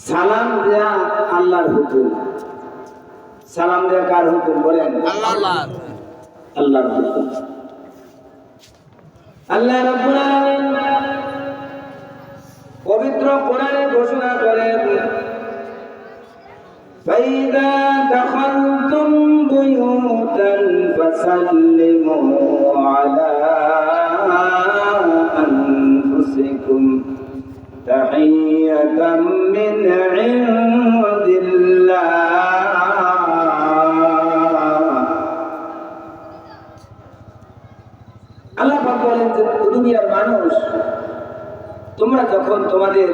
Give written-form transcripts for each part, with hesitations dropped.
সালাম দেয়া আল্লাহর হুকুম। সালাম দেয়া কার হুকুম বলেন? আল্লাহর। আল্লাহর হুকুম। আল্লাহ রাব্বুল আলামিন পবিত্র কোরআনে ঘোষণা করেন, ফাইদা দাখালতুম বুয়ুতান ফাসাল্লিমু আলা আনফুসিকুম তাহিয়াতাম মিন ইনদিল্লাহ। আল্লাহ পাক বলেন যে দুনিয়ার মানুষ, তোমরা যখন তোমাদের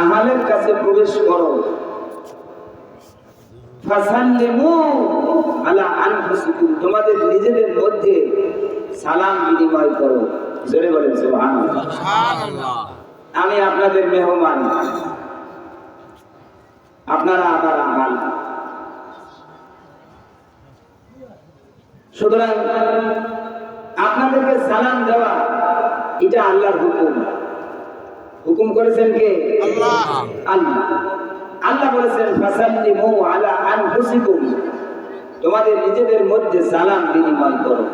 আহালের কাছে প্রবেশ করো, ফাসাল্লিমু আলা আনফুসিকুম, তোমাদের নিজেদের মধ্যে সালাম বিনিময় করো। জোরে বলেন সুবহানাল্লাহ। সুবহানাল্লাহ। আমি আপনাদের মেহমান, আপনারা আমার আহাল, সুতরাং আপনাদেরকে সালাম দেওয়া এটা আল্লাহর হুকুম। হুকুম করেছেন কে? আল্লাহ। আল্লাহ। আল্লাহ বলেছেন ফাসাল্লিমু আলা আনফুসিকুম, তোমাদের নিজেদের মধ্যে সালাম বিনিময় করো।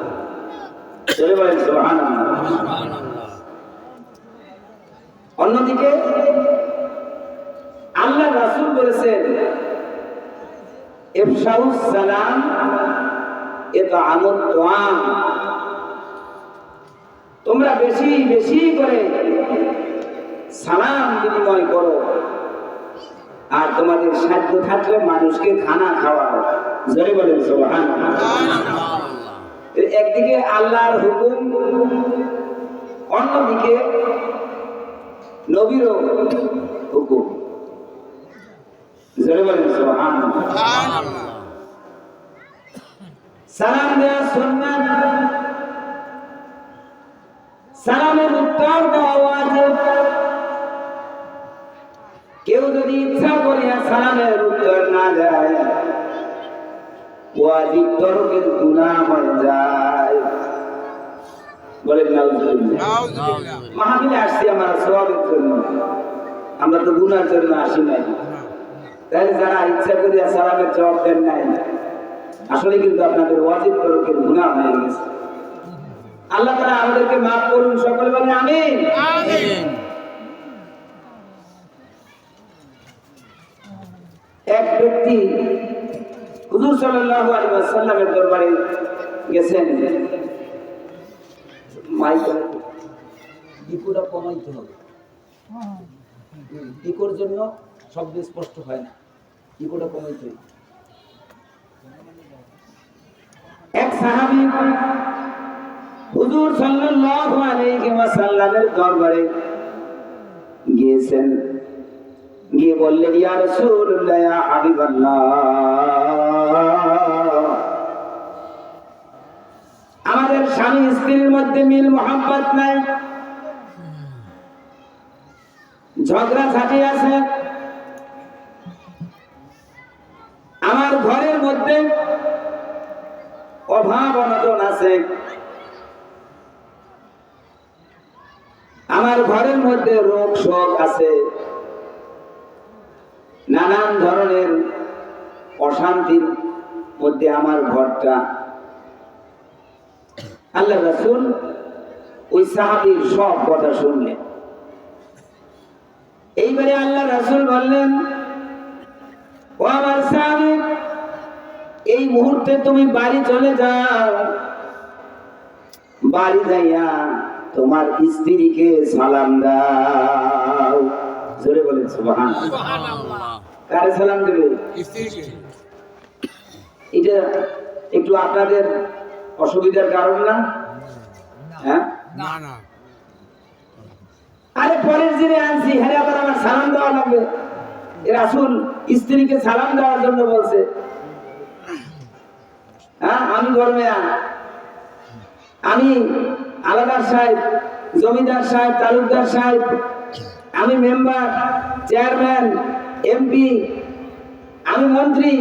চলে বলেন সুবহানাল্লাহ। সুবহানাল্লাহ। অন্যদিকে আল্লাহ রাসূল বলেছেন ইফশাউস সালাম ইতআমুত তুআম, তোমরা বেশি বেশি করে সালাম বিনিময় করো, আর তোমাদের সাধ্য থাকলে মানুষকে খানা খাওয়াও। জোরে বলেন সুবহানাল্লাহ। একদিকে আল্লাহর হুকুম, অন্যদিকে নবীর হুকুম। জোরে বলেন সুবহানাল্লাহ। সালাম দেওয়া সুন্নাত, সালামের উত্তর দেওয়া ওয়াজিব। কেউ যদি ইচ্ছা করিয়া সালামের উত্তর না দেয়, ওয়াজিব তরকের গুনাহ হয়ে যায়। বলেন নাউজুবিল্লাহ। মাহফিলে আসছি আমরা সওয়াবের জন্য, আমরা তো গুনার জন্য আসি নাই। তাই যারা ইচ্ছা করিয়া সালামের জবাব দেন নাই, আসলে কিন্তু আপনাদের ওয়াজিব তরকের গুনাহ হয়ে গেছে। আল্লাহ তাআলা আমাদেরকে মাফ করুন, সকলে বলেন আমিন। আমিন। এক ব্যক্তি হুজুর সাল্লাল্লাহু আলাইহি ওয়াসাল্লামের দরবারে গেছেন। ইকোটা কমাইতে হবে, ইকোর জন্য শব্দ স্পষ্ট হয় না, ইকোটা কমাইতে হবে। এক সাহাবী হুজুর সাল্লাল্লাহু আলাইহি ওয়াসাল্লামের দরবারে গিয়েছেন, গিয়ে বললেন, ইয়া রাসূলুল্লাহ, ইয়া হাবিবাল্লাহ, আমাদের স্বামী স্ত্রীর মধ্যে মিল মোহাব্বত নাই, ঝগড়া ঝাঁটি আছে, আমার ঘরের মধ্যে অভাব অনটন আছে, আমার ঘরের মধ্যে রোগ শোক আছে, নানান ধরনের অশান্তির মধ্যে আমার ঘরটা। আল্লাহ রাসূল ওই সাহাবীর সব কথা শুনলেন। এইবারে আল্লাহ রাসূল বললেন, ও আমার সাহাবী, এই মুহূর্তে তুমি বাড়ি চলে যাও, বাড়ি যাইয়া তোমার স্ত্রীকে সালাম দাও। জোরে বলেন সুবহানাল্লাহ। সুবহানাল্লাহ। কারে সালাম দেবে? স্ত্রীকে। এটা একটু আপনাদের অসুবিধার কারণ না? হ্যাঁ, না না। আরে পরের দিনে আনছি, হ্যাঁ আবার আমার সালাম দেওয়া লাগবে। রাসূল স্ত্রীকে সালাম দেওয়ার জন্য বলছে। হ্যাঁ, আমি ধর্মেয়া, আমি আলাদার সাহেব, জমিদার সাহেব, তালুকদার সাহেব, আমি মেম্বার, চেয়ারম্যান, এমপি, আমি মন্ত্রী,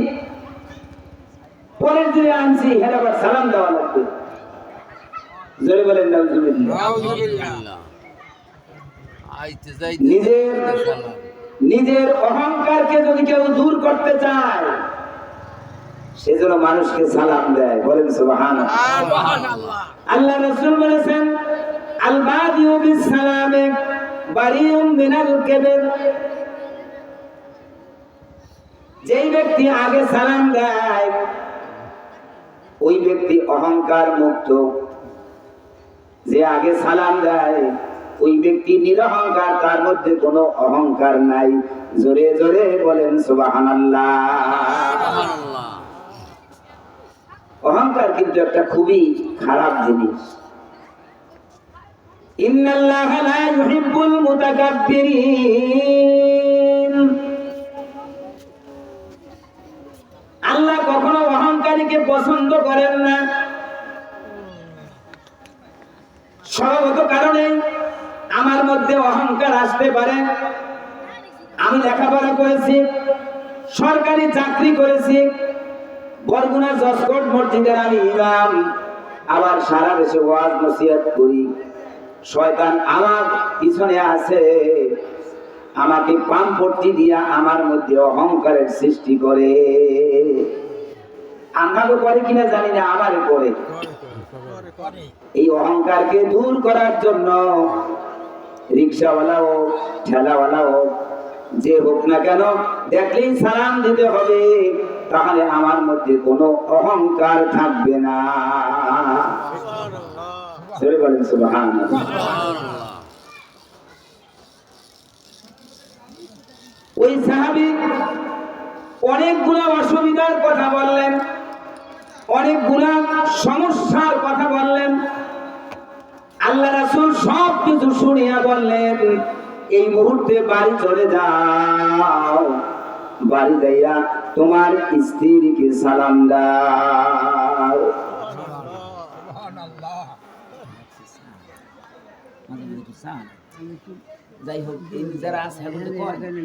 পরের দিনে আনছি, হ্যাঁ আবার সালাম দেওয়া লাগবে। জোরে বলেন নাউজুবিল্লাহ। নাউজুবিল্লাহ। আইতে যাইতে নিজের নিজের অহংকারকে যদি কেউ দূর করতে চায় সেজন্য মানুষকে সালাম দেয়। বলেন সুবহানাল্লাহ। আল্লাহ রাসূল বলেছেন আল বাদিউ বিস সালামে বারিউম মিনাল কিবর। যেই ব্যক্তি আগে সালাম দেয় ওই ব্যক্তি অহংকার মুক্ত। যে আগে সালাম দেয় ওই ব্যক্তি নিরহংকার, তার মধ্যে কোনো অহংকার নাই। জোরে জোরে বলেন সুবহানাল্লাহ। অহংকার কিন্তু একটা খুবই খারাপ জিনিস। ইন্নাল্লাহা লা ইউহিব্বুল মুতাকাব্বিরিন। আল্লাহ কখনো অহংকারীকে পছন্দ করেন না। স্বভাবত কারণে আমার মধ্যে অহংকার আসতে পারে। আমি লেখাপড়া করেছি, সরকারি চাকরি করেছি, বরগুনা জসকোট মসজিদের আমি ইমাম, আবার সারা দেশে ওয়াজ নসিহত করি। শয়তান আমার পিছনে আছে, আমাকে পাম্পটি দিয়া আমার মধ্যে অহংকারের সৃষ্টি করে। আমাকে করে কিনা জানি না, আমারে করে। এই অহংকারকে দূর করার জন্য রিক্সাওয়ালা হোক, ঠেলাওয়ালা হোক, যে হোক না কেন, দেখলেই সালাম দিতে হবে, তাহলে আমার মধ্যে কোনো অহংকার থাকবে না। বলেন সুবহানাল্লাহ। ওই সাহাবী অনেকগুলো অসুবিধার কথা বললেন, অনেকগুলা সমস্যার কথা বললেন। আল্লাহ রাসূল সব কিছু শুনিয়া বললেন এই মুহূর্তে বাড়ি চলে যাও, বাড়ি যাইয়া তোমার স্ত্রীকে সালাম দাও। যাই হোক, যারা আছে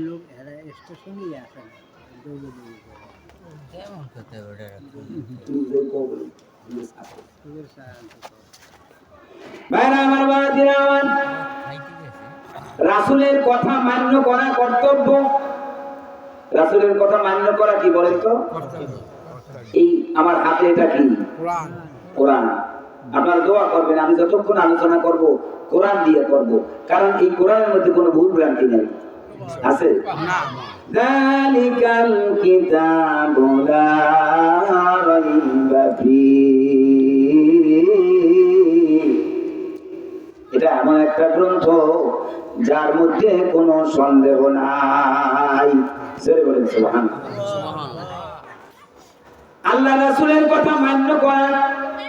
লোক স্টেশনই আছে। রাসূলের কথা মান্য করা কর্তব্য। রাসূলের কথা মান্য করা কি বলেন তো? এই আমার হাতে এটা কি? কোরআন। আপনারা দোয়া করবেন, আমি যতক্ষণ আলোচনা করব কোরআন দিয়ে করব, কারণ এই কোরআনের মধ্যে কোনো ভুল ভ্রান্তি নেই। আছে যালিকাল কিতাবু লা রাইবা ফীহি। এটা এমন একটা গ্রন্থ যার মধ্যে কোনো সন্দেহ নাই। জোরে বলেন সুবহানাল্লাহ। আল্লাহ রাসূলের কথা মান্য করা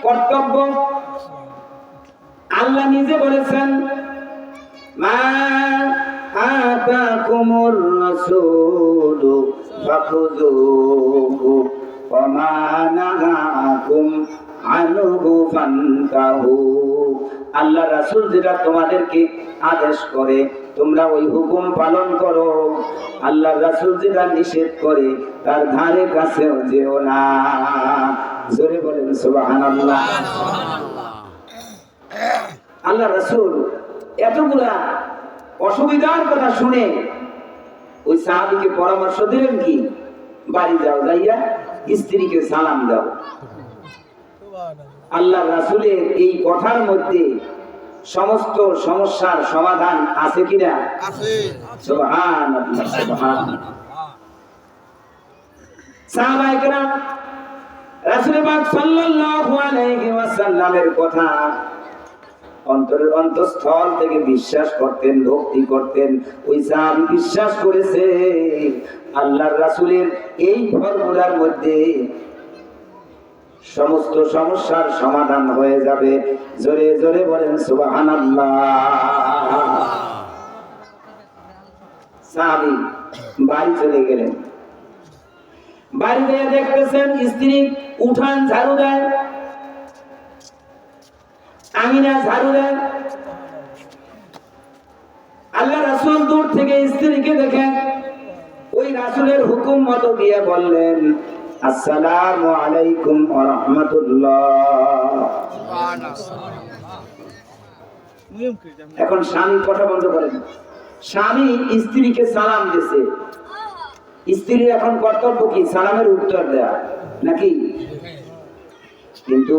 কর্তব্য। আল্লাহ নিজে বলেছেন মা আতাকুমুর রাসূলু ফাখুযুহু ওয়া মা নাহাকুম আনহু ফান্তাহু। আল্লাহ রাসূল যেটা তোমাদেরকে আদেশ করে তোমরা ওই হুকুম পালন করো। আল্লাহ রাসূল যেটা নিষেধ করে তার ধারে কাছেও যেও না। জোরে বলেন সুবহানাল্লাহ। আল্লাহ রাসূল এতগুলা অসুবিধার কথা শুনে ওই সাহাবীকে পরামর্শ দিলেন কি, বাড়ি যাও, যাইয়া স্ত্রীকে সালাম দাও। আল্লাহ রাসূলের এই কথার মধ্যে সমস্ত সমস্যার সমাধান আছে কিনা? আছে। সুবহানাল্লাহ, সুবহানাল্লাহ। সাহাবায়ে কেরাম রাসূল পাক সাল্লাল্লাহু আলাইহি ওয়াসাল্লামের কথা অন্তরের অন্তঃস্থল থেকে বিশ্বাস করতেন, ভক্তি করতেন। ওই সাহাবী বিশ্বাস করেছে আল্লাহর রাসূলের এই ফর্মুলার মধ্যে সমস্ত সমস্যার সমাধান হয়ে যাবে। জোরে জোরে বলেন সুবহানাল্লাহ। সাহাবী বাড়ি চলে গেলেন। বাড়ি গিয়ে দেখতেছেন স্ত্রী উঠান ঝাড়ু দেয়, আঙিনা ঝাড়ু দেয়। আল্লাহ রাসূল দূর থেকে স্ত্রীকে দেখেন, ওই রাসূলের হুকুম মতো দিয়ে বললেন আসসালামু আলাইকুম ওয়া রাহমাতুল্লাহ। এখন স্বামী কথা বন্ধ করেন, স্বামী স্ত্রীকে সালাম দিছে, স্ত্রীর এখন কর্তব্য কি সালামের উত্তর দেয়া নাকি? কিন্তু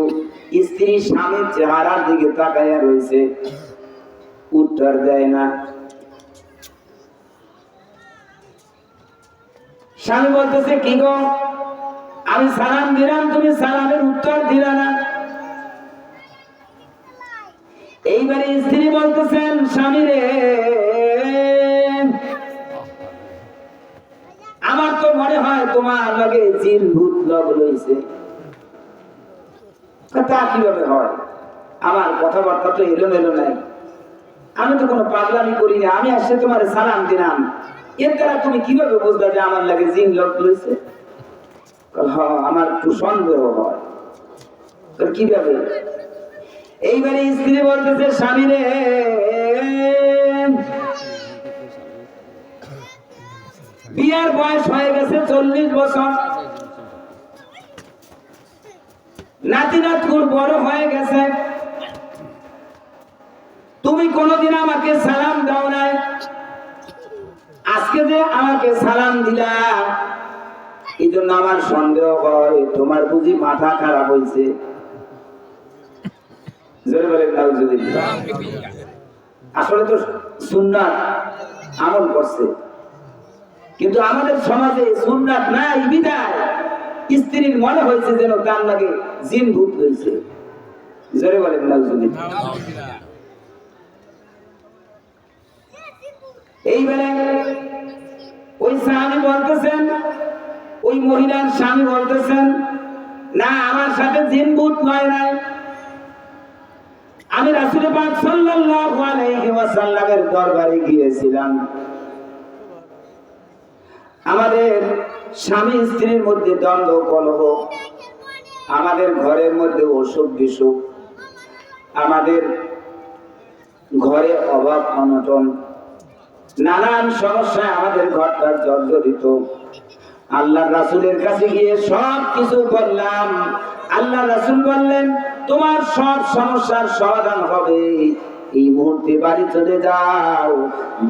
স্ত্রী স্বামীর চেহারার দিকে তাকাইয়া রয়েছে, উত্তর দেয় না। স্বামী বলতেছে কি গো, আমি সালাম দিলাম, তুমি সালামের উত্তর দিলা না। এইবারে স্ত্রী বলতেছেন স্বামী রে, আমার তো মনে হয় তোমার লগে জিন ভূত লগ রয়েছে। তা কিভাবে হয়? আমার কথাবার্তা তো এলোমেলো নাই, আমি তো কোনো পাগলামি করি না, আমি আসছে তোমার সালাম দিলাম, এর দ্বারা তুমি কিভাবে বুঝলা যে আমার লাগে জিন লগ রয়েছে? আমার একটু সন্দেহ হয়। কিভাবে? এইবারে স্ত্রী বলতেছে স্বামী রে, বিয়ার বয়স হয়ে গেছে 40 বছর, নাতি নাতকুর বড় হয়ে গেছে, তুমি কোনদিন আমাকে সালাম দাও নাই, আজকে যে আমাকে সালাম দিলা, এই জন্য আমার সন্দেহ হয় তোমার বুঝি মাথা খারাপ হয়েছে। আসলে তো সুন্নাত আমল করছে, কিন্তু আমাদের সমাজে সুন্নাত নাই বিদায় স্ত্রীর মনে হয়েছে যেন তার লাগে জিন ভূত হয়েছে। জোরে বলেন নাউজুবিল্লাহ। এইবারে ওই স্বামী বলতেছেন, ওই মহিলার স্বামী বলতেছেন না, আমার সাথে জিন ভূত নয় নাই, আমি রাসূল পাক সাল্লাল্লাহু আলাইহি ওয়াসাল্লামের দরবারে গিয়েছিলাম, আমাদের স্বামী স্ত্রীর মধ্যে দ্বন্দ্ব কলহ, আমাদের ঘরের মধ্যে অসুখ বিসুখ, আমাদের ঘরে অভাব অনটন, নানান সমস্যায় আমাদের ঘরটা জর্জরিত। আল্লাহ রাসূলের কাছে গিয়ে সব কিছু বললাম, আল্লাহ রাসূল বললেন তোমার সব সমস্যার সমাধান হবে, এই মুহূর্তে বাড়ি চলে যাও,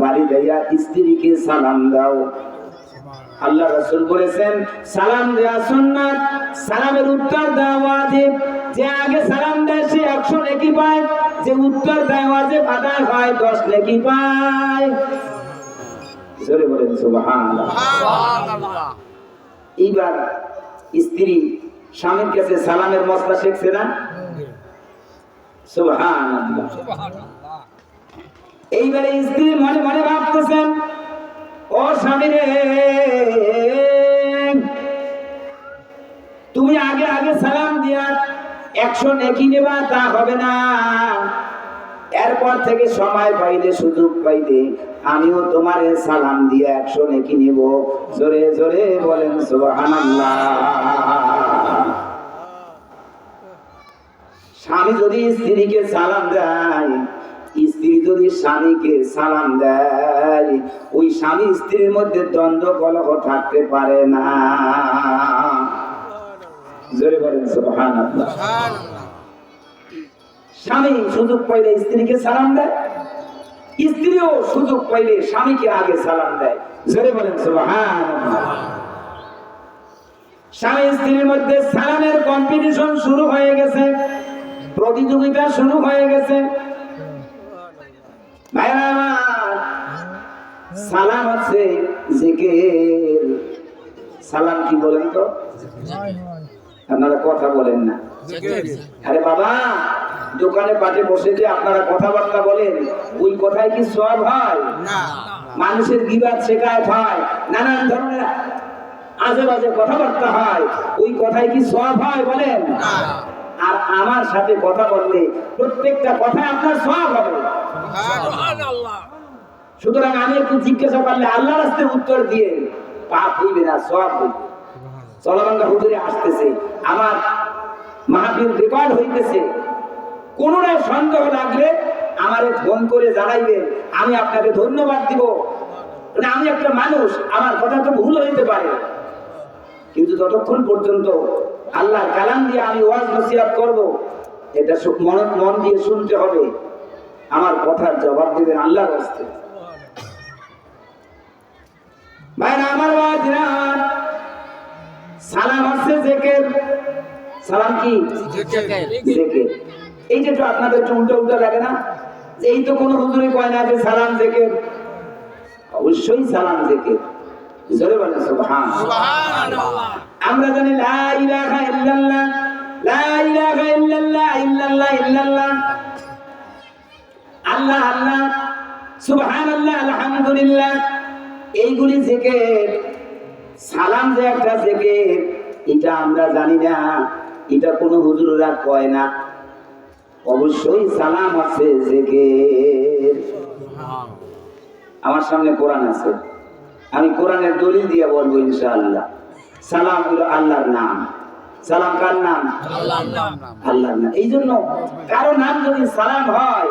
বাড়ি যাইয়া স্ত্রীকে সালাম দাও। আল্লাহ রাসূল বলেছেন সালাম দেওয়া সুন্নাত, সালামের উত্তর দেওয়া ওয়াজিব। যে আগে সালাম দেয় সে 100 নেকি পায়, যে উত্তর দেয় ওয়াজিব আদায় হয় 10 নেকি পায়। জোরে বলেন সুবহানাল্লাহ। এইবার স্ত্রী স্বামীর কাছে সালামের মশলা শিখছে না? সুবহানাল্লাহ। এইবারে স্ত্রী মনে মনে ভাবতেছেন ও স্বামী রে, তুমি আগে আগে সালাম দিয়া 100 নেকি নেবা তা হবে না, এরপর থেকে সময় পাইলে সুযোগ পাইলে আমিও তোমারে সালাম দিয়ে 100 নেকি নেব। জোরে জোরে বলেন সুবহানাল্লাহ। স্বামী যদি স্ত্রীকে সালাম দেয়, স্ত্রী যদি স্বামীকে সালাম দেয়, ওই স্বামী স্ত্রীর মধ্যে দ্বন্দ্ব কলহ থাকতে পারে না। জোরে বলেন সুবহানাল্লাহ। স্বামী সুযোগ পাইলে স্ত্রীকে সালাম দেয়, স্ত্রীও সুযোগ পাইলে স্বামীকে আগে সালাম দেয়। জোরে বলেন সুবহানাল্লাহ। স্বামী স্ত্রীর মধ্যে সালামের কম্পিটিশন শুরু হয়ে গেছে, প্রতিযোগিতা শুরু হয়ে গেছে। ভাইরা আমার, সালাম হচ্ছে জিকির। সালাম কি বলেন তো? আপনারা কথা বলেন না। আরে বাবা, দোকানে পাটে বসে যে আপনারা কথাবার্তা বলেন, ওই কথায় কি সওয়াব হয়? না। মানুষের গীবাত শিকায়ত হয়, নানান ধরনের আজে বাজে কথাবার্তা হয়, ওই কথায় কি সওয়াব হয় বলেন? না। আর আমার সাথে কথা বললে প্রত্যেকটা কথায় আপনার সওয়াব হবে। সুবহানাল্লাহ। সুতরাং আমি একটু জিজ্ঞাসা করলে আল্লাহর রাস্তায় উত্তর দিয়ে পাপ হইবে না, সওয়াব হইবে। চলবাঙ্গা হুজুরে আসতেছে, আমার মাহফিল রেকর্ড হইতেছে, কোনটায় সন্দেহ লাগলে আমারে ফোন করে জানাইবেন, আমি আপনাকে ধন্যবাদ দিব। আমি একটা মানুষ, আমার কথা তো ভুল হইতে পারে, কিন্তু যতক্ষণ পর্যন্ত আল্লাহর কালাম দিয়ে আমি ওয়াজ নসিহত করব, এটা মন দিয়ে শুনতে হবে, আমার কথার জবাব দেবেন আল্লাহর রাস্তায়। জিকির। সালাম কি? জিকির। জিকির। এই যে একটু আপনাদের একটু উল্টো উল্টো লাগে না, যে এই তো কোনো হুজুরে কয় না যে সালাম জিকির। অবশ্যই সালাম জিকির। জোরে বলেন সুবহানাল্লাহ। সুবহানাল্লাহ। আমরা জানি লা ইলাহা ইল্লাল্লাহ, লা ইলাহা ইল্লাল্লাহ, ইল্লাল্লাহ ইল্লাল্লাহ, আল্লাহ আল্লাহ, সুবহানাল্লাহ, আলহামদুলিল্লাহ, এইগুলি জিকির। সালাম যে একটা জিকির, এটা আমরা জানি না, এটা কোনো হুজুররা কয় না। অবশ্যই সালাম আছে জিকির। আমার সামনে কোরআন আছে, আমি কোরআনের দলিল দিয়ে বলবো ইনশাআল্লাহ। সালাম হলো আল্লাহর নাম। সালাম কার নাম? আল্লাহর নাম। আল্লাহর নাম। এই জন্য কারো নাম যদি সালাম হয়,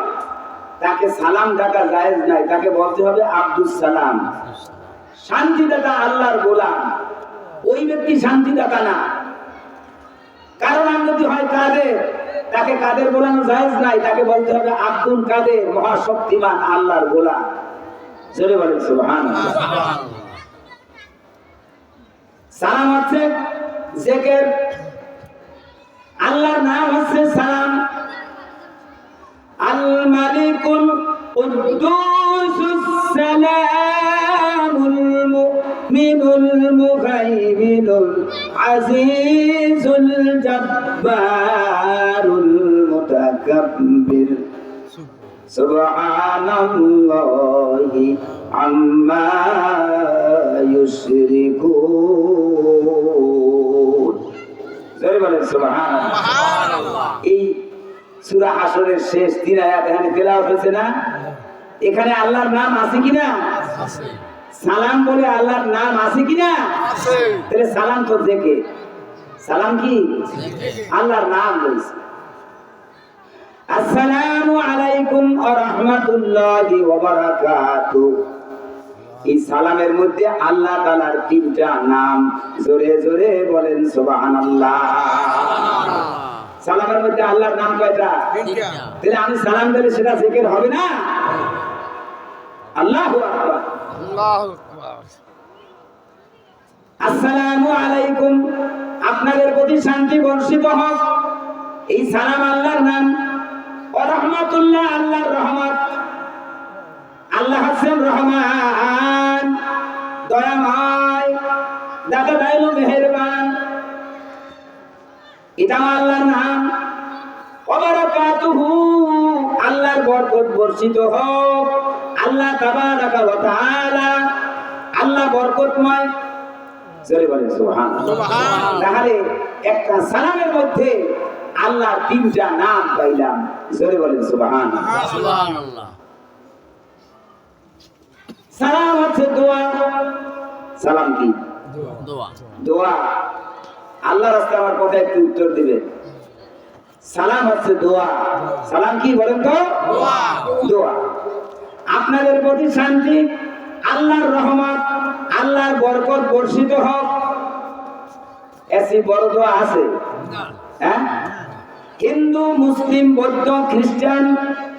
তাকে সালাম ডাকা জায়েজ নাই, তাকে বলতে হবে আব্দুস সালাম, শান্তিদাতা, আল্লাহর গোলাম। ওই ব্যক্তি শান্তিদাতা না। কারো নাম যদি হয় কাদের, তাকে কাদের বলানো জায়েজ নাই, তাকে বলতে হবে আব্দুল কাদের, মহাশক্তিমান আল্লাহর গোলাম। জোরে বলেন সুবহানাল্লাহ। সালাম হচ্ছে জিকির, আল্লাহর নাম হচ্ছে সালাম। আল মালিকুল কুদ্দুসুস সালামুল মুমিনুল মুহাইমিনুল আজিজুল জাব্বারুল মুতাকাব্বির সুবহানাল্লাহি আম্মা ইউশরিকুন। জোরে বলেন সুবহানাল্লাহ। এই সূরা হাশরের শেষ 3 আয়াত এখানে তেলাওয়াত হয়েছে না? এখানে আল্লাহর নাম আছে কিনা? আছে। সালাম বলে আল্লাহর নাম আছে কিনা? আছে। তাহলে সালাম তো দেখে, সালাম কি? আল্লাহর নাম বলছে। আসসালামু আলাইকুম ওয়া রাহমাতুল্লাহি ওয়া বারাকাতুহু। এই সালামের মধ্যে আল্লাহ তাআলার 3টা নাম। জোরে জোরে বলেন সুবহানাল্লাহ। সালামের মধ্যে আল্লাহর নাম কয়টা? 3টা। তাহলে আমি সালাম দিলে সেটা জিকির হবে না? আল্লাহু আকবার। আল্লাহু আকবার। আসসালামু আলাইকুম, আপনাদের প্রতি শান্তি বর্ষিত হোক। এই সালাম আল্লাহর নাম। ওয়া রাহমাতুল্লাহ, আল্লাহর রহমত। আল্লাহ হচ্ছেন রহমান, দয়াময়, দাতা দয়ালু, মেহেরবান। এটা আল্লাহর নাম। ওয়া বারাকাতুহু, আল্লাহর বরকত বর্ষিত হোক। আল্লাহ তাবারাকা ওয়া তাআলা, আল্লাহ বরকতময়। জোরে বলেন সুবহানাল্লাহ। সুবহানাল্লাহ। তাহলে একটা সালামের মধ্যে আল্লাহর 3টা নাম পাইলাম। জোরে বলেন সুবহানাল্লাহ। সুবহানাল্লাহ। সালাম হচ্ছে দোয়া। সালাম কি? দোয়া। দোয়া। আল্লাহর রাস্তায় আমার কথা একটু উত্তর দিবে। সালাম হচ্ছে দোয়া। সালাম কি বলেন তো? দোয়া। দোয়া। আপনাদের প্রতি শান্তি, আল্লাহর রহমত, আল্লাহর বরকত বর্ষিত হোক। এসি বড় দোয়া আছে? হ্যাঁ? হিন্দু, মুসলিম, বৌদ্ধ, খ্রিস্টান,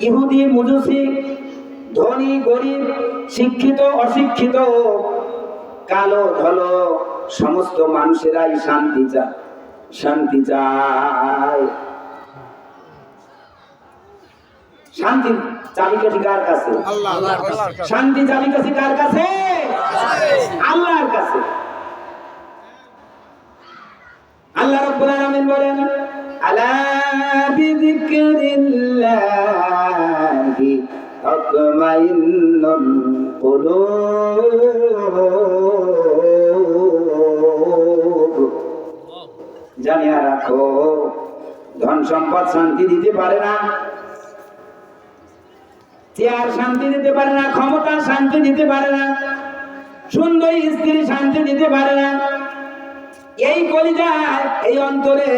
ইহুদি, মজুসি, ধনী গরিব, শিক্ষিত অশিক্ষিত, কালো ধলো, সমস্ত মানুষেরাই শান্তি চায়, শান্তি চায়। শান্তির চাবিকাঠি কার কাছে? আল্লাহর কাছে। শান্তি চাবিকাঠি কার কাছে? আল্লাহর কাছে। আল্লাহ রাব্বুল আলামিন বলেন, আলা বিযিকরিল্লাহি তাতমাইন্নুল কুলুব। জানিয়া রাখো, ধন সম্পদ শান্তি দিতে পারে না, চেয়ার শান্তি দিতে পারে না, ক্ষমতা শান্তি দিতে পারে না, সুন্দরী স্ত্রী শান্তি দিতে পারে না। এই কলিজায়, এই অন্তরে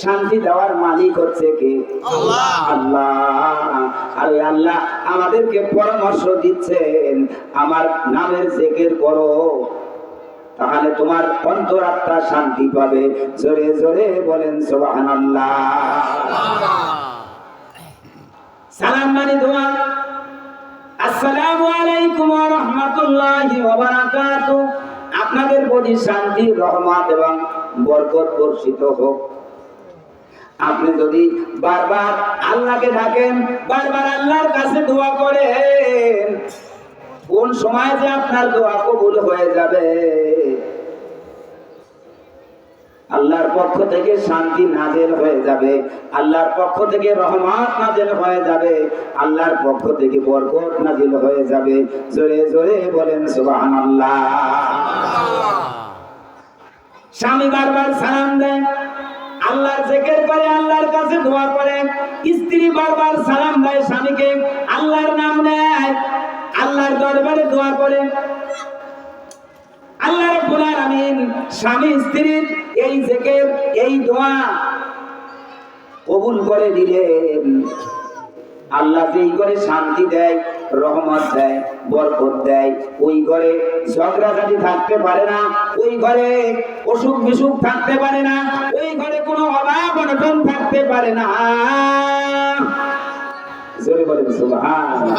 শান্তি দেওয়ার মালিক হচ্ছে কে? আল্লাহ। আল্লাহ। আর ওই আল্লাহ আমাদেরকে পরামর্শ দিচ্ছেন, আমার নামের জিকির করো, তাহলে তোমার অন্তরাত্মা শান্তি পাবে। জোরে জোরে বলেন সুবহানাল্লাহ। সালাম মানে দোয়া। আসসালামু আলাইকুম ওয়া রাহমাতুল্লাহি ওয়া বারাকাতুহু। আপনাদের প্রতি শান্তি, রহমত এবং বরকত বর্ষিত হোক। আপনি যদি বারবার আল্লাহকে ডাকেন, বারবার আল্লাহর কাছে দোয়া করেন, কোন সময় যে আপনার দোয়া কবুল হয়ে যাবে, আল্লাহর পক্ষ থেকে শান্তি নাযিল হয়ে যাবে, আল্লাহর পক্ষ থেকে রহমত নাযিল হয়ে যাবে, আল্লাহর পক্ষ থেকে বরকত নাযিল হয়ে যাবে। জোরে জোরে বলেন সুবহানাল্লাহ। স্বামী বারবার সালাম দেয়, আল্লাহর জিকির করে, আল্লাহর কাছে দোয়া করে। স্ত্রী বারবার সালাম দেয় স্বামীকে, আল্লাহর নাম নেয়, আল্লাহর দরবারে দোয়া করে। আল্লাহ রাব্বুল আলামিন স্বামী স্ত্রীর এই জিকির, এই দোয়া কবুল করে দিলেন। আল্লাহ যেই ঘরে শান্তি দেয়, রহমত দেয়, বরকত দেয়, ওই ঘরে ঝগড়াঝাটি থাকতে পারে না, ওই ঘরে অসুখ বিসুখ থাকতে পারে না, ওই ঘরে কোনো অভাব অনটন থাকতে পারে না। জোরে বলেন সুবহানাল্লাহ।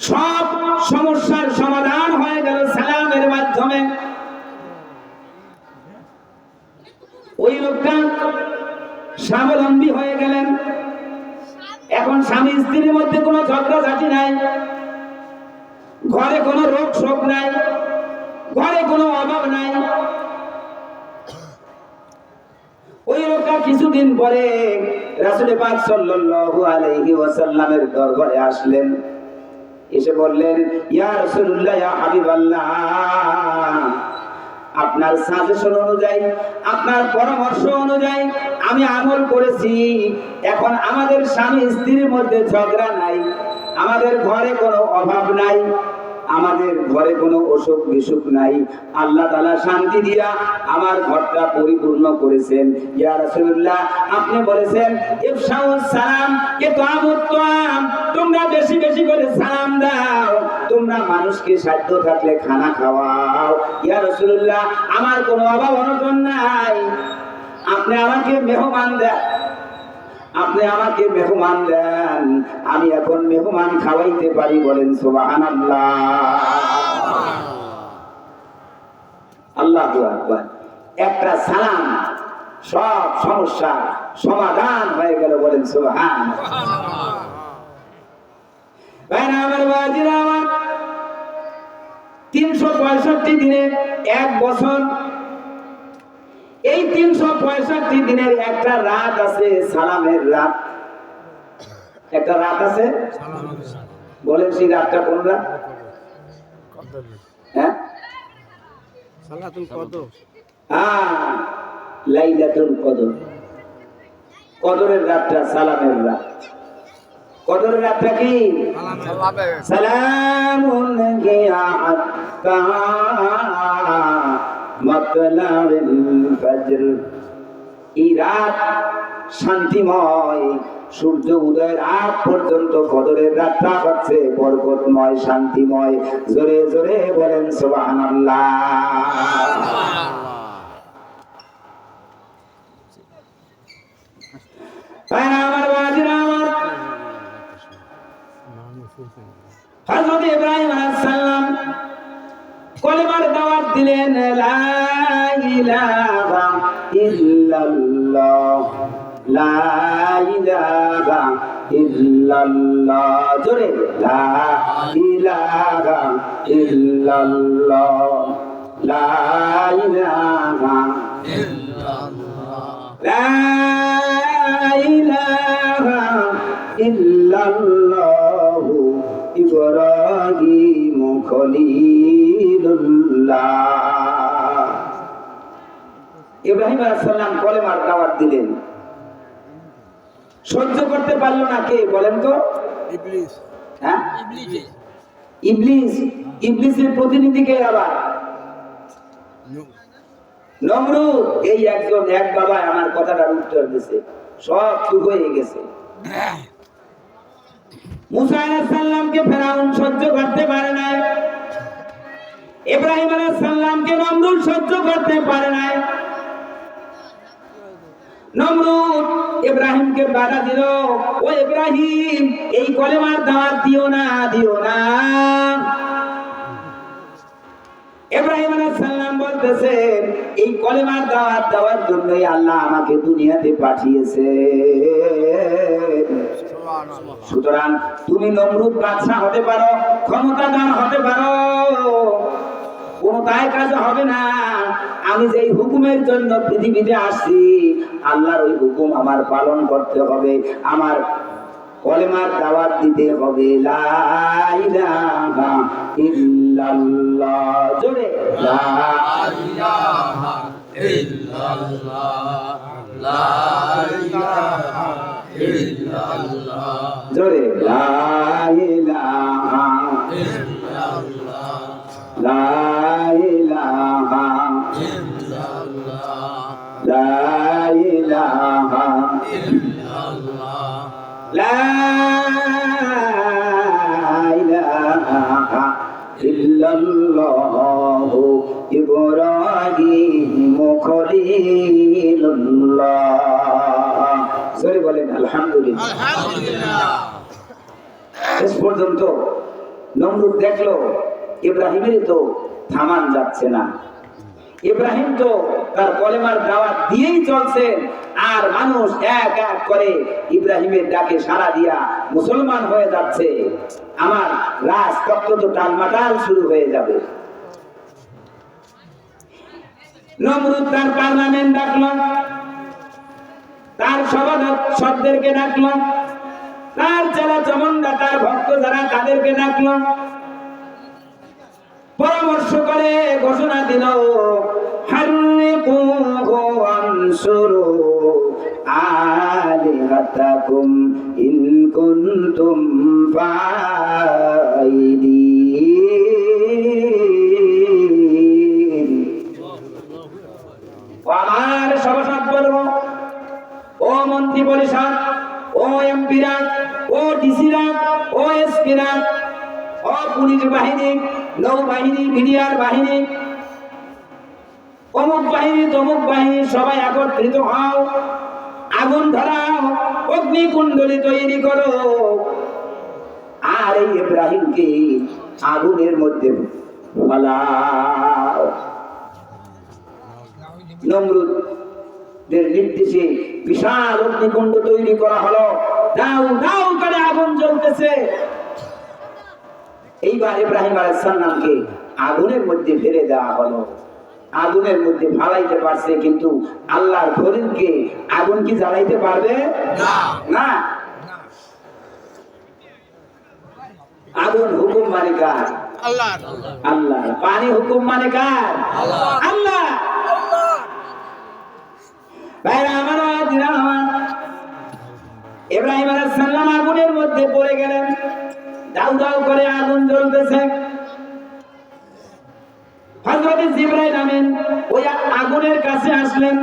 সব সমস্যার সমাধান হয়ে গেল সালামের মাধ্যমে। ওই লোকটা স্বাবলম্বী হয়ে গেলেন। এখন স্বামী স্ত্রীর মধ্যে কোনো ঝগড়াঝাটি নাই, ঘরে কোনো রোগ শোক নাই, ঘরে কোনো অভাব নাই। ওই লোকটা কিছুদিন পরে রাসূল পাক সাল্লাল্লাহু আলাইহি ওয়াসাল্লামের দরবারে আসলেন। এসে বললেন, ইয়া রাসূলুল্লাহ, ইয়া হাবিবাল্লাহ, আপনার সাজেশন অনুযায়ী, আপনার পরামর্শ অনুযায়ী আমি আমল করেছি। এখন আমাদের স্বামী স্ত্রীর মধ্যে ঝগড়া নাই, আমাদের ঘরে কোনো অভাব নাই, আমাদের ঘরে কোনো অসুখ বিসুখ নাই। আল্লাহ তাআলা শান্তি দিয়া আমার ঘরটা পরিপূর্ণ করেছেন। ইয়া রাসূলুল্লাহ, আপনি বলেছেন ইফশাউস সালাম কে তুআম, তোমরা বেশি বেশি করে সালাম দাও, তোমরা মানুষকে সাধ্য থাকলে খানা খাওয়াও। ইয়া রাসূলুল্লাহ, আমার কোনো অভাব অনটন নাই, আপনি আমাকে মেহমান দেন, আপনি আমাকে মেহমান দেন, আমি এখন মেহমান খাওয়াইতে পারি। বলেন সুবহানাল্লাহ। আল্লাহু আকবার। একটা সালাম সব সমস্যা সমাধান হয়ে গেল। বলেন সুবহানাল্লাহ। ভাইরা আমার, বাজিরা আমার, 365 দিনে এক বছর, এই 365 দিনের একটা রাত আছে সালামের রাত। একটা রাত আছে, বলেন সেই রাতটা কোন রাত? হ্যাঁ, সালাতুল কদর। লাইলাতুল কদর। কদরের রাতটা সালামের রাত। কদরের রাতটা কি? সালামুন হিয়া হাত্তা মাতলাউল ফজর। এই রাত শান্তিময়, সূর্য উদয়ের আগ পর্যন্ত কদরের রাতটা হচ্ছে বরকতময়, শান্তিময়। জোরে জোরে বলেন সুবহানাল্লাহ। আমার বাজিরা আমার, হযরত ইব্রাহিম আলাইহিস সালাম কলেমার দাওয়াত দিলেন, লা ইলাহা ইল্লাল্লাহ, লা ইলাহা ইল্লাল্লাহ। জোরে, লা ইলাহা ইল্লাল্লাহ, লা ইলাহা ইল্লাল্লাহ, লা ইলাহা ইল্লাল্লাহ ইব্রাহিম খলিলুল্লাহ। ইব্রাহিম আলাইহিস সালাম কলেমার দাওয়াত দিলেন, সহ্য করতে পারলো না। কে বলেন তো? ইবলিস। হ্যাঁ, ইবলিস। ইবলিসের প্রতিনিধি কে আবার? নমরুদ। এই একজন, এক বাবা আমার কথাটার উত্তর দিয়েছে, সব চুপ হয়ে গেছে। মুসা আলাইহিস সালামকে ফেরাউন সহ্য করতে পারে নাই, ইব্রাহিম আলাইহিস সালামকে নমরুদ সহ্য করতে পারে নাই। নমরুদ ইব্রাহিমকে বাধা দিল, ও ইব্রাহিম, এই কলেমার দাওয়াত দিও না, দিও না। ইব্রাহিম আলাইহিস সালাম বলতেছেন এই কলেমার দাওয়াত দেওয়ার জন্যই আল্লাহ আমাকে দুনিয়াতে পাঠিয়েছে। সুতরাং তুমি নমরুদ বাদশা হতে পারো, ক্ষমতাবান হতে পারো, কোন দায় কাজ হবে না। আমি যেই হুকুমের জন্য পৃথিবীতে আসছি আল্লাহর ওই হুকুম আমার পালন করতে হবে, আমার কলেমার দাওয়াত দিতে হবে। লা ইলাহা ইল্লাল্লাহ, জোরে লা ইলাহা ইল্লাল্লাহ, লা ইলাহা ইল্লাল্লাহ, জোরে লা ইলাহা ইল্লাল্লাহ, লা ইলাহা ইল্লাল্লাহ, লা ইলাহা ইল্লাল্লাহ, লা ইলাহা ইল্লাল্লাহ ইব্রাহিম খলিলুল্লাহ। সরি বলেন আলহামদুলিল্লাহ। আলহামদুলিল্লাহ। শেষ পর্যন্ত নমরুদ দেখলো ইব্রাহিমের তো থামান যাচ্ছে না, ইব্রাহিম তো তার কলেমার দাওয়াত দিয়েই চলছে, আর মানুষ এক এক করে ইব্রাহিমের ডাকে সাড়া দিয়া মুসলমান হয়ে যাচ্ছে। আমার রাজতন্ত্র তো টালমাটাল শুরু হয়ে যাবে। নমরুদ তার পার্লামেন্ট ডাকল, তার সভাসদদেরকে ডাকল, তার চেলা চমন্ডা তার ভক্ত যারা তাদেরকে ডাকল, পরামর্শ করে ঘোষণা দিল হাররিকুহু আনসুরু আলিহাতাকুম ইন কুনতুম ফাইদিন। আমার সভাসদ বলব, ও মন্ত্রী পরিষদ, ও এমপিরা, ও ডিসিরা, ও এসপিরা, ও পুলিশ বাহিনী, নৌবাহিনী, মিডিয়ার বাহিনী, অমুক বাহিনী তমুক বাহিনী, সবাই একত্রিত হও, আগুন ধরাও, অগ্নিকুণ্ডলী তৈরি করো, আর এই ইব্রাহিমকে আগুনের মধ্যে ফেলাও। নমরুদের নির্দেশে বিশাল অগ্নিকুণ্ড তৈরি করা হলো, দাউ দাউ করে আগুন জ্বলতেছে। এইবার ইব্রাহিম আলাইহিস সালামকে আগুনের মধ্যে ফেলে দেওয়া হলো। আগুনের মধ্যে ফালাইতে পারছে, কিন্তু আল্লাহর খলিলকে আগুন কি জ্বালাইতে পারবে না। আগুন হুকুম মানে কার? আল্লাহ। আল্লাহ। পানি হুকুম মানে কার? আল্লাহ। ভাইরা আমার, দিনা আমার, ইব্রাহিম আলাইহিস সালাম আগুনের মধ্যে পড়ে গেলেন, দাউ দাউ করে আগুন জ্বলতেছে। হযরত জিবরাইল আমিন ওই আগুনের কাছে আসলেন।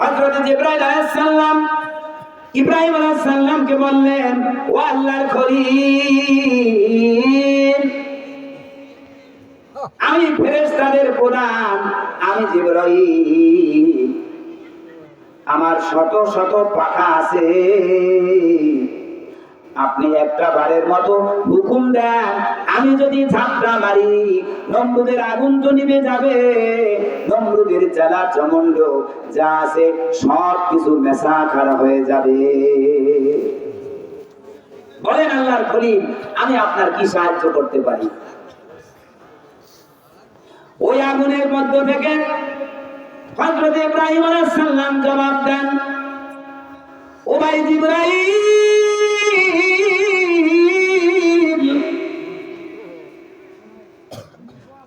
হযরত জিবরাইল আলাইহিস সালাম ইব্রাহিম আলাইহিস সালামকে বললেন, ও আল্লাহর খলিল, আমি ফেরেশতাদের প্রধান, আমি জিবরাইল, আমার শত শত পাখা আছে, আপনি একটা বারের মতো হুকুম দেন, আমি যদি ঝাপটা মারি নমরুদের আগুন তো নিভে যাবে, নমরুদের চেলা চমন্ড যা আছে সব কিছু মেশা খারাপ হয়ে যাবে। বলেন আল্লাহর খলিল, আমি আপনার কি সাহায্য করতে পারি? ওই আগুনের মধ্য থেকে হযরত ইব্রাহিম আলাইহিস সালাম জবাব দেন, ও ভাই জিবরাইল,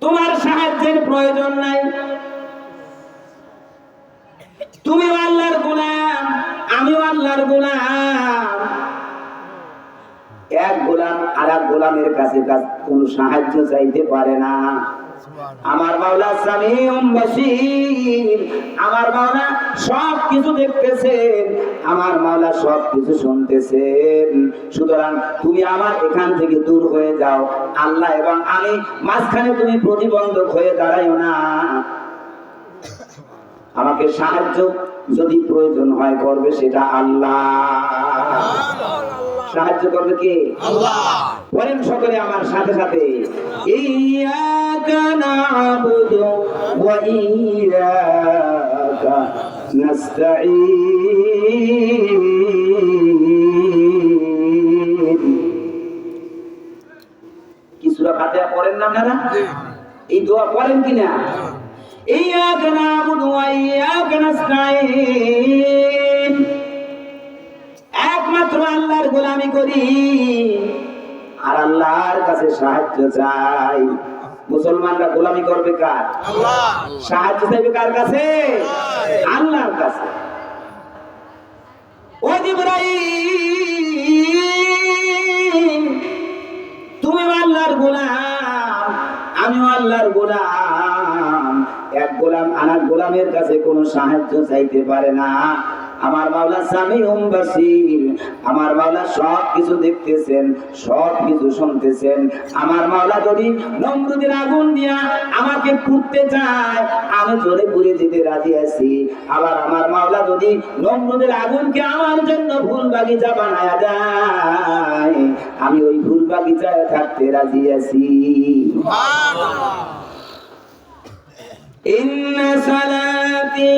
তোমার সাহায্যের প্রয়োজন নাই, তুমিও আল্লাহর গোলাম, আমিও আল্লাহর গোলাম। এক গোলাম আর এক গোলামের কাছে কোন সাহায্য চাইতে পারে না। আমার মাওলা সামিউম বাসীর, আমার মাওলা সব কিছু দেখতেছেন, আমার মাওলা সব কিছু শুনতেছেন। সুতরাং তুমি আমার এখান থেকে দূর হয়ে যাও, আল্লাহ এবং আমি মাঝখানে তুমি প্রতিবন্ধক হয়ে দাঁড়াইও না। আমাকে সাহায্য যদি প্রয়োজন হয় করবে সেটা আল্লাহ। সাহায্য করবে কে? আল্লাহ। বলেন সকলে আমার সাথে সাথে, ইয়্যাকা না'বুদু ওয়া ইয়্যাকা নাস্তাঈন। কি সূরা ফাতিহা পড়েন না আপনারা? এই দোয়া পড়েন কিনা? ইয়্যাকা না'বুদু ওয়া ইয়্যাকা নাস্তাঈন। একমাত্র আল্লাহর গোলামি করি আর আল্লাহর কাছে সাহায্য চাই। মুসলমানরা গোলামি করবে কার? আল্লাহ। সাহায্য চাইবে কার কাছে? আল্লাহর কাছে। ও জিবরাইল, তুমি আল্লাহর গোলাম, আমিও আল্লাহর গোলাম। এক গোলাম আরেক গোলামের কাছে কোনো সাহায্য চাইতে পারে না। আমার মাওলা সামিউম বাসীর, আমার মাওলা সব কিছু দেখতেছেন, সব কিছু শুনতেছেন। আমার মাওলা যদি নমরুদের আগুন দিয়া আমাকে পুড়তে চায়, আমি জোরে পুড়ে যেতে রাজি আছি। আবার আমার মাওলা যদি নমরুদের আগুনকে আমার জন্য ফুল বাগিচা বানায়া দেয়, আমি ওই ফুল বাগিচায় থাকতে রাজি আছি। ইন্না সালাতি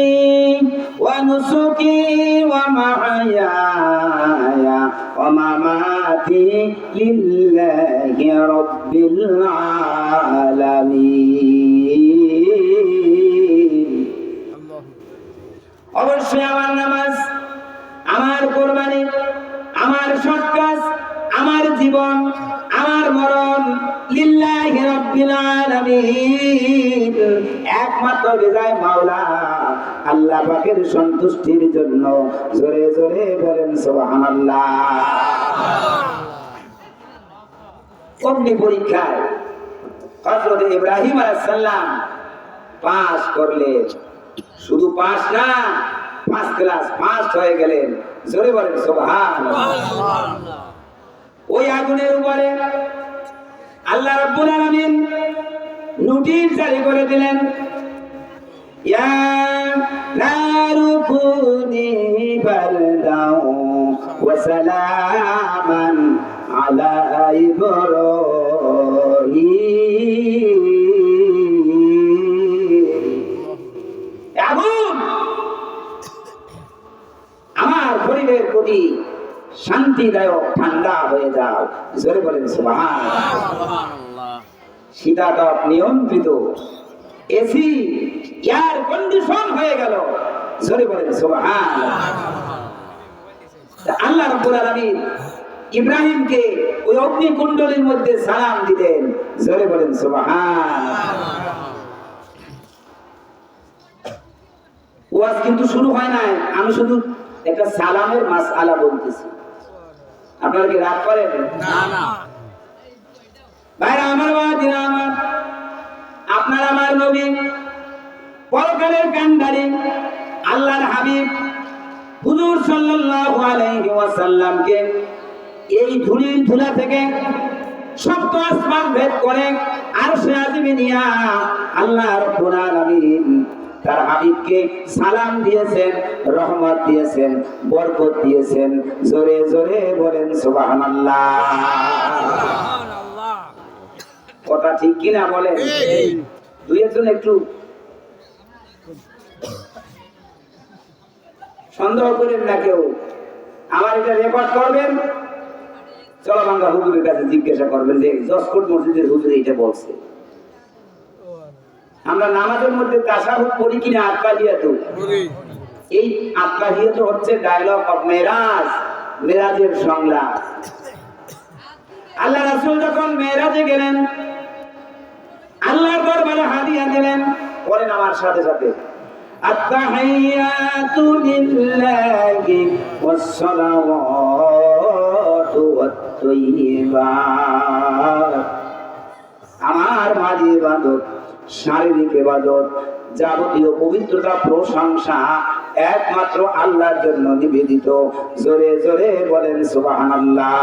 ওয়া নুসুকি ওয়া মাহইয়ায়া ওয়া মামাতি লিল্লাহি রাব্বিল আলামিন। অবশ্যই আমার নামাজ, আমার কুরবানি, আমার সৎ কাজ, আমার জীবন, আমার মরণ লিল্লাহি রাব্বিল আলামিন, একমাত্র বিজয় মাওলা আল্লাহ পাকের সন্তুষ্টির জন্য। জোরে জোরে বলেন সুবহানাল্লাহ। অগ্নি পরীক্ষায় হযরত ইব্রাহিম আলাইহিস সালাম পাস করলেন। শুধু পাস না, 5 ক্লাস পাস হয়ে গেলেন। জোরে বলেন সুবহানাল্লাহ। ওই আগুনের উপরে আল্লাহ রাব্বুল আলামিন নোটিশ জারি করে দিলেন, ইয়া নারু কুনি বারদাও ওয়া সালামান আলা ইব্রাহিম। আগুন, আমার শরীরের প্রতি শান্তিদায়ক ঠান্ডা হয়ে যাও। জোরে বলেন সুবহানাল্লাহ। শীতাতপ নিয়ন্ত্রিত এসি এয়ার কন্ডিশন হয়ে গেল। জোরে বলেন সুবহানাল্লাহ। আল্লাহ রাব্বুল আলামিন ইব্রাহিমকে ওই অগ্নিকুণ্ডলীর মধ্যে সালাম দিলেন। জোরে বলেন সুবহানাল্লাহ। ওয়াজ কিন্তু শুরু হয় নাই, আমি শুধু একটা সালামের মাসআলা বলতেছি। আপনারা কি রাগ করেন? না না। ভাইরা আমার, বাবাজিরা আমার, আপনার আমার নবী, পরকালের কান্ডারি আল্লাহর হাবিব হুজুর সাল্লাল্লাহু আলাইহি ওয়াসাল্লামকে এই ধুলির ধুলা থেকে সপ্ত আসমান ভেদ করে আরশে আজিমে নিয়া আল্লাহ রাব্বুল আলামিন তার হাবিবকে সালাম দিয়েছেন, রহমত দিয়েছেন, বরকত দিয়েছেন। জোরে জোরে বলেন সুবহানাল্লাহ। কথা ঠিক কিনা বলেন? দুই একজন একটু সন্দেহ করেন না কেউ। আমার এটা রেকর্ড করবেন, চলবাঙ্গা হুজুরের কাছে জিজ্ঞাসা করবেন যে জসকোট মসজিদের হুজুর এইটা বলছে। আমরা নামাজের মধ্যে তাশাহুদ পড়ি কিনা? আত্তাহিয়াতু। এই আত্তাহিয়াতু হচ্ছে ডায়লগ অফ মেরাজ, মেরাজের সংলাপ। আল্লাহ রাসূল যখন মেরাজে গেলেন, আল্লাহর দরবারে হাদিয়া দিলেন। পড়েন আমার সাথে সাথে, আত্তাহিয়াতু লিল্লাহি ওয়াস সালাওয়াতু ওয়াত তাইয়্যিবাত। আমার মাঝে ইবাদত, শারীরিক ইবাদত, যাবতীয় পবিত্রতা, প্রশংসা একমাত্র আল্লাহর জন্য নিবেদিত। জোরে জোরে বলেন সুবহানাল্লাহ।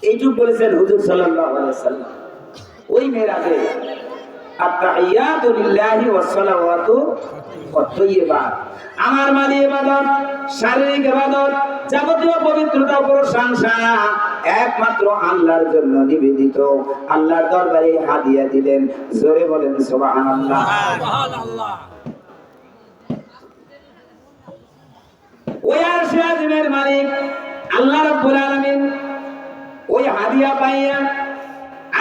এইটুকু বলেছেন হুজুর সাল্লাল্লাহু আলাইহি ওয়াসাল্লাম ওই মেরাজে। আত-তাহিয়াতু লিল্লাহি ওয়াস-সালাওয়াতু ওয়াত-তাইয়্যিবাত। আমার মানে ইবাদত, শারীরিক ইবাদত, যাবতীয় পবিত্রতা ও প্রশংসা একমাত্র আল্লাহর জন্য নিবেদিত। আল্লাহর দরবারে হাদিয়া দিলেন, জোরে বলেন সুবহানাল্লাহ। সুবহানাল্লাহ। ওই আরশে আজিমের মালিক আল্লাহ রাব্বুল আলামিন ওই হাদিয়া পাইয়া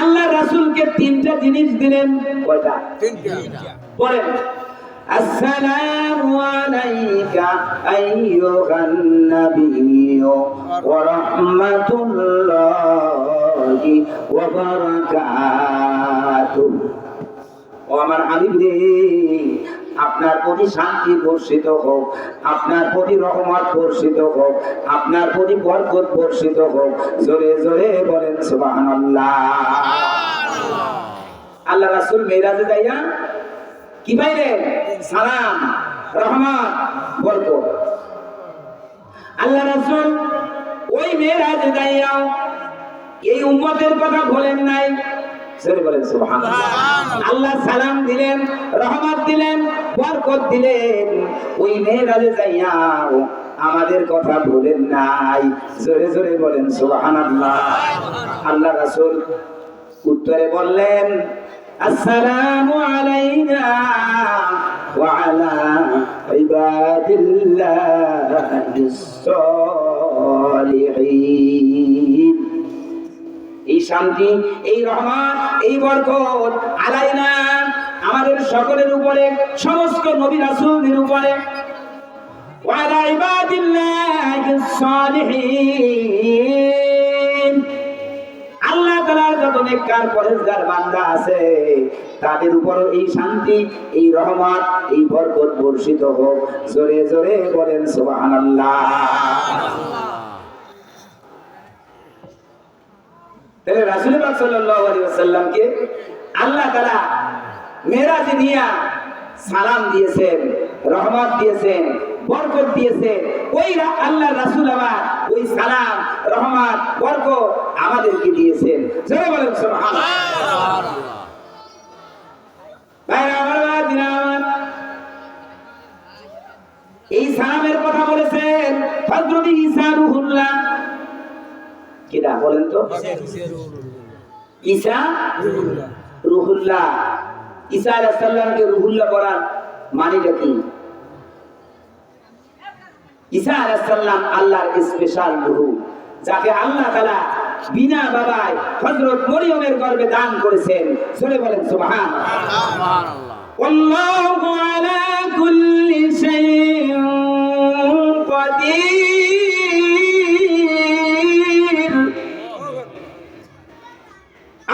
আল্লাহ রাসূলকে তিনটা জিনিস দিলেন। কয়টা? তিনটা। বলেন, আসসালামু আলাইকা আইয়ুহান নাবিয়্যু ওয়া রাহমাতুল্লাহি ওয়া বারাকাতুহু। ও আমার হাবিব রে, আপনার প্রতি শান্তি বর্ষিত হোক, আপনার প্রতি রহমত বর্ষিত হোক, আপনার প্রতি বরকত বর্ষিত হোক। জোরে জোরে বলেন সুবহানাল্লাহ। আল্লাহ রাসূল মেরাজে যাইয়া কি পাইলেন? সালাম, রহমত, বরকত। আল্লাহ রাসূল ওই মেরাজে যাইয়া এই উম্মতের কথা বলেন নাই, জোরে বলেন সুবহানাল্লাহ। আল্লাহ সালাম দিলেন, রহমত দিলেন, বরকত দিলেন। ওই মেরাজে যাইয়া আমাদের কথা বলেন নাই, জোরে জোরে বলেন সুবহানাল্লাহ। আল্লাহ রাসূল উত্তরে বললেন, আসসালামু আলাইনা ওয়া আলা ইবাদিল্লাহিস সালিহিন। এই শান্তি, এই রহমত, এই বরকত আলাইনা আমাদের সকলের উপরে, সমস্ত নবী রাসূলদের উপরে, ওয়া আলা ইবাদিল্লাহিস সালিহিন। আল্লাহ তাআলার যত নেককার পরেজগার বান্দা আছে তাদের উপর এই শান্তি, এই রহমত, এই বরকত বর্ষিত হোক। জোরে জোরে বলেন সুবহানাল্লাহ। তাহলে রাসূল পাক সাল্লাল্লাহু আলাইহি ওয়াসাল্লামকে আল্লাহ তাআলা মেরাজে নিয়ে সালাম দিয়েছেন, রহমত দিয়েছেন, বরকত দিয়েছেন। ওই আল্লাহ রাসূল আবার ওই সালাম, রহমত, বরকত আমাদেরকে দিয়েছেন। জোরে বলেন সুবহানাল্লাহ। ভাইরা আমার, বাবাজিরা আমার, এই সালামের কথা বলেছেন হযরত ঈসা রূহুল্লাহ। কিরা বলেন তো? ঈসা রূহুল্লাহ। ঈসা আলাইহিস সালামকে রূহুল্লাহ বলার মানেটা কি? ঈসা আলাইহিস সালাম আল্লাহর স্পেশাল রূহ, যাকে আল্লাহ তাআলা বিনা বাবায় হযরত মরিয়মের গর্ভে দান করেছেন। জোরে বলেন সুবহানাল্লাহ। সুবহানাল্লাহ। আল্লাহু আলা কুল্লি শাইইন কাদির।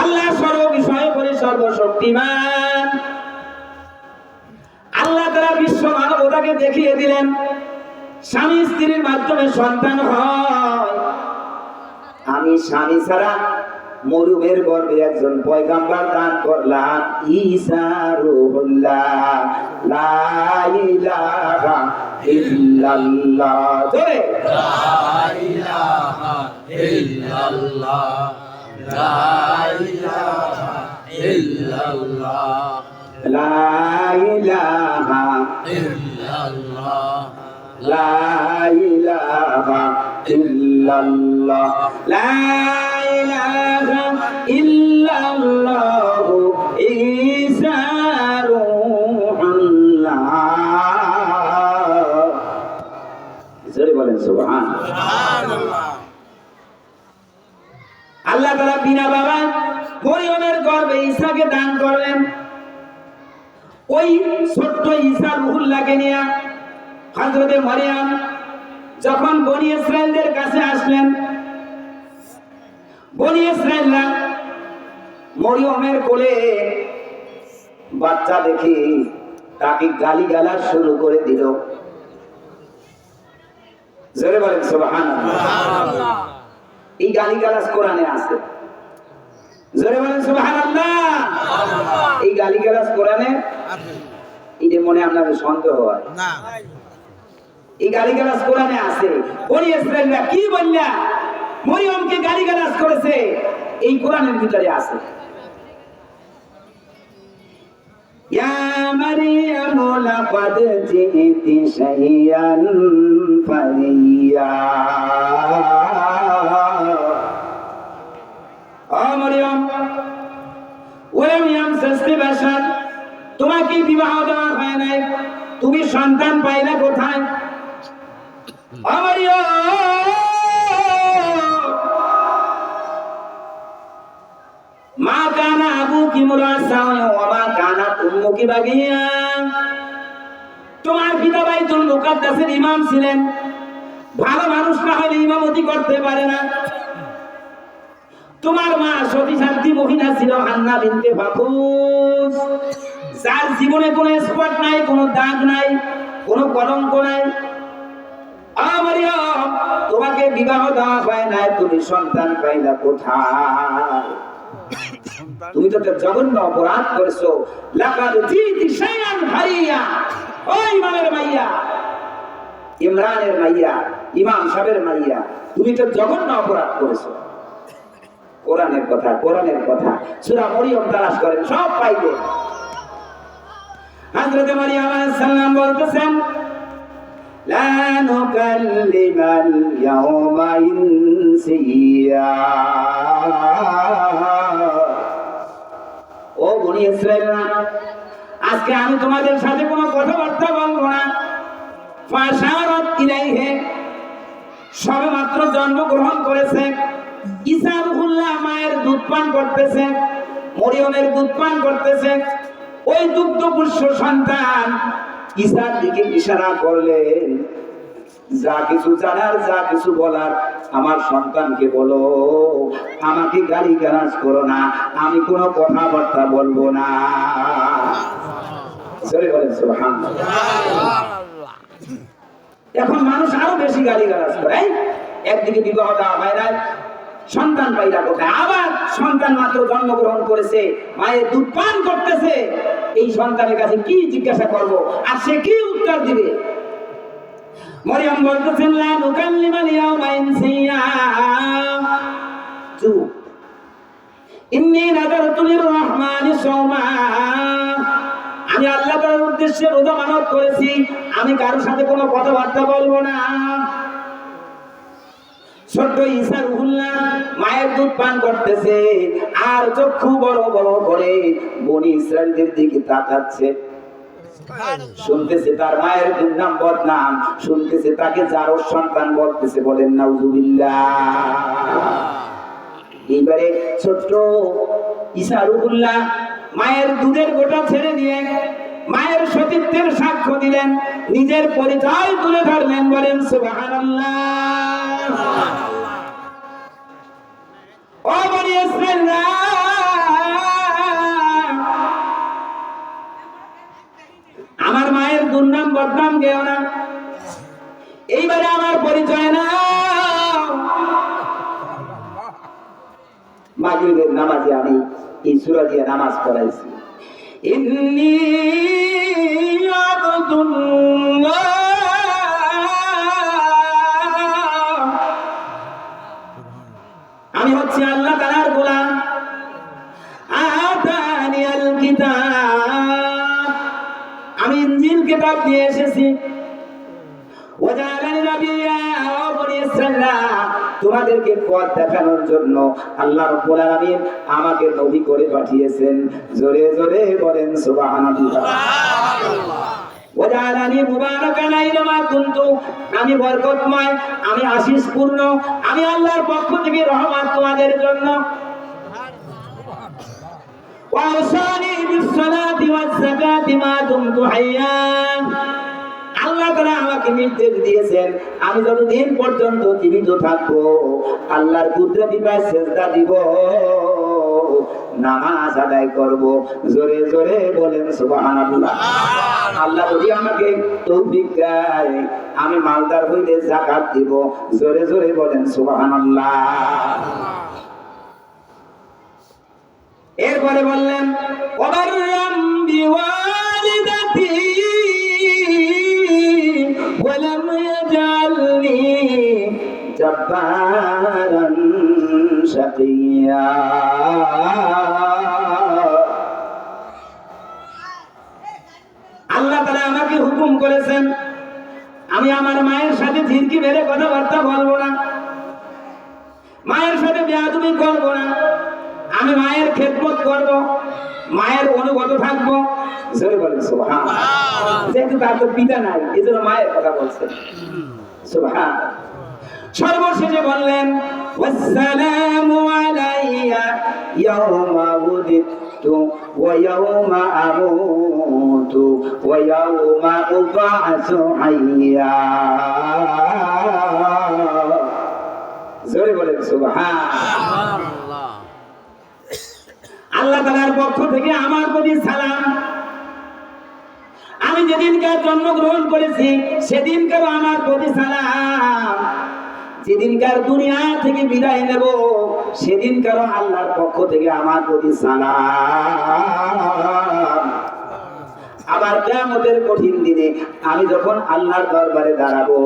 আল্লাহ সর্ব বিষয়ে সর্বশক্তিমান। আল্লাহ তাআলা বিশ্ব মানবতাকে দেখিয়ে দিলেন স্বামী স্ত্রীর মাধ্যমে সন্তান হয়। আমি স্বামী ছাড়া মরুমের গর্ভে একজন পয়গাম্বর দান করলাম, ঈসা রূহুল্লাহ। লা ইলাহা ইল্লাল্লাহ। জোরে লা ইলাহা ইল্লাল্লাহ। লা ইলাহা ইল্লাল্লাহ। লা ইলাহা ইল্লাল্লাহ। লা ইলাহা ইল্লাল্লাহ। লা ইলাহা ইল্লাল্লাহ। ঈসা রূহুল্লাহ। জোরে বলেন সুবহানাল্লাহ। সুবহানাল্লাহ। আল্লাহ তাআলা বিনা বাবা মরিয়মের গর্ভে ঈসাকে দান করলেন। ওই ছোট্ট ঈসা রূহুল্লাহকে নিয়ে হযরতে মারিয়াম যখন বনি ইসরাইলদের কাছে আসলেন, বনি ইসরাইলরা মরিয়মের কোলে বাচ্চা দেখে তাকে গালিগালাজ শুরু করে দিল। জোরে বলেন সুবহানাল্লাহ। সুবহানাল্লাহ। এই গালিগালাজ কোরআনে আছে। জোরে বলেন সুবহানাল্লাহ। এই গালিগালাজ কোরআনে এটা মনে আপনাদের সন্দেহ হয় না। এই গালিগালাজ কোরআনে আছে। বনি ইসরাইলরা কি বললা মরিয়মকে গালিগালাজ করেছে, এই কোরআনের ভিতরে আছে। ইয়া মারিয়াম লাকাদ জিতি শাইয়ান ফারিয়া। ও মারিয়াম, ওয়ালাম ইয়ামসাসকি বাশার, তোমাকে বিবাহ দেওয়া হয় নাই, তুমি সন্তান পাইলে কোথায়? ও মারিয়াম, মা কানা আবুকি মুরাসাওয়া ওয়া মা কানাত উম্মুকি বাগিয়া, তোমার পিতা বাইতুল মুকাদ্দাসের ইমাম ছিলেন, ভালো মানুষ না হলে ইমামতি করতে পারে না। তোমার মা সতী শান্তি মহিলা ছিল হান্না বিনতে ফাকুস, যার জীবনে কোনো স্পট নাই, কোনো দাগ নাই, কোনো কলঙ্ক নাই। মারিয়াম, তোমাকে বিবাহ দেওয়া হয় নাই, তুমি সন্তান পাইলা কোথায়? তুমি তো জঘন্য অপরাধ করেছো। লাকাদ জিতি শাইআন ফারিয়া। ও ইমামের মাইয়া, ইমরানের মাইয়া, ইমাম সাহেবের মাইয়া, তুমি তো জঘন্য অপরাধ করেছো। কোরআনের কথা, কোরআনের কথা, সূরা মরিয়ম তালাশ করেন, সব পাইবে। হযরত মারিয়াম আলাইহিস সালাম বলতেছেন, লা নুকাল্লিমাল ইয়াওমা ইনসিয়া। ও বনি ইসরাঈলরা, আজকে আমি তোমাদের সাথে কোনো কথাবার্তা বলবো না। ফাশারাত ইলাইহি, সবেমাত্র জন্মগ্রহণ করেছে ঈসা রূহুল্লাহ, মায়ের দুধ পান করতেছে, মরিয়মের দুধ পান করতেছে। ওই দুগ্ধপুষ্য সন্তান ঈসার দিকে ইশারা করলেন, যা কিছু জানার, যা কিছু বলার আমার সন্তানকে বলো, আমাকে গালিগালাজ করো না, আমি কোনো কথাবার্তা বলবো না। সরে বলেন সুবহানাল্লাহ। এখন মানুষ আরো বেশি গালিগালাজ করে। একদিকে বিবাহ দেওয়া হয় না, সন্তান পাইলা কোথায়? আবার সন্তান মাত্র জন্মগ্রহণ করেছে, মায়ের দুধ পান করতেছে, এই সন্তানের কাছে কি জিজ্ঞাসা করব, আর সে কি উত্তর দিবে? মরিয়ম বলতেছেন, লা নুকাল্লিমাল ইয়াওমা ইনসিয়া, চুপ। ইন্নী নাযারতু লির-রাহমানি সাওমা, আমি আল্লাহ তাআলার উদ্দেশ্যে রোজা মানত করেছি, আমি কারোর সাথে কোনো কথাবার্তা বলবো না। ছোট্ট ঈসা রূহুল্লাহ মায়ের দুধ পান করতেছে, আর চক্ষু বড় বড় করে বনি ইসরাঈলদের দিকে তাকাচ্ছে। শুনতেছে তার মায়ের দুর্নাম বদনাম, শুনতেছে তাকে জারজ সন্তান বলতেছে। বলেন নাউজুবিল্লাহ। এইবারে ছোট্ট ঈসা রূহুল্লাহ মায়ের দুধের গোটা ছেড়ে দিয়ে মায়ের সতীত্বের সাক্ষ্য দিলেন, নিজের পরিচয় তুলে ধরলেন। বলেন সুবহানাল্লাহ। ও বনি ইসরাঈলরা, আমার মায়ের দুর্নাম বদনাম গেও না, এইবারে আমার পরিচয় নাও। মাগরিবের নামাজে আমি এই সূরা দিয়ে নামাজ পড়াইছি। ইন্নী আবদুল্লাহ, আমি হচ্ছি আল্লাহ তাআলার গোলাম। আতানিয়াল কিতাব, আমি ইনজিল কিতাব নিয়ে এসেছি। ওয়াজালানি নাবিয়্যা, ও বনি ইসরাঈলরা, তোমাদেরকে পথ দেখানোর জন্য আল্লাহ রাব্বুল আলামিন আমাকে নবী করে পাঠিয়েছেন। জোরে জোরে বলেন সুবহানাল্লাহ। ওয়াজালানি মুবারাকান আইনামা কুনতু, আমি বরকতময়, আমি আশীষপূর্ণ, আমি আল্লাহর পক্ষ থেকে রহমত তোমাদের জন্য। ওয়াসানি বিসসালাতি ওয়াজ যাকাতি মা দুমতু হাইয়া, আল্লাহ তাআলা আমাকে নির্দেশ দিয়েছেন, আমি যতদিন পর্যন্ত জীবিত থাকবো আল্লাহর কুদরতি পায়ে সিজদা দিব, নামাজ আদায় করব। জোরে জোরে বলেন সুবহানাল্লাহ। আল্লাহ যদি আমাকে তৌফিক দেয়, আমি মালদার হইলে যাকাত দিব। জোরে জোরে বলেন সুবহানাল্লাহ। এরপরে বললেন, ওয়াবাররাম বিওয়ালিদাতি ওয়ালাম ইয়াজআলনি জাব্বারান শাকিয়া। আল্লাহ তাআলা আমাকে হুকুম করেছেন আমি আমার মায়ের সাথে ঝিরকি মেরে কথাবার্তা বলবো না, মায়ের সাথে বেয়াদবি করবো না, আমি মায়ের খেদমত করব, মায়ের অনুগত থাকবো। জোরে বলেন সুবহানাল্লাহ। যেহেতু তার তো পিতা নাই, এজন্য মায়ের কথা বলছেন। সুবহানাল্লাহ। সর্বশেষে বললেন ওয়াসসালামু আলাইয়া ইয়াওমা উলিদতু ওয়া ইয়াওমা আমুতু ওয়া ইয়াওমা উবআসু হাইয়া। জোরে বলেন সুবহানাল্লাহ। আল্লাহ তাআলার পক্ষ থেকে আমার প্রতি সালাম। আমি যেদিনকার জন্মগ্রহণ করেছি সেদিনকার আমার প্রতি সালাম, যেদিনকার দুনিয়া থেকে বিদায় নেব সেদিনকার আল্লাহর পক্ষ থেকে আমার প্রতি সালাম। আবার কিয়ামতের কঠিন দিনে আমি যখন আল্লাহর দরবারে দাঁড়াবো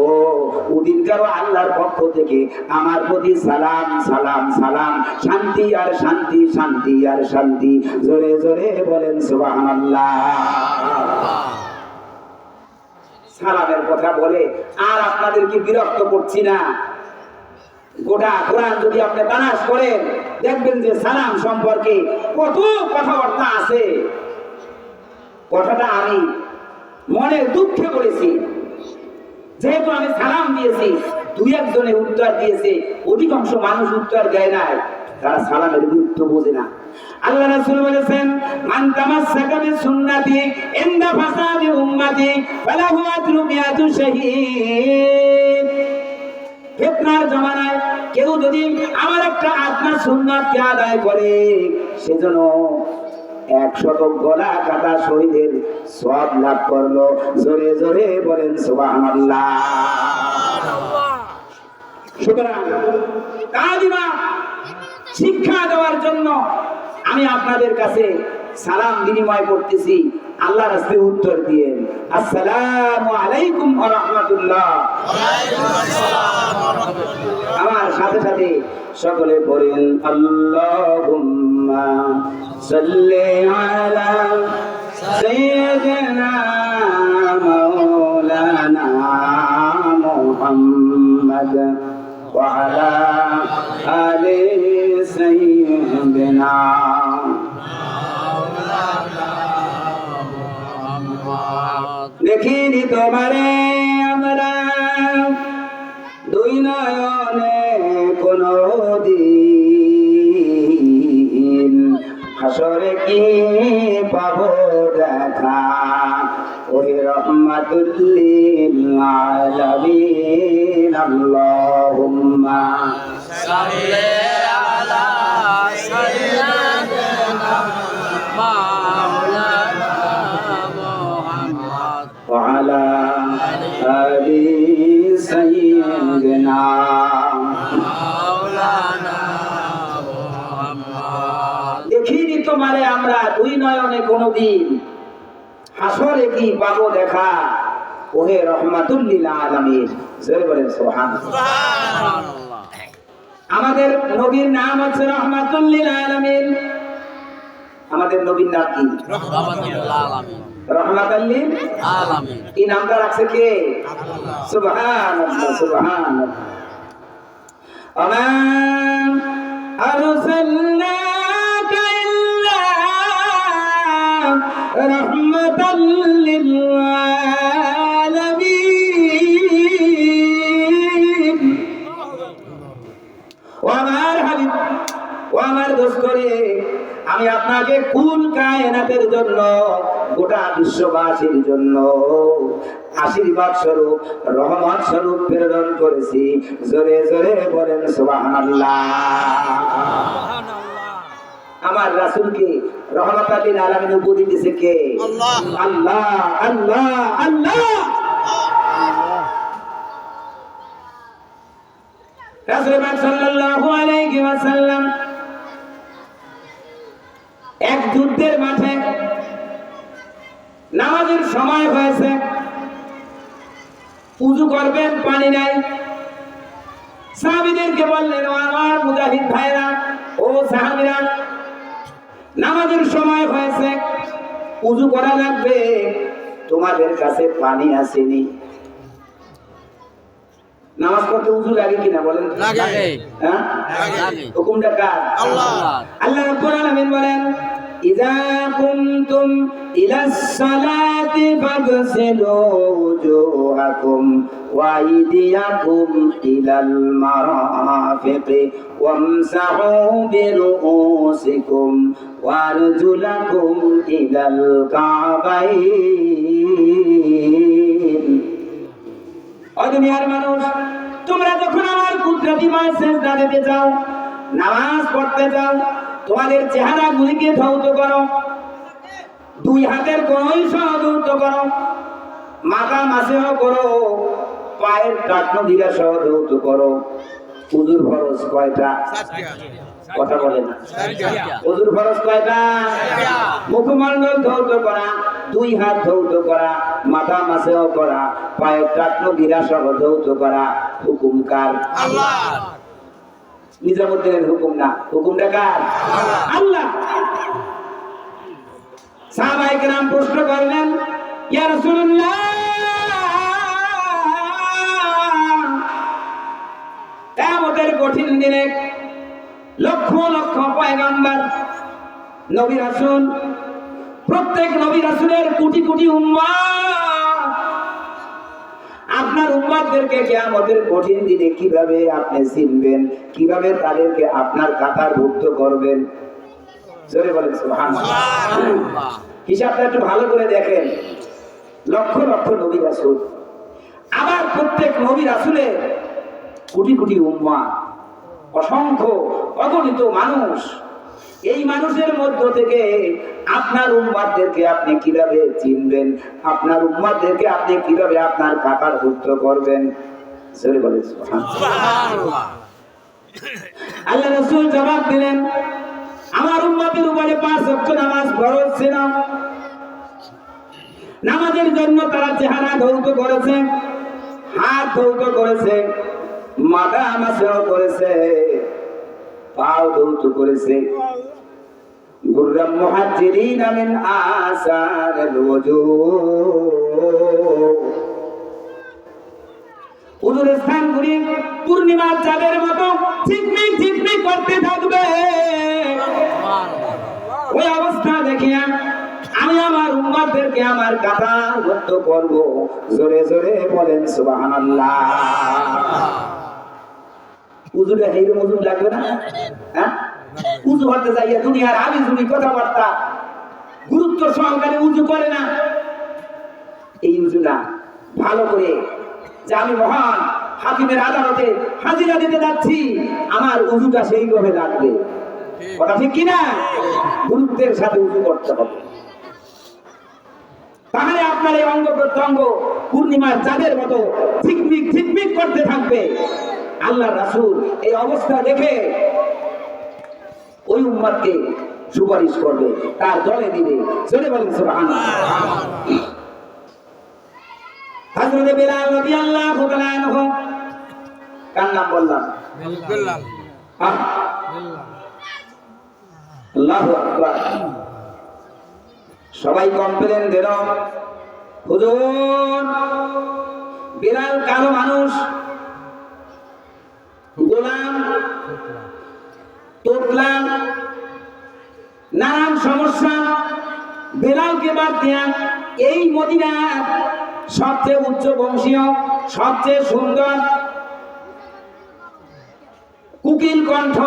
ওদিনকার আল্লাহর পক্ষ থেকে আমার প্রতি সালাম সালাম সালাম, শান্তি আর শান্তি, শান্তি আর শান্তি। জোরে জোরে বলেন সুবহানাল্লাহ। সালামের কথা বলে আর আপনাদেরকে বিরক্ত করছি না। গোটা কোরআন যদি আপনি তালাশ করেন দেখবেন যে সালাম সম্পর্কে কত কথাবার্তা আছে। কথাটা আমি মনের দুঃখে বলেছি, যেহেতু আমি সালাম দিয়েছি, দুই একজনে উত্তর দিয়েছে, অধিকাংশ মানুষ উত্তর দেয় নাই, তারা সালামের গুরুত্ব বোঝে না। আল্লাহ রাসূল বলেছেন মান তামাসসাকা বিসুন্নতি ইনদা ফাসাদি উম্মতি ফালাহু আজরু মিয়াতু শাহীদ। ফিতনার জামানায় কেউ যদি আমার একটা আপনার সুন্নাতকে আদায় করে সেজন্য 100 গলা কাটা শহীদের সওয়াব লাভ করলো। জোরে জোরে বলেন সুবহানাল্লাহ। সুতরাং কালিমা শিক্ষা দেওয়ার জন্য আমি আপনাদের কাছে সালাম বিনিময় করতেছি। আল্লাহ রাসূল উত্তর দিয়েন আসসালামু আলাইকুম ওয়া রাহমাতুল্লাহ। আমার সাথে সাথে সকলে পড়েন আল্লাহুম্মা সাল্লি আলা সাইয়্যিদিনা মাওলানা মুহাম্মদ ওয়া আলা আলি সাইয়্যিদিনা। দেখিনি তোমারে আমরা দুই নয়নে কোনো দিন, হাসরে কি পাবো দেখা, ওহে রহমাতুল লিল আলামিন। আল্লাহুম্মা সাল্লি আলা সাইয়্যিদিনা মাওলানা মুহাম্মদ ওয়া আলা আলি সাইয়্যিদিনা মাওলানা মুহাম্মদ। দেখিনি তোমারে আমরা দুই নয়নে কোনদিন, হাসরে কি পাবো দেখা, ওহে রহমাতুল লিল আলামিন। জোরে বলেন সুবহানাল্লাহ। আমাদের নবীর নাম হচ্ছে রহমাতুল লিল আলামিন। আমাদের নবীর নাম কি? রহমাতুল আলামিন। রহমাতুল লিল আলামিন। এই নামটা রাখছে কে? সুবহানাল্লাহ সুবহানাল্লাহ। আমা আরসালনাকা ইল্লা রাহমাতাল লিল আলামিন। ও আমার হাবিব, ও আমার দোস্ত রে, আমি আপনাকে কুল কায়নাতের জন্য, গোটা বিশ্ববাসীর জন্য আশীর্বাদ স্বরূপ, রহমত স্বরূপ প্রেরণ করেছি। জোরে জোরে বলেন সুবহানাল্লাহ। আমার রাসূলকে রহমতুল লিল আলামিন উপাধি দিয়েছে কে? আল্লাহ আল্লাহ আল্লাহ আল্লাহ। রাসূল পাক সাল্লাল্লাহু আলাইহি ওয়াসাল্লাম এক যুদ্ধের মাঠে নামাজের সময় হয়েছে, ওযু করবেন, পানি নাই। সাহাবীদেরকে বললেন, ও আমার মুজাহিদ ভাইরা, ও সাহাবীরা, নামাজের সময় হয়েছে, ওযু করা লাগবে, তোমাদের কাছে পানি আসেনি? নামাজ পড়তে উযু লাগে কিনা বলেন? লাগে। হ্যাঁ, লাগে। হুকুমটা কার? আল্লাহ। আল্লাহ রাব্বুল আলামিন বলেন, ইযা কুনতুম ইলাস সালাতি ফাগসিলু ওয়াজুহাকুম ওয়া আইদিয়াকুম ইলাল মারাফিqi ওয়ামসাহু বিরুউসিকুম ওয়া আরজুলাকুম ইলাল কাবাইন। ও দুনিয়ার মানুষ, তোমরা যখন আমার কুদরতি মাঝে সিজদা দিতে যাও, নামাজ পড়তে যাও, তোমাদের চেহারা গুলিকে ধৌত করো, দুই হাতের কনুই সহ ধৌত করো, মাথা মাসেহ করো, পায়ের টাকনো দিরা সহ ধৌত করো। উযুর ফরজ কয়টা? কথা বলে না। উযুর ফরজ কয়টা? মুখমণ্ডল ধৌত করা, দুই হাত ধৌত করা, মাথা মাসেহ করা, পায়ের টাকনো দিরা সহ ধৌত করা। হুকুম কার? আল্লাহ। নিজামুদ্দিনের হুকুম না, হুকুমটা কার? আল্লাহ। সাহাবায়ে কেরাম প্রশ্ন করলেন, ইয়া রাসূলুল্লাহ, কিয়ামতের কঠিন দিনে লক্ষ লক্ষ পয়গম্বর, নবী রাসূল, প্রত্যেক নবী রাসূলের কোটি কোটি উম্মত, আপনার উম্মতদেরকে কিয়ামতের কঠিন দিনে কিভাবে আপনি চিনবেন, কিভাবে তাদেরকে আপনার কাতারভুক্ত করবেন? জোরে বলেন সুবহানাল্লাহ। হিসাবটা একটু ভালো করে দেখেন, লক্ষ লক্ষ নবী রাসূল, আবার প্রত্যেক নবী রাসূলের কোটি কোটি উম্মত, অসংখ্য অগণিত মানুষ। এই মানুষের মধ্য থেকে আপনার উম্মতদেরকে আপনি কিভাবে চিনবেন, আপনার উম্মতদেরকে আপনি কিভাবে আপনার কাতারভুক্ত করবেন? জোরে বলেন সুবহানাল্লাহ। আল্লাহ রাসূল জবাব দিলেন, আমার উম্মতের উপরে 5 ওয়াক্ত নামাজ ফরজ ছিল। নামাজের জন্য তারা চেহারা ধৌত করেছে, হাত ধৌত করেছে, মাথা মাসহ করেছে, পাও ধৌত করেছে। গুররাম মুহাজ্জিরিন মিন আসারিল ওযু, উযুর স্থানগুলি পূর্ণিমার চাঁদের মতো ঝিকমিক ঝিকমিক করতে থাকবে। ওই অবস্থা দেখিয়া আমি আমার উম্মতদেরকে আমার কাতারভুক্ত করব। জোরে জোরে বলেন সুবহানাল্লাহ। উযুরে হেইরো উযু লাগবে না? হ্যাঁ, উযু করতে যাইয়া দুনিয়ার আবি জুবি কথাবার্তা গুরুত্ব সহকারে উযু করে না। এই উযু না, ভালো করে যে আমি মহান হাকিমের আদালতে হাজিরা দিতে যাচ্ছি, আমার উযুটা সেইভাবে লাগবে। কথা ঠিক কিনা? গুরুত্বের সাথে উযু করতে হবে, তাহলে আপনার এই অঙ্গ প্রত্যঙ্গ পূর্ণিমার চাঁদের মতো ঝিকমিক ঝিকমিক করতে থাকবে। আল্লাহ রাসূল এই অবস্থা দেখে ওই উম্মতকে সুপারিশ করবে, তার দলে দিবে। জোরে বলেন সুবহানাল্লাহ। হযরত বিলাল রাদিয়াল্লাহু তাআলা আনহু, কার নাম বললাম? বিল্লাল। আল্লাহু আকবার। সবাই কমপ্লেন দিল, হুজুর বিলাল কালো মানুষ, গোলাম, তোতলা, নানান সমস্যা। বিলালকে বাদ দিয়া এই মদিনার সবচেয়ে উচ্চ বংশীয়, সবচেয়ে সুন্দর, কুকিল কণ্ঠ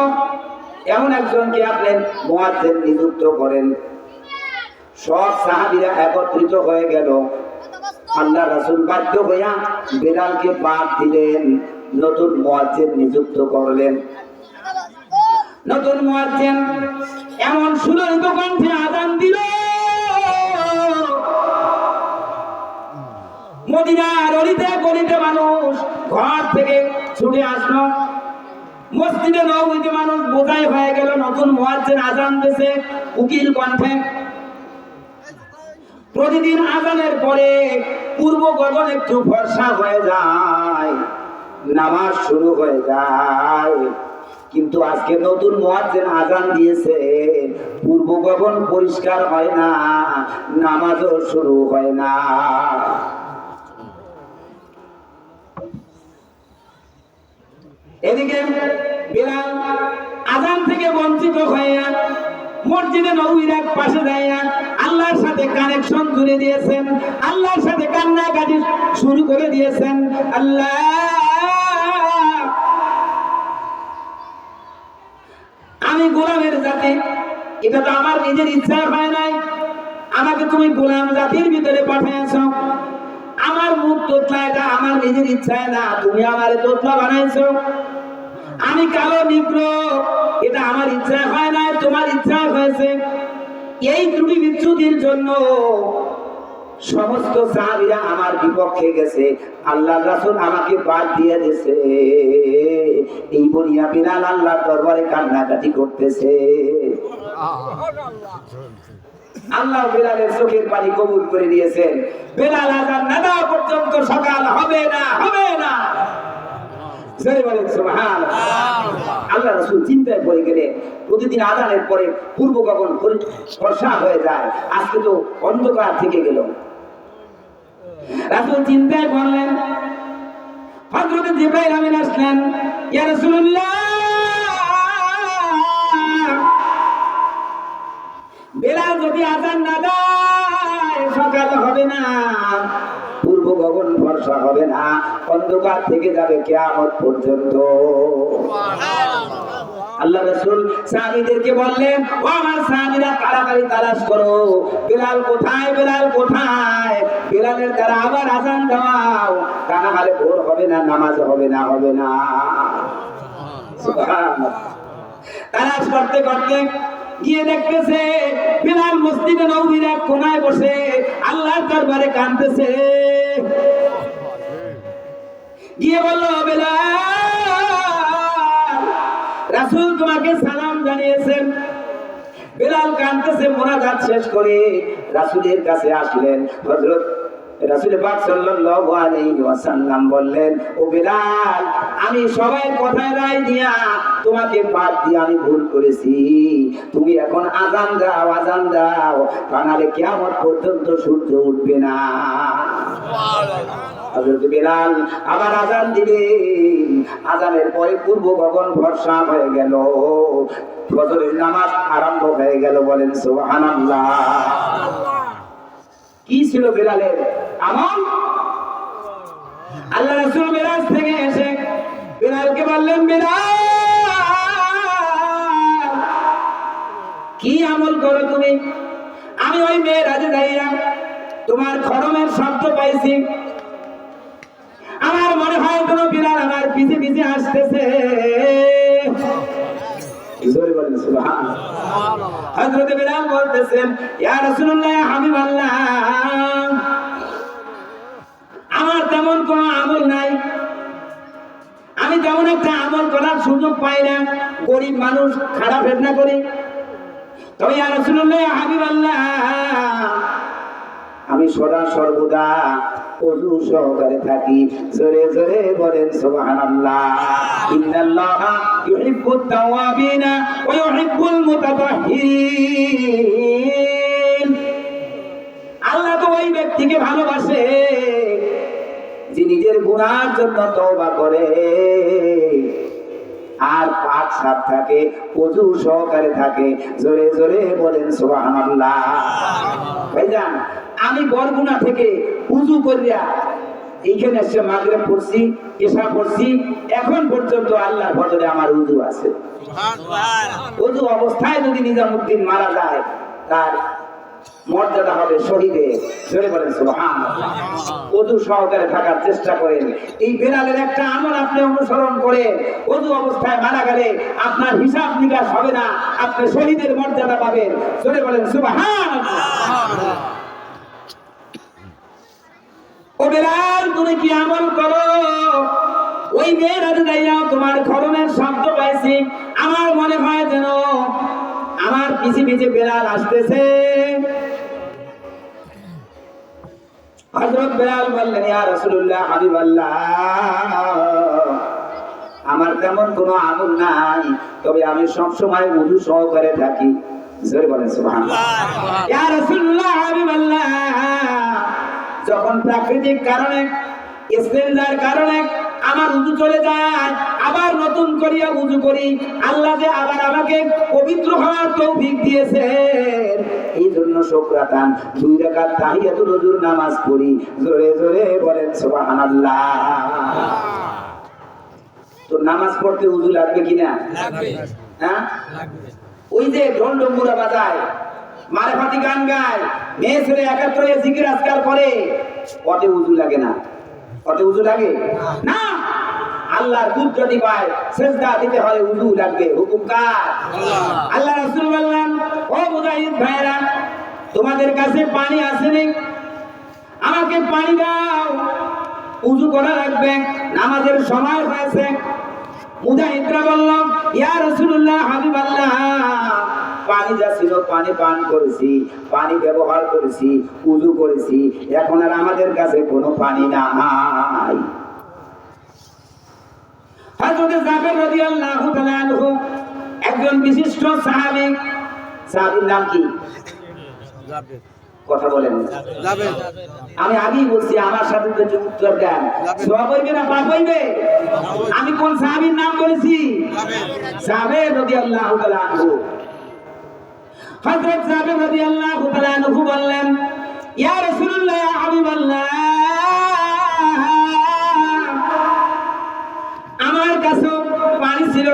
এমন একজনকে আপনি মুয়াজ্জিন নিযুক্ত করেন। সব সাহাবীরা একত্রিত হয়ে গেল। আল্লাহ রাসূল বাধ্য হইয়া বিলালকে বাদ দিলেন, নতুন মুয়াজ্জিন নিযুক্ত করলেন। নতুন মুয়াজ্জিন এমন সুললিত কণ্ঠে আযান দিল, মদিনার অলিতে গলিতে মানুষ ঘর থেকে ছুটে আসলো। মসজিদে নববীতে মানুষ বোঝাই হয়ে গেল, নতুন মুয়াজ্জিন আযান দিয়েছে উকিল কণ্ঠে। প্রতিদিন আযানের পরে পূর্ব গগন একটু ফর্সা হয়ে যায়, নামাজ শুরু হয়ে যায়। কিন্তু আজকে নতুন মুয়াজ্জিন আজান দিয়েছে, পূর্ব গগন পরিষ্কার হয় না, নামাজও শুরু হয় না। এদিকে বিলাল আজান থেকে বঞ্চিত হয়ে মসজিদে নববীর এক পাশে দাঁড়িয়ে আল্লাহর সাথে কানেকশন জুড়ে দিয়েছেন, আল্লাহর সাথে কান্নাকাটি শুরু করে দিয়েছেন। আল্লাহ, আমি গোলামের জাতি, এটা তো আমার নিজের ইচ্ছা হয় নাই, আমাকে তুমি গোলাম জাতির ভিতরে পাঠিয়েছ। আমার মুখ তোতলা, এটা আমার নিজের ইচ্ছায় না, তুমি আমারে তোতলা বানাইছো। আমি কালো নিগ্র, এটা আমার ইচ্ছা হয় না, তোমার ইচ্ছা হয়েছে। এই ত্রুটি বিচ্যুতির জন্য সমস্ত সাহাবীরা আমার বিপক্ষে গেছে, আল্লাহ রাসূল আমাকে বাদ দিয়ে দিয়েছে। এই বলিয়া বিলাল আল্লাহর দরবারে কান্নাকাটি করতেছে। আল্লাহ বিলালের চোখের পানি কবুল করে দিয়েছেন। বিলাল আযান না দেওয়া পর্যন্ত সকাল হবে না, হবে না। আল্লাহ রাসূল চিন্তায় পড়ে গেলে, প্রতিদিন আযানের পরে পূর্ব গগন ফর্সা হয়ে যায়, আজকে তো অন্ধকার থেকে গেল। রাসূল চিন্তায় পড়লেন। হযরত জিবরাইল আমিন আসলেন, ইয়া রাসূলুল্লাহ, বিলাল যদি আযান না দেয় সকাল হবে না, পূর্ব গগন ফর্সা হবে না, অন্ধকার থেকে যাবে কিয়ামত পর্যন্ত। আল্লাহ রাসূল সাহাবীদেরকে বললেন, ও আমার সাহাবীরা, তাড়াতাড়ি তালাশ করো, বিলাল কোথায়, বিলাল কোথায়, বিলালের দ্বারা আবার আযান দাও, তা না হলে ভোর হবে না, নামাজ হবে না, হবে না। সুবহানাল্লাহ। তালাশ করতে করতে গিয়ে দেখতেছে বিলাল মসজিদে নববীর এক কোনায় বসে আল্লাহর দরবারে কাঁদতেছে। গিয়ে বলল, বিলাল, রাসূল তোমাকে সালাম জানিয়েছেন। বিলাল কাঁদতেছে, মুনাজাত শেষ করে রাসূলের কাছে আসলেন। হযরত রাসূল পাক সাল্লাল্লাহু আলাইহি ওয়াসাল্লাম বললেন, ও বিলাল, আমি সবাই কথায় রায় দিয়া তোমাকে বাদ দিয়ে আমি ভুল করেছি, তুমি এখন আযান দাও, আযান দাও, কারণে কিয়ামত পর্যন্ত সূর্য উঠবে না। হযরত বিলাল আবার আযান দিলেন। আযানের পরে পূর্ব গগন ফর্সা হয়ে গেল, ফজরের নামাজ আরম্ভ হয়ে গেল। বলেন সুবহানাল্লাহ। কি ছিল বিলালের আমল? আল্লাহ রাসূল মিরাজ থেকে এসে বিলালকে বললেন, বিলাল, কি আমল করো তুমি? আমি ওই মেরাজে যাইয়া তোমার খরমের শব্দ পাইছি, আমার মনে হয় কোনো বিলাল আমার পিছে পিছে আসতেছে। জোরে বলেন সুবহানাল্লাহ। হযরত বিলাল বলতেছেন, ইয়া রাসূলুল্লাহ, ইয়া হাবিবাল্লাহ, আমার তেমন কোনো আমল নাই, আমি তেমন একটা আমল করার সুযোগ পাই না, গরিব মানুষ, খারাপ ফেতনা করি। তবে ইয়া রাসূলুল্লাহ, ইয়া হাবিবাল্লাহ, আমি সদা সর্বদা ওযু সহকারে থাকি। জোরে জোরে বলেন সুবহানাল্লাহ। ইন্নাল্লাহা ইউহিব্বুত তাওয়াবিনা ওয়া ইউহিব্বুল মুতাতাহহিরিন। আল্লাহ তো ওই ব্যক্তিকে ভালোবাসে যে নিজের গুনার জন্য তওবা করে আর পাক সাফ থাকে, ওযু সহকারে থাকে। জোরে জোরে বলেন সুবহানাল্লাহ। ভাইজান, আমি বরগুনা থেকে উযু করিয়া এইখানে এসে মাগরিব পড়ছি, ইশা পড়ছি, এখন পর্যন্ত আল্লাহর ফজরে আমার উযু আছে। উযু অবস্থায় যদি নিজামউদ্দিন মারা যায়, তার মর্যাদা হবে শহীদের। জোরে বলেন সুবহানাল্লাহ। ওযু সহকারে থাকার চেষ্টা করেন। এই বিলালের একটা আমল আপনি অনুসরণ করে ওযু অবস্থায় মারা গেলে আপনার হিসাব নিকাশ হবে না, আপনি শহীদের মর্যাদা পাবেন। জোরে বলেন সুবহানাল্লাহ। ও বিলাল, তুমি কি আমল করো? ওই মেয়েরাতে যাইয়াও তোমার খরমের শব্দ পাইছি, আমার মনে হয় যেন আমার পিছে পিছে বিলাল আসতেছে। হযরত বিলাল বললেন, ইয়া রাসূলুল্লাহ, হাবিবাল্লাহ, আমার তেমন কোনো আমল নাই, তবে আমি সব সময় উযু সহকারে থাকি। জোরে বলেন সুবহানাল্লাহ। ইয়া রাসূলুল্লাহ হাবিবাল্লাহ, যখন প্রাকৃতিক কারণে ইস্তেঞ্জার কারণে আমার উযু চলে যায়, আবার নতুন করিয়া উযু করি। আল্লাহ যে আবার আমাকে পবিত্র হওয়ার তৌফিক দিয়েছে, এই জন্য শুকরাতান 2 রাকাত তাহিয়াতুল ওযুর নামাজ পড়ি। জোরে জোরে বলেন সুবহানাল্লাহ। তো নামাজ পড়তে উযু লাগবে কিনা? লাগবে। হ্যাঁ, লাগবে। ওই যে ঢোল ডম্বুরা বাজায়, মারেফাতি গান গায়, মেয়ে ছেলে একত্র হয়ে জিকির আজকার করে, ওতে উযু লাগে না? ওতে উযু লাগে না। আল্লাহর দুধ যদি পায় সেজদা দিতে হয়, উযু লাগবে। হুকুম কার? আল্লাহ রাসূল বললেন, ও মুজাহিদ ভাইরা, তোমাদের কাছে পানি আছে নি? আমাকে পানি দাও, উযু করা লাগবে, নামাজের সময় হয়েছে। মুজাহিদরা বলল, ইয়া রাসূলুল্লাহ হাবিবাল্লাহ, পানি যা ছিল পানি পান করেছি, পানি ব্যবহার করেছি, উযু করেছি, এখন আর আমাদের কাছে কোনো পানি নাই। হযরত জাবের রাদিয়াল্লাহু তাআলা আনহু একজন বিশিষ্ট সাহাবী। সাহাবীর নাম কি? যাবে। কথা বলেন। যাবে। আমি আগেই বলছি, আমার সাথে যদি উত্তর দেন সওয়াব হইবে না পাপ হইবে? আমি কোন সাহাবীর নাম বলেছি? জাবের রাদিয়াল্লাহু তাআলা আনহু। হযরত জাবের রাদিয়াল্লাহু তাআলা আনহু বললেন, ইয়া রাসূলুল্লাহ, ইয়া হাবিবাল্লাহ, আমার কাছে পানি ছিল,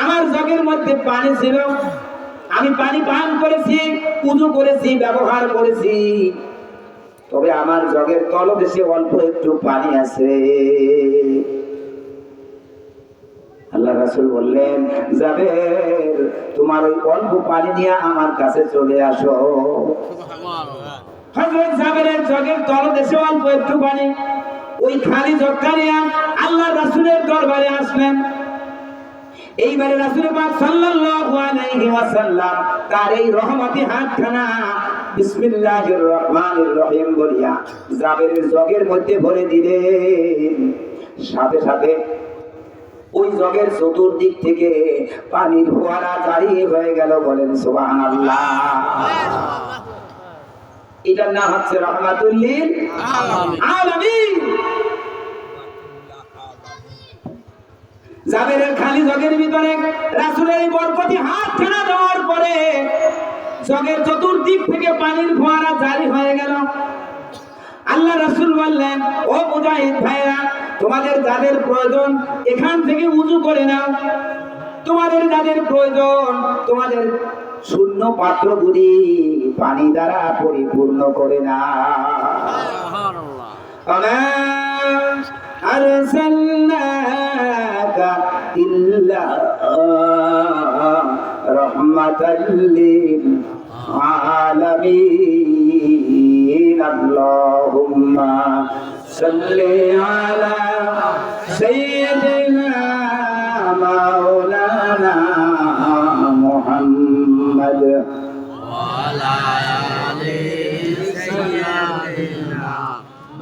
আমার জগের মধ্যে পানি ছিল, আমি পানি পান করেছি, উযু করেছি, ব্যবহার করেছি, তবে আমার জগের তলদেশে অল্প একটু পানি আছে। আল্লাহ রাসূল বললেন, জাবের, তোমার ওই অল্প পানি নিয়ে আমার কাছে চলে আসো। হযরত জাবেরের জগের তলদেশে অল্প একটু পানি, ওই খালি জগটা নিয়ে আল্লাহ রাসূলের দরবারে আসলেন। এইবারে রাসূল পাক সাল্লাল্লাহু আলাইহি ওয়াসাল্লাম তার এই রহমতি হাতখানা বিসমিল্লাহির রহমানির রহিম বলিয়া জাবেরের জগের মধ্যে ভরে দিলেন। সাথে সাথে ওই জগের চতুর্দিক থেকে পানির ফোয়ারা জারি হয়ে গেল। বলেন সুবহানাল্লাহ। এটার নাম হচ্ছে রাহমাতুল লিল আলামিন। জাবেরের খালি জগের ভিতরে রাসূলের এই বরকতি হাতখানা দেওয়ার পরে জগের চতুর্দিক থেকে পানির ফোয়ারা জারি হয়ে গেল। আল্লাহ রাসূল বললেন, ও মুজাহিদ ভাইরা, তোমাদের যাদের প্রয়োজন এখান থেকে উযু করে নাও। তোমাদের যাদের প্রয়োজন তোমাদের শূন্য পাত্রগুলি পানি দ্বারা পরিপূর্ণ করে নাও। আরসালনাকা ইল্লা রাহমাতাল লিল আলামিন। আল্লাহুম্মা সাল্লি আলা সাইয়্যিদিনা মাওলানা মুহাম্মদ ওয়া আলা আলি সাইয়্যিদিনা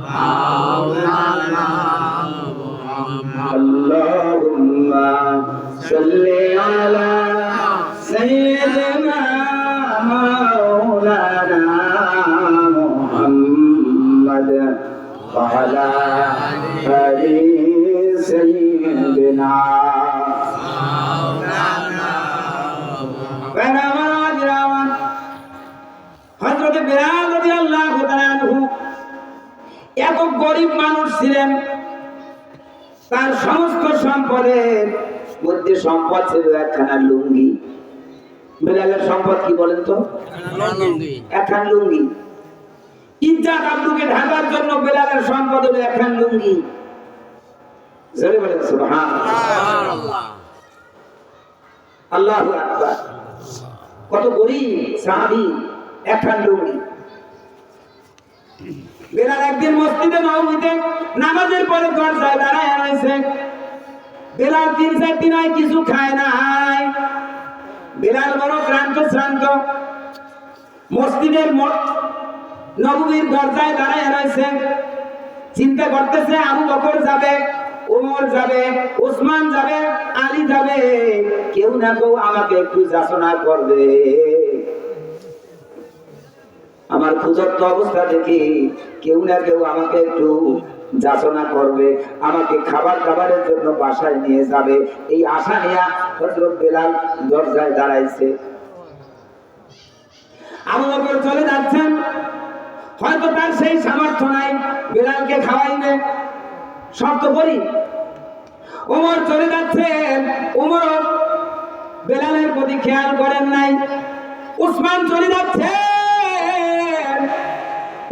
মাওলানা মুহাম্মদ। আল্লাহুম্মা সাল্লি আলা সাইয়্যিদিনা মাওলানা মুহাম্মদ ওয়া আলা আলি সাইয়্যিদিনা মাওলানা মুহাম্মদ। হযরত বিলাল রাদিয়াল্লাহু তাআলা আনহু এত গরিব মানুষ ছিলেন, তার সমস্ত সম্পদের মধ্যে সম্পদ ছিল একখানা লুঙ্গি। বিলালের সম্পদ কি বলেন তো? একখান লুঙ্গি। ইজ্জত আব্দুকে ঢাকার জন্য বিলালের সম্পদ হলো একখান লুঙ্গি। জোরে বলেন সুবহানাল্লাহ। আল্লাহু আকবার। কত গরিব সাহাবী, একখান লুঙ্গি। বেলাল একদিন মসজিদে নববীতে নামাজের পরে দরজায় দাঁড়ায় রয়েছে। বেলাল 3-4 দিন হয় কিছু খায় নাই। বেলাল বড় ক্লান্ত শ্রান্ত, মসজিদের নববীর দরজায় দাঁড়ায় রয়েছে। চিন্তা করতেছে আবু বকর যাবে, ওমর যাবে, ওসমান যাবে, আলী যাবে, কেউ না কেউ আমাকে একটু যাচনা করবে। আমার ক্ষুধার্ত অবস্থা দেখি কেউ না কেউ আমাকে একটু যাচনা করবে, আমাকে খাবার দাবারের জন্য বাসায় নিয়ে যাবে। এই আশা নিয়ে হযরত বেলাল দরজায় দাঁড়াইছে। আবু বকর চলে যাচ্ছেন, হয়তো তার সেই সামর্থ্য নাই বেলালকে খাওয়াইবে, শর্ত করি। ওমর চলে যাচ্ছেন, ওমরও বেলালের প্রতি খেয়াল করেন নাই। উসমান চলে যাচ্ছে,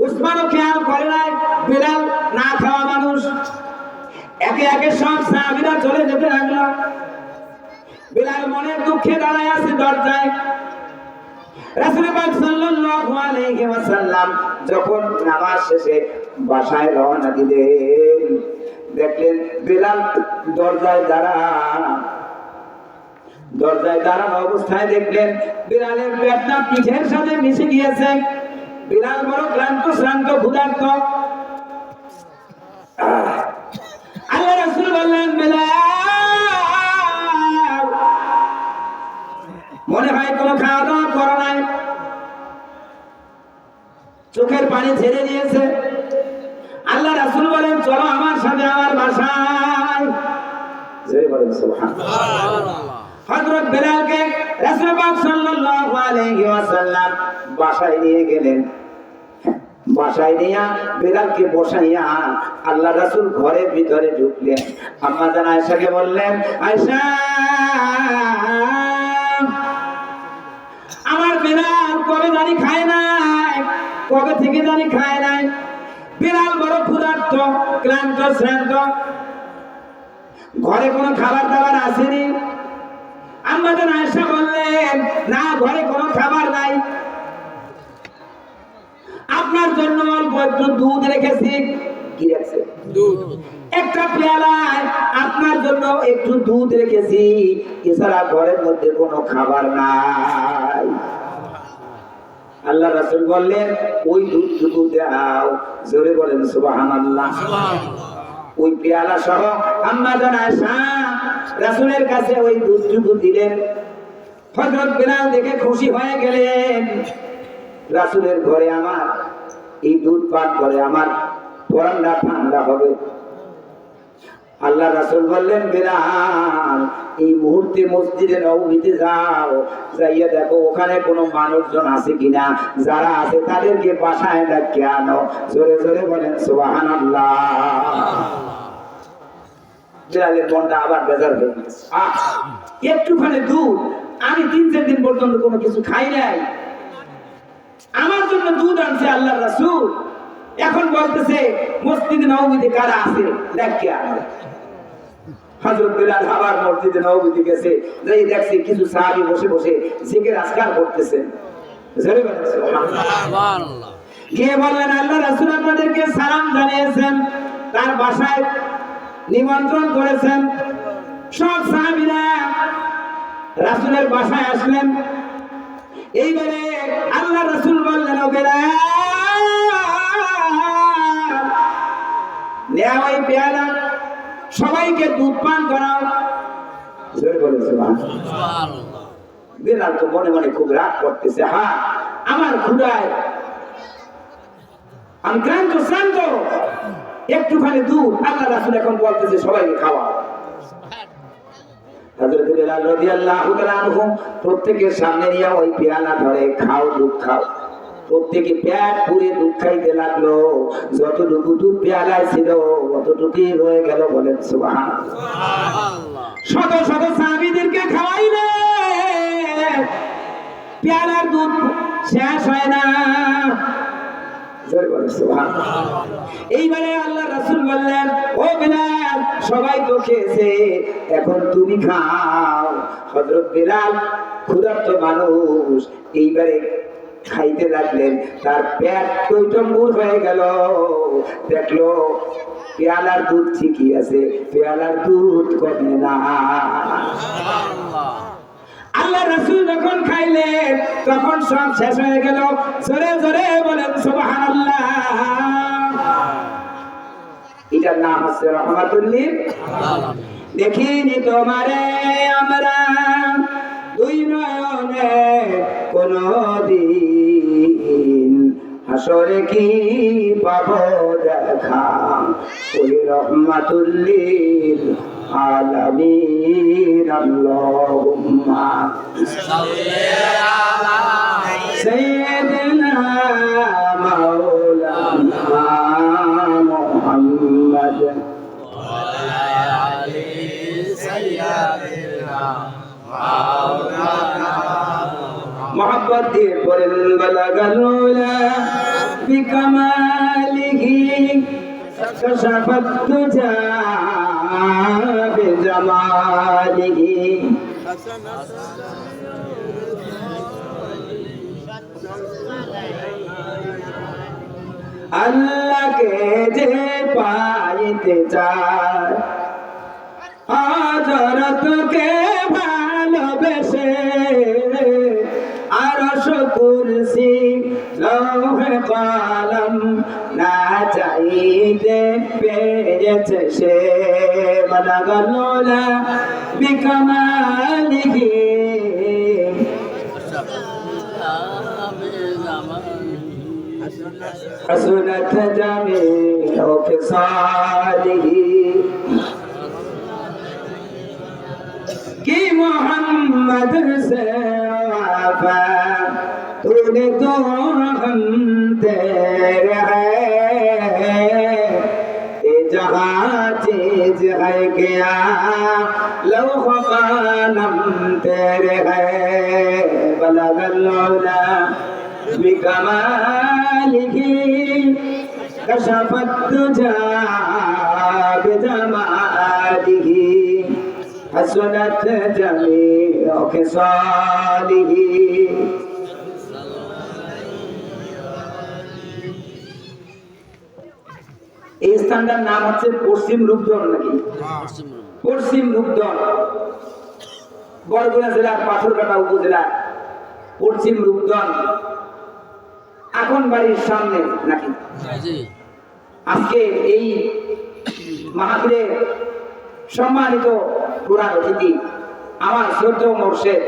উসমানও খেয়াল করে নাই, বেলাল না খাওয়া মানুষ। একে একে সব সাহাবীরা চলে যেতে লাগলো। বেলাল মনের দুঃখে দাঁড়ায় আছে দরজায়। রাসূল পাক সাল্লাল্লাহু আলাইহি ওয়াসাল্লাম যখন নামাজ শেষে বাসায় রওনা দিলেন, দেখলেন বেলাল দরজায় দাঁড়ানো অবস্থায় দেখলেন বেলালের পেটটা পিঠের সাথে মিশে গিয়েছে। বেলাল বড় ক্লান্ত শ্রান্ত ক্ষুধার্ত। আল্লাহ রাসূল বললেন, বেলাল মনে হয় কোনো খাওয়া দাওয়া করো নাই, চোখের পানি ছেড়ে দিয়েছে। আল্লাহ রাসূল বলেন, চলো আমার সাথে আমার বাসায়। জোরে বলেন সুবহানাল্লাহ। হযরত বেলালকে রাসূল পাক সাল্লাল্লাহু আলাইহি ওয়াসাল্লাম বাসায় নিয়ে গেলেন। বাসায় নিয়ে বেলালকে বসাইয়া আল্লাহ রাসূল ঘরের ভিতরে ঢুকলেন। আম্মা জান আয়েশাকে বললেন, আয়েশা, আমার বেলাল কবে জানি খায় নাই, কবে থেকে জানি খায় নাই। বেলাল বড় ক্ষুধার্ত, ক্লান্ত শ্রান্ত, ঘরে কোনো খাবার দাবার আসেনি। আম্মা জান আয়েশা বললেন, না, ঘরে কোনো খাবার নাই, আপনার জন্য অল্প একটু দুধ রেখেছি। কি রাখছে? দুধ। একটা পেয়ালায় আপনার জন্য একটু দুধ রেখেছি, এছাড়া ঘরের মধ্যে কোনো খাবার নাই। আল্লাহ রাসূল বললেন, ওই দুধটুকু দাও। জোরে বলেন সুবহানাল্লাহ। ওই পেয়ালা সহ আম্মা জান আয়েশা রাসূলের কাছে ওই দুধটুকু দিলেন। হযরত বেলাল দেখে খুশি হয়ে গেলেন, রাসূলের ঘরে আমার এই দুধ পান করে আমার পরানটা ঠান্ডা হবে। আল্লাহ রাসূল বললেন, বেলাল এই মুহূর্তে মসজিদে নববীতে যাও, যাইয়া দেখো ওখানে কোনো মানুষজন আছে কিনা, যারা আছে তাদেরকে বাসায় ডেকে আনো। জোরে জোরে বলেন সুবহানাল্লাহ। বেলালের মনটা আবার বেজার হয়ে গেছে। একটুখানি দুধ, আমি 3-4 দিন পর্যন্ত কোনো কিছু খাই নাই, আমার জন্য দুধ আনছে আল্লাহ রাসূল, এখন বলতেছে মসজিদে নববীতে কারা আছে ডেকে আনো। হযরত বেলাল আবার মসজিদে নববীতে গেছে, যাই দেখছে কিছু সাহাবী বসে বসে জিকির আজকার করতেছেন। জোরে বলেন সুবহানাল্লাহ। গিয়ে বললেন, আল্লাহ রাসূল আপনাদেরকে সালাম জানিয়েছেন, তার বাসায় নিমন্ত্রণ করেছেন। সব সাহাবীরা রাসূলের বাসায় আসলেন। এইবারে আল্লাহ রাসূল বললেন, ও বেলাল, নেও এই পেয়ালা, সবাইকে দুধ পান করাও। জোরে বলেন সুবহানাল্লাহ। বেলাল তো মনে মনে খুব রাগ করতেছে, হ্যাঁ আমার ক্ষুধায় আমি ক্লান্ত শ্রান্ত, একটুখানি দুধ। আল্লাহ রাসূল এখন বলতেছে সবাইকে খাওয়াও। হযরত বেলাল রাদিয়াল্লাহু তাআলা আনহু প্রত্যেকের সামনে নিয়ে ওই পেয়ালা ধরে, খাও দুধ খাও। প্রত্যেকে পেট পুরে দুধ খাইতে লাগলো। যতটুকু দুধ পেয়ালায় ছিল অতটুকুই রয়ে গেল। বলেন সুবহানাল্লাহ। শত শত সাহাবীদেরকে খাওয়াইলে পেয়ালার দুধ শেষ হয় না। এইবারে আল্লাহ রাসূল বললেন, ও বেলাল, সবাই তো খেয়েছে, এখন তুমি খাও। হযরত বেলাল ক্ষুধার্ত মানুষ, এইবারে খাইতে লাগলেন। তার পেট টইটম্বুর হয়ে গেল। দেখলো পেয়ালার দুধ ঠিকই আছে, পেয়ালার দুধ কমে না। আল্লাহ রাসূল যখন খাইলেন তখন সব শেষ হয়ে গেল। জোরে জোরে বলেন সুবহানাল্লাহ। এটার নাম হচ্ছে রহমাতুল লিল আলামিন। দেখিনি তোমারে আমরা দুই নয়নে কোনদিন, হাসরে কি পাবো দেখা ওই রহমাতুল লিল আলামিন। আল্লাহুম্মা সাল্লি আলা সাইয়্যিদিনা মাওলানা মুহাম্মদ ওয়ালা আলি সাইয়্যিদিনা মাওলানা मोहब्बत दिए परेन बलगलुला बिकमालिही कशफत तुजा बिजमालिही। अल्लाह के जे पाइते चाय हजरत के ভালোবেসে আরশ কুরসি লৌহে কলম না চাইতে পেয়েছে সে বলগলুলা বিকমালিহি حسنت جميع خصاله कि मोहम्मद से वफा तूने तो हम तेरे है ये जहाँ चीज है क्या लौह कलम तेरे है बलगलुला बिकमालिही कशफत तुजा बिजमालिही حسنت جميع خصاله। এই স্থানটার নাম হচ্ছে পশ্চিম রূপধন নাকি পশ্চিম রূপধন, বরগুনা জেলার পাথরঘাটা উপজেলার পশ্চিম রূপধন এখন বাড়ির সামনে নাকি। আজকে এই মাহফিলে সম্মানিত প্রধান অতিথি আমার শ্রদ্ধেয় মুর্শিদ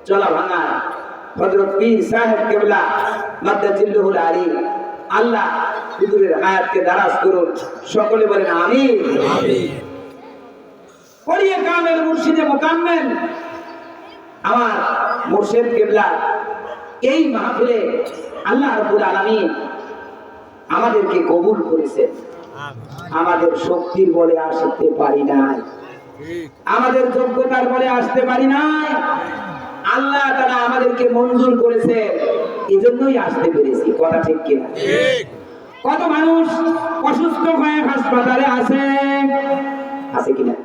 চলাভাঙা হযরত পীর সাহেব কেবলা মাদ্দাজিল্লুহুল আলী, আল্লাহ হুজুরের হায়াতকে দারাজ করুন, সকলে বলেন আমিন। পড়িয়ে কামেল মুর্শিদে মুকাম্মেল আমার মুর্শিদ কেবলা এই মাহফিলে আল্লাহ রাব্বুল আলামিন আমাদেরকে কবুল করেছেন। আমাদের শক্তির বলে আসতে পারি নাই, আমাদের যোগ্যতার বলে আসতে পারি নাই, আল্লাহ তাআলা আমাদেরকে মঞ্জুর করেছে, এজন্যই আসতে পেরেছি। কথা ঠিক কিনা? কত মানুষ অসুস্থ হয়ে হাসপাতালে আছে কিনা?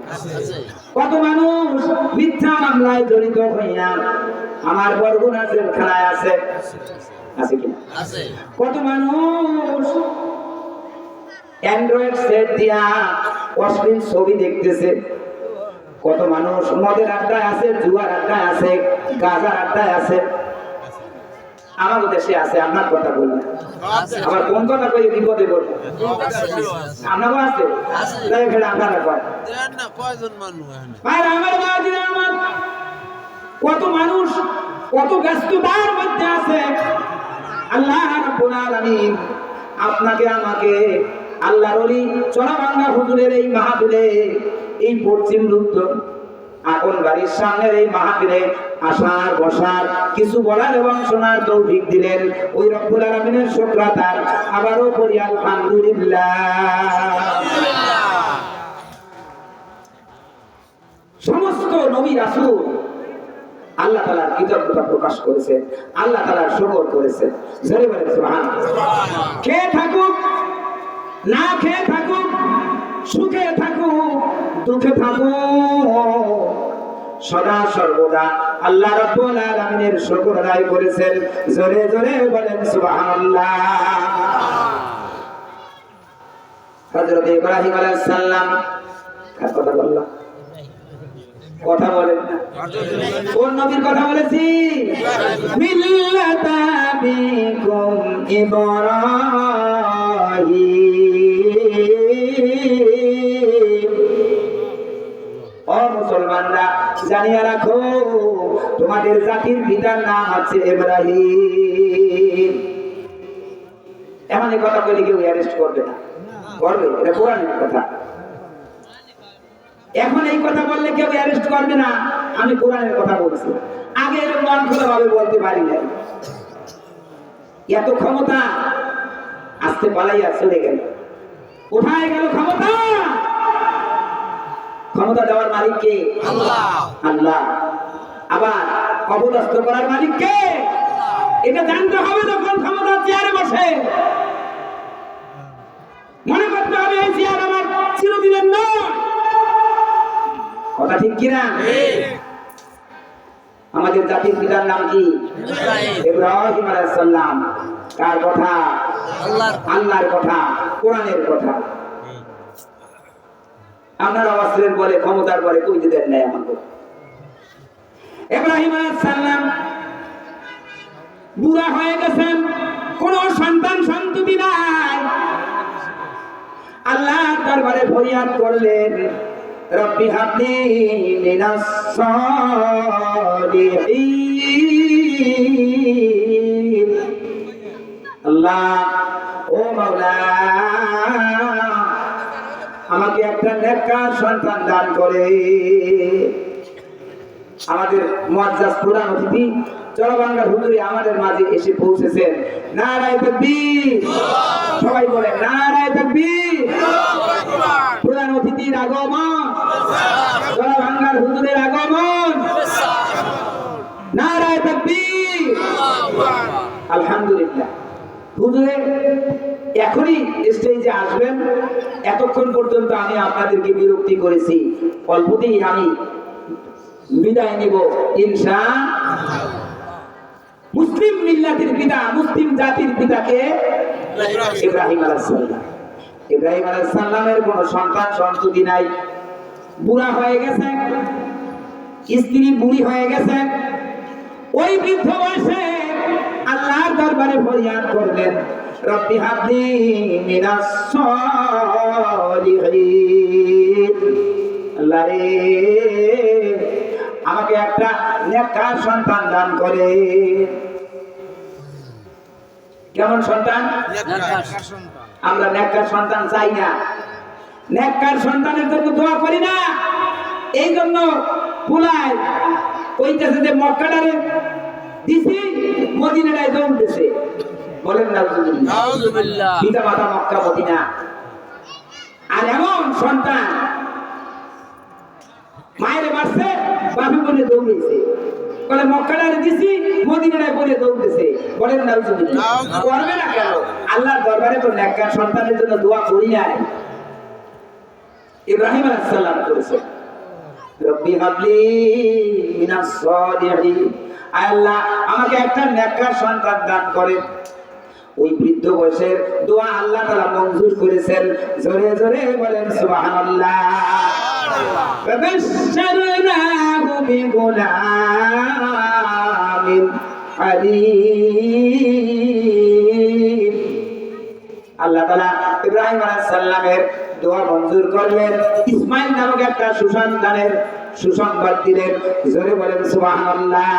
কত মানুষ মিথ্যা মামলায় জড়িত হইয়া আমার বরগুনা জেলখানায় আছে কিনা? কত মানুষ অ্যান্ড্রয়েড সেট দিয়া অশ্লীল ছবি দেখতেছে, কত মানুষ মদের আড্ডায় আছে, জুয়ার আড্ডায় আছে, গাঁজার আড্ডায় আছে। আমাদের দেশে আছে, আপনার কথা বলবেন, আবার কোন কথা কই বিপদে পড়বে। আপনারও আছে, তাই ফেলে আপনারা কয় আমার বাজিরা আমার কত মানুষ কত ব্যস্ততার মধ্যে আছে। আল্লাহ রাব্বুল আলামিন আপনাকে আমাকে আল্লাহর ওলি চড়াভাঙ্গা হুজুরের এই মাহফিলে, এই পশ্চিম রূপধন আপন বাড়ির সামনের এই মাহফিলে আসার বসার, কিছু বলার এবং শোনার তৌফিক দিলেন। ওই রব্বুল আলামিনের শুকর তার আবারও করি আলহামদুলিল্লাহ। সমস্ত নবী রাসূল আল্লাহ তাআলার কৃতজ্ঞতা প্রকাশ করেছেন, আল্লাহ তাআলার শুকর করেছেন। জোরে বলেন সুবহানাল্লাহ। খেয়ে থাকুক না খেয়ে থাকুক, সুখে থাকুক দুঃখে থাকুক, সদা সর্বদা আল্লাহ রাব্বুল আলামিনের শুকর আদায় করেছেন। জোরে জোরে বলেন সুবহানাল্লাহ। হযরত ইব্রাহিম আলাইহিস সালাম কার কথা বললাম? কথা বলেন না, কোন নবীর কথা বলেছি? মিল্লাতা বিকুম ইব্রাহিম জানিয়ে রাখো তোমাদের জাতির পিতার নাম আছে ইব্রাহিম। এমন এই কথা বলে কেউ অ্যারেস্ট করবে না, করবে? এটা কোরআনের কথা। এখন এই কথা বললে কেউ অ্যারেস্ট করবে না, আমি কোরআনের কথা বলছি। আগে এরকম মন খোলা ভাবে বলতে পারি না, এত ক্ষমতা আস্তে পালাইয়া চলে গেল। কোথায় গেল ক্ষমতা? ক্ষমতা দেওয়ার মালিক কে? আল্লাহ। আল্লাহ। আবার অপদস্থ করার মালিক কে? এটা জানতে হবে। যখন ক্ষমতার চেয়ারে বসে মনে করতে হবে এই চেয়ার আমার চিরদিনের নয়। কথা ঠিক কিনা? আমাদের জাতির পিতার নাম কি? ইব্রাহিম আলাইহিস সালাম। কার কথা? আল্লাহর কথা, কোরআনের কথা। আপনারা অস্ত্রের বলে, ক্ষমতার বলে কইতে দেন নাই আমাকে। ইব্রাহিম আলাইহিস সালাম বুড়া হয়ে গেছেন, কোন সন্তান সন্ততি নাই। আল্লাহর দরবারে ফরিয়াদ করলেন, রব্বি হাবলি মিনাস সালিহিন। আল্লাহ, ও মাওলা, আমাকে একটা নেককার সন্তান দান করে। আমাদের মুআজ্জাজ প্রধান অতিথি চরবাংলা হুজুরি আমাদের মাঝে এসে পৌঁছেছেন। নারায়ে তাকবীর, সবাই বলে নারায়ে তাকবীর। প্রধান অতিথির আগমন, চরবাংলার হুজুরের আগমন, নারায়ে তাকবীর। আলহামদুলিল্লাহ। হুজুরে এখনই স্টেজে আসবেন। এতক্ষণ পর্যন্ত আমি আপনাদেরকে বিরক্তি করেছি, অল্পতেই আমি বিদায় নিব ইনশাআল্লাহ। মুসলিম মিল্লাতের পিতা, মুসলিম জাতির পিতাকে ইব্রাহিম আলাইহিস সালাম। ইব্রাহিম আলাইহিস সালামের কোনো সন্তান সন্ততি নাই, বুড়া হয়ে গেছে, স্ত্রী বুড়ি হয়ে গেছে। ওই বৃদ্ধ বয়সে আল্লাহর দরবারে ফরিয়াদ করলেন, রব্বি হাবলি মিনাস সালিহিন। আল্লাহ রে, আমাকে একটা নেককার সন্তান দান করে। কেমন সন্তান? আমরা নেককার সন্তান চাই না, নেককার সন্তানের জন্য দোয়া করি না। এই জন্য পুলাই কইতেছে যে মক্কাটারে দিছি, মদিনায় দৌড়তেছে। বলেন নাউজুবিল্লাহ। পিতা মাতা মক্কা মদিনা, আর এমন সন্তান মায়ের মারছে, বাপে বলে দৌড়েছে। বলে মক্কাটারে দিছি, মদিনায় বলে দৌড়তেছে। বলেন নাউজুবিল্লাহ। করবে না কেন? আল্লাহর দরবারে তো নেককার সন্তানের জন্য দোয়া করি নাই। ইব্রাহিম আলাইহিস সালাম করেছে, রব্বি হাবলি মিনাস সালিহিন। আল্লাহ, আমাকে একটা নেককার সন্তান দান করেন। ওই বৃদ্ধ বয়সের দোয়া আল্লাহ তাআলা মঞ্জুর করেছেন। জোরে জোরে বলেন সুবহানাল্লাহ। ফাবাশশারনাহু বিগুলামিন আলীম। আল্লাহ তাআলা ইব্রাহিম আলাইহিস সালামের দোয়া মঞ্জুর করলেন, ইসমাইল নামক একটা সুসন্তানের সুসংবাদ দিলেন। জোরে বলেন সুবহানাল্লাহ।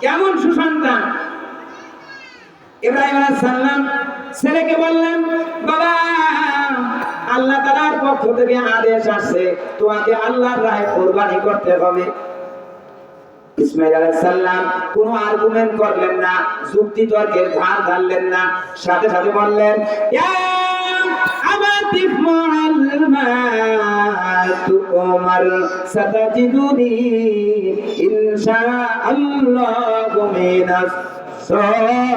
কেমন সুসন্তান! ইব্রাহিম আলাইহিস সালাম ছেলেকে বললেন, বাবা, আল্লাহ তাআলার পক্ষ থেকে আদেশ আসছে, তোমাকে আল্লাহর রাহে কুরবানি করতে হবে। ইসমাইল আলাইহিস সালাম কোনো আর্গুমেন্ট করলেন না, যুক্তি তর্কের ধার ধারলেন না, সাথে সাথে বললেন, ইয়া আবাতি ফাআল মা তুমার সাতাজিদুনি ইনশাআল্লাহু মিনাস সাবিরিন।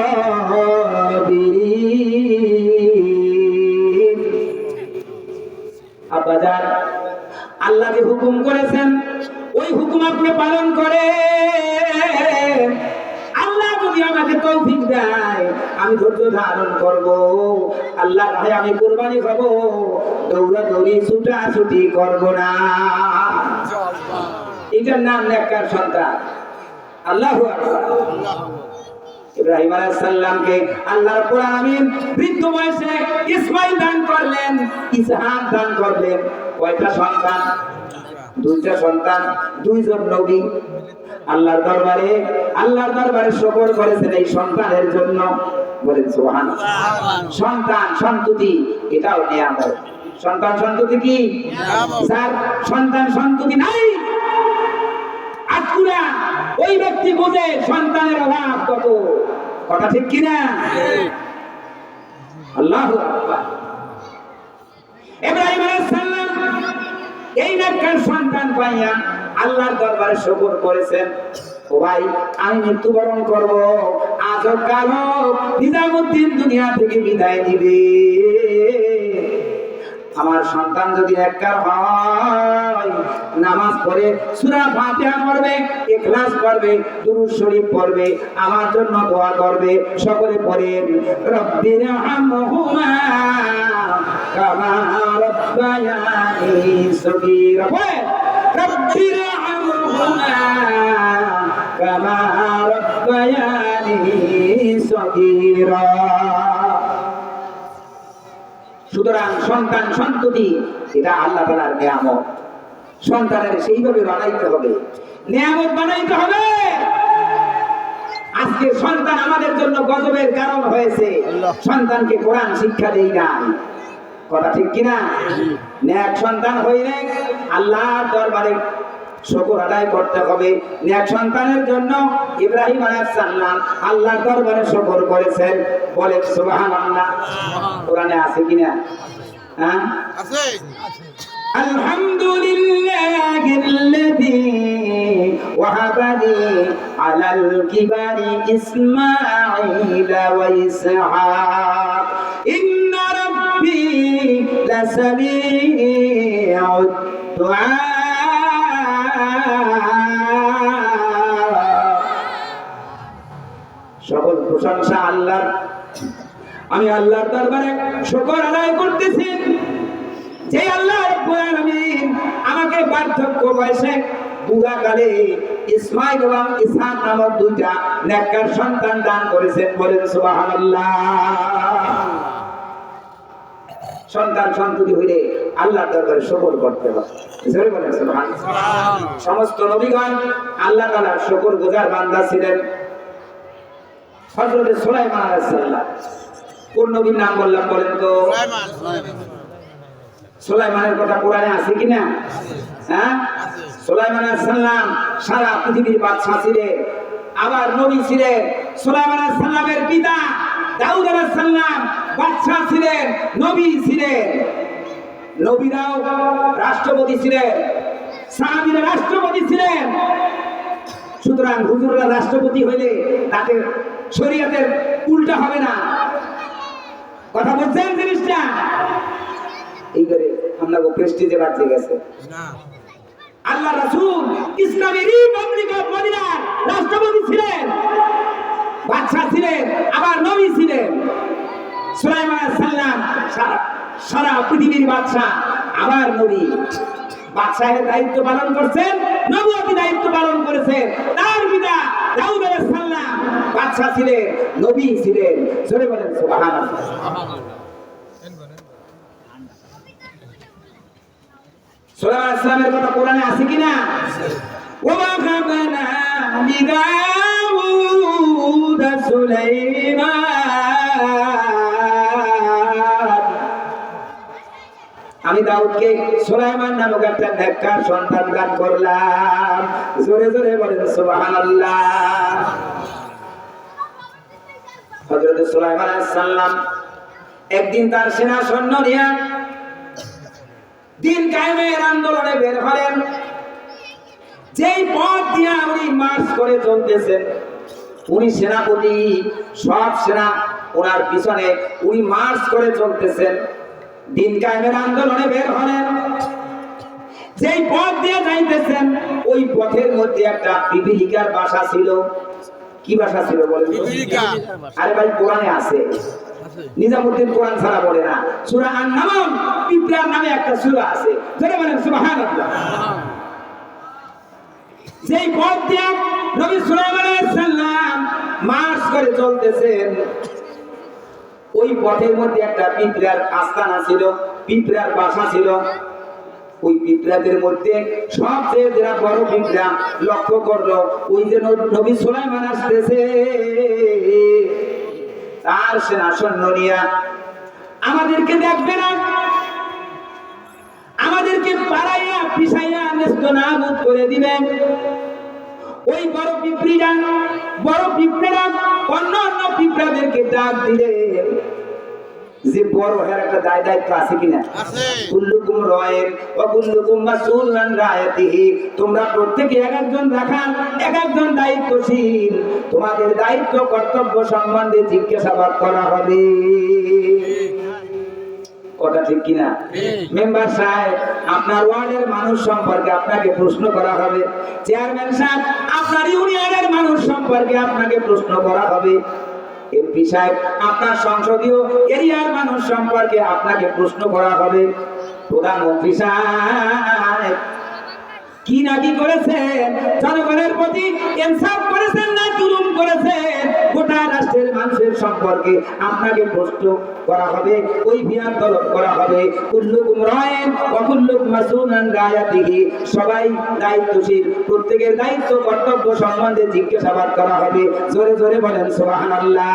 আব্বাজান, আল্লাহ যে হুকুম করেছেন ওই হুকুম আপনি পালন করেন। আল্লাহ যদি আমাকে তৌফিক দেয়, আমি ধৈর্য ধারণ করব, আল্লাহর রাহে আমি কুরবানি করব, দৌড়াদৌড়ি ছুটাছুটি করব না। এটার নাম নেককার সন্তান। আল্লাহু আকবার। ইব্রাহিম আলাইহিস সালামকে আল্লাহ রাব্বুল আলামিন বৃদ্ধ বয়সে ইসমাইল দান করলেন, ইসহাক দান করলেন। কয়টা সন্তান? দুইটা সন্তান, দুইজন নবী আল্লাহর দরবারে শুকর করেছেন এই সন্তানের জন্য। বলেন সুবহানাল্লাহ। সন্তান সন্ততি এটাও নিয়ামত। সন্তান সন্ততি কি? যার সন্তান সন্ততি নাই আজকুরা ওই ব্যক্তি বোঝে সন্তানের অভাব কত। কথা ঠিক কিনা? আল্লাহু আকবার। ইব্রাহিম আলাইহিস সালাম এই নেককার সন্তান পাইয়া আল্লাহর দরবারে শুকর করেছেন। ও ভাই, আমি মৃত্যুবরণ করব, আজও কালো নিজামুদ্দিন দুনিয়া থেকে বিদায় নিবে। আমার সন্তান যদি নেককার হয়, নামাজ পড়ে সূরা ফাতিহা পড়বে, ইখলাস পড়বে, দুরূদ শরীফ পড়বে, আমার জন্য দোয়া করবে। সকলে পড়েন রব্বির হামহুমা কামা রাব্বায়ানি সগীরা। রব্বির হামহুমা কামা রাব্বায়ানি সগীরা। সুতরাং সন্তান সন্ততি এটা আল্লাহ তাআলার নিয়ামত। সন্তানের সেইভাবে বানাইতে হবে, নিয়ামত বানাইতে হবে। আজকে সন্তান আমাদের জন্য গজবের কারণ হয়েছে। সন্তানকে কোরআন শিক্ষা দেই নাই। কথা ঠিক কিনা? নেক সন্তান হইলে আল্লাহর দরবারে শুকর আদায় করতে হবে। নেক সন্তানের জন্য ইব্রাহিম আলাইহিস সালাম আল্লাহর দরবারে শুকর করেছেন। বলেন সুবহানাল্লাহ। কোরআনে আছে কিনা? হ্যাঁ আছে। আলহামদুলিল্লাহিল্লাযী ওয়াহাবানি আলাল কিবারি ইসমাঈল ওয়া ইসহাক ইন্না রাব্বি লাসামিউদ দুআ। সকল প্রশংসা আল্লাহর। আমি আল্লাহর দরবারে শুকর আদায় করতেছি যে আল্লাহ রাব্বুল আলামিন আমাকে বার্ধক্য বয়সে বুড়াকালে ইসমাঈল এবং ইসহাক নামক দুইটা নেককার সন্তান দান করেছেন। বলেন সুবহানাল্লাহ। সন্তান সন্ততি হইলে আল্লাহর দরবারে শুকর করতে হবে। জোরে বলেন সুবহানাল্লাহ। সমস্ত নবীগণ আল্লাহ তাআলার শুকরগুজার বান্দা ছিলেন। হযরত সুলাইমান আলাইহিস সালাম কোন নবীর নাম বললাম বলেন তো? সুলাইমানের কথা কোরআনে আছে কিনা? হ্যাঁ, সুলাইমান আলাইহিস সালাম সারা পৃথিবীর বাদশা ছিলেন, আবার নবী ছিলেন। সুলাইমান আলাইহিস সালামের পিতা দাউদ আলাইহিস সালাম বাদশা ছিলেন, নবী ছিলেন। নবীরাও রাষ্ট্রপতি ছিলেন, সাহাবীরা রাষ্ট্রপতি ছিলেন। সুতরাং হুজুররা রাষ্ট্রপতি হইলে তাতে শরীয়তের উল্টা হবে না। কথা বলছেন জিনিসটা? এই করে আমরা প্রেস্টিজে বাড়তে গেছে। আল্লাহ রাসূল ইসলামী রিপাবলিক অফ মদিনার রাষ্ট্রপতি ছিলেন, বাদশা ছিলেন, আবার নবী ছিলেন। সুলাইমান আলাইহিস সালাম সারা পৃথিবীর বাদশা, আবার নবী। বাদশাহের দায়িত্ব পালন করছেন, নবুয়তি দায়িত্ব পালন করেছেন। তার পিতা দাউদ আলাইহিস সালাম বাদশা ছিলেন, নবী ছিলেন। জোরে বলেন সুবহানাল্লাহ। সুলাইমান আলাইহিস সালামের কথা কোরআনে আছে কিনা? ওয়া ওয়াহাবনা লিদাউদ সুলাইমান। আমি দাউদকে সুলাইমান নামক একটা নেককার সন্তান দান করলাম। জোরে জোরে বলেন সুবহানাল্লাহ। হযরত সুলাইমান আলাইহিস সালাম একদিন তার সেনা সৈন্য নিয়ে দিন কায়েমের আন্দোলনে বের হলেন। যেই পথ দিয়ে উনি মার্চ করে চলতেছেন, উনি সেনাপতি, সব সেনা ওনার পিছনে, উনি মার্চ করে চলতেছেন। দিন কায়েমের আন্দোলনে বের হলেন। যেই পথ দিয়ে যাইতেছেন, ওই পথের মধ্যে একটা পিপীলিকার বাসা ছিল। কি বাসা ছিল বলেন? আরে ভাই, কোরআনে আছে। নিজামুদ্দিন কোরআন ছাড়া বলে না। সূরা আন-নাম পিঁপড়ার নামে একটা সূরা আছে। যারা বলেন সুবহানাল্লাহ। যেই পথ দিয়ে নবী সুলাইমান আলাইহিস সালাম মার্চ করে চলতেছেন, ওই পথের মধ্যে একটা পিঁপড়ার আস্তানা ছিল, পিঁপড়ার বাসা ছিল। ওই পিঁপড়াদের মধ্যে সবচেয়ে যারা বড় পিঁপড়া লক্ষ্য করলো ওই যে নবী সুলাইমান আসতেছে, তার সেনা সৈন্য নিয়া আমাদেরকে দেখবে না, আমাদেরকে পাড়াইয়া পিছাইয়া নেস্তনাবুদ করে দিবেন। ওই বড় পিঁপড়েরা অন্য অন্য পিঁপড়াদেরকে ডাক দিলে যে বড় হ্যাঁ একটা দায়িত্ব আছে কিনা, কুল্লুকুম রায়েন ওয়া কুল্লুকুম মাসউলুন আন রায়াতিহি, তোমরা প্রত্যেকে এক একজন রাখাল, এক একজন দায়িত্বশীল, তোমাদের দায়িত্ব কর্তব্য সম্বন্ধে জিজ্ঞাসাবাদ করা হবে। কথা ঠিক কিনা? মেম্বার সাহেব, আপনার ওয়ার্ডের মানুষ সম্পর্কে আপনাকে প্রশ্ন করা হবে। চেয়ারম্যান সাহেব, আপনার ইউনিয়নের মানুষ সম্পর্কে আপনাকে প্রশ্ন করা হবে। এমপি সাহেব, আপনার সংসদীয় এরিয়ার মানুষ সম্পর্কে আপনাকে প্রশ্ন করা হবে। প্রধানমন্ত্রী সাহেব, কি নাকি করেছেন, জনগণের প্রতি ইনসাফ করেছেন না জুলুম করেছেন, গোটা রাষ্ট্রের মানুষের সম্পর্কে আপনাকে প্রশ্ন করা হবে, ওই বিয়ান তলব করা হবে। কুল্লুকুম রায়েন ওয়া কুল্লুকুম মাসউলুন আন রায়াতিহি, সবাই দায়িত্বশীল, প্রত্যেকের দায়িত্ব কর্তব্য সম্বন্ধে জিজ্ঞাসাবাদ করা হবে। জোরে জোরে বলেন সুবহানাল্লাহ।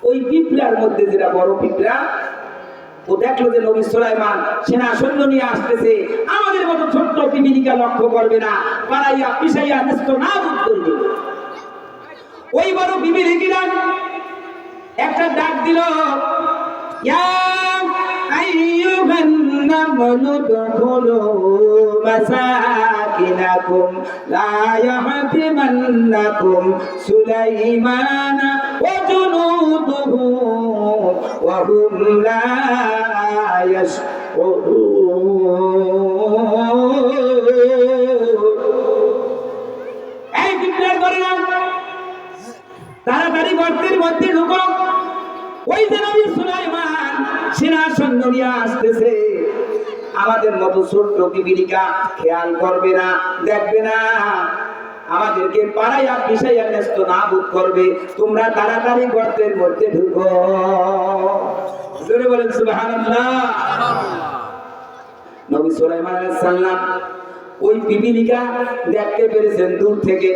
ওই পিঁপড়ার মধ্যে যেটা বড় পিঁপড়া, ও দেখলো যে নবী সুলাইমান সেনা সৈন্য নিয়ে আসতেছে, আমাদের মতো ছোট্ট পিপিলিকা লক্ষ্য করবে না, পাড়াইয়া পিছাইয়া নেস্তনাবুদ করবে। ওই বড় পিপিলিকা একটা ডাক দিল, ইয়া আইয়ুহান নামলু দুখুলু মাসাকিনাকুম লা ইয়াহতিমান্নাকুম সুলাইমান ওয়া জুনুদুহু ওয়া হুম লা এই বিপ্লব করে না, তাড়াতাড়ি গর্তের মধ্যে ঢুকো। ওই যে নবী সুলাইমান সেনা সৈন্য নিয়ে আসতেছে, আমাদের মতো ছোট্ট পিপিলিকা খেয়াল করবে না, দেখবে না, আমাদেরকে পাড়াইয়া পিছাইয়া নেস্তনাবুদ করবে। তোমরা তাড়াতাড়ি গর্তের মধ্যে ঢুকো। জোরে বলেন সুবহানাল্লাহ। নবী সুলাইমান আলাইহিস সালাম ওই পিপিলিকা দেখতে পেরেছেন দূর থেকে।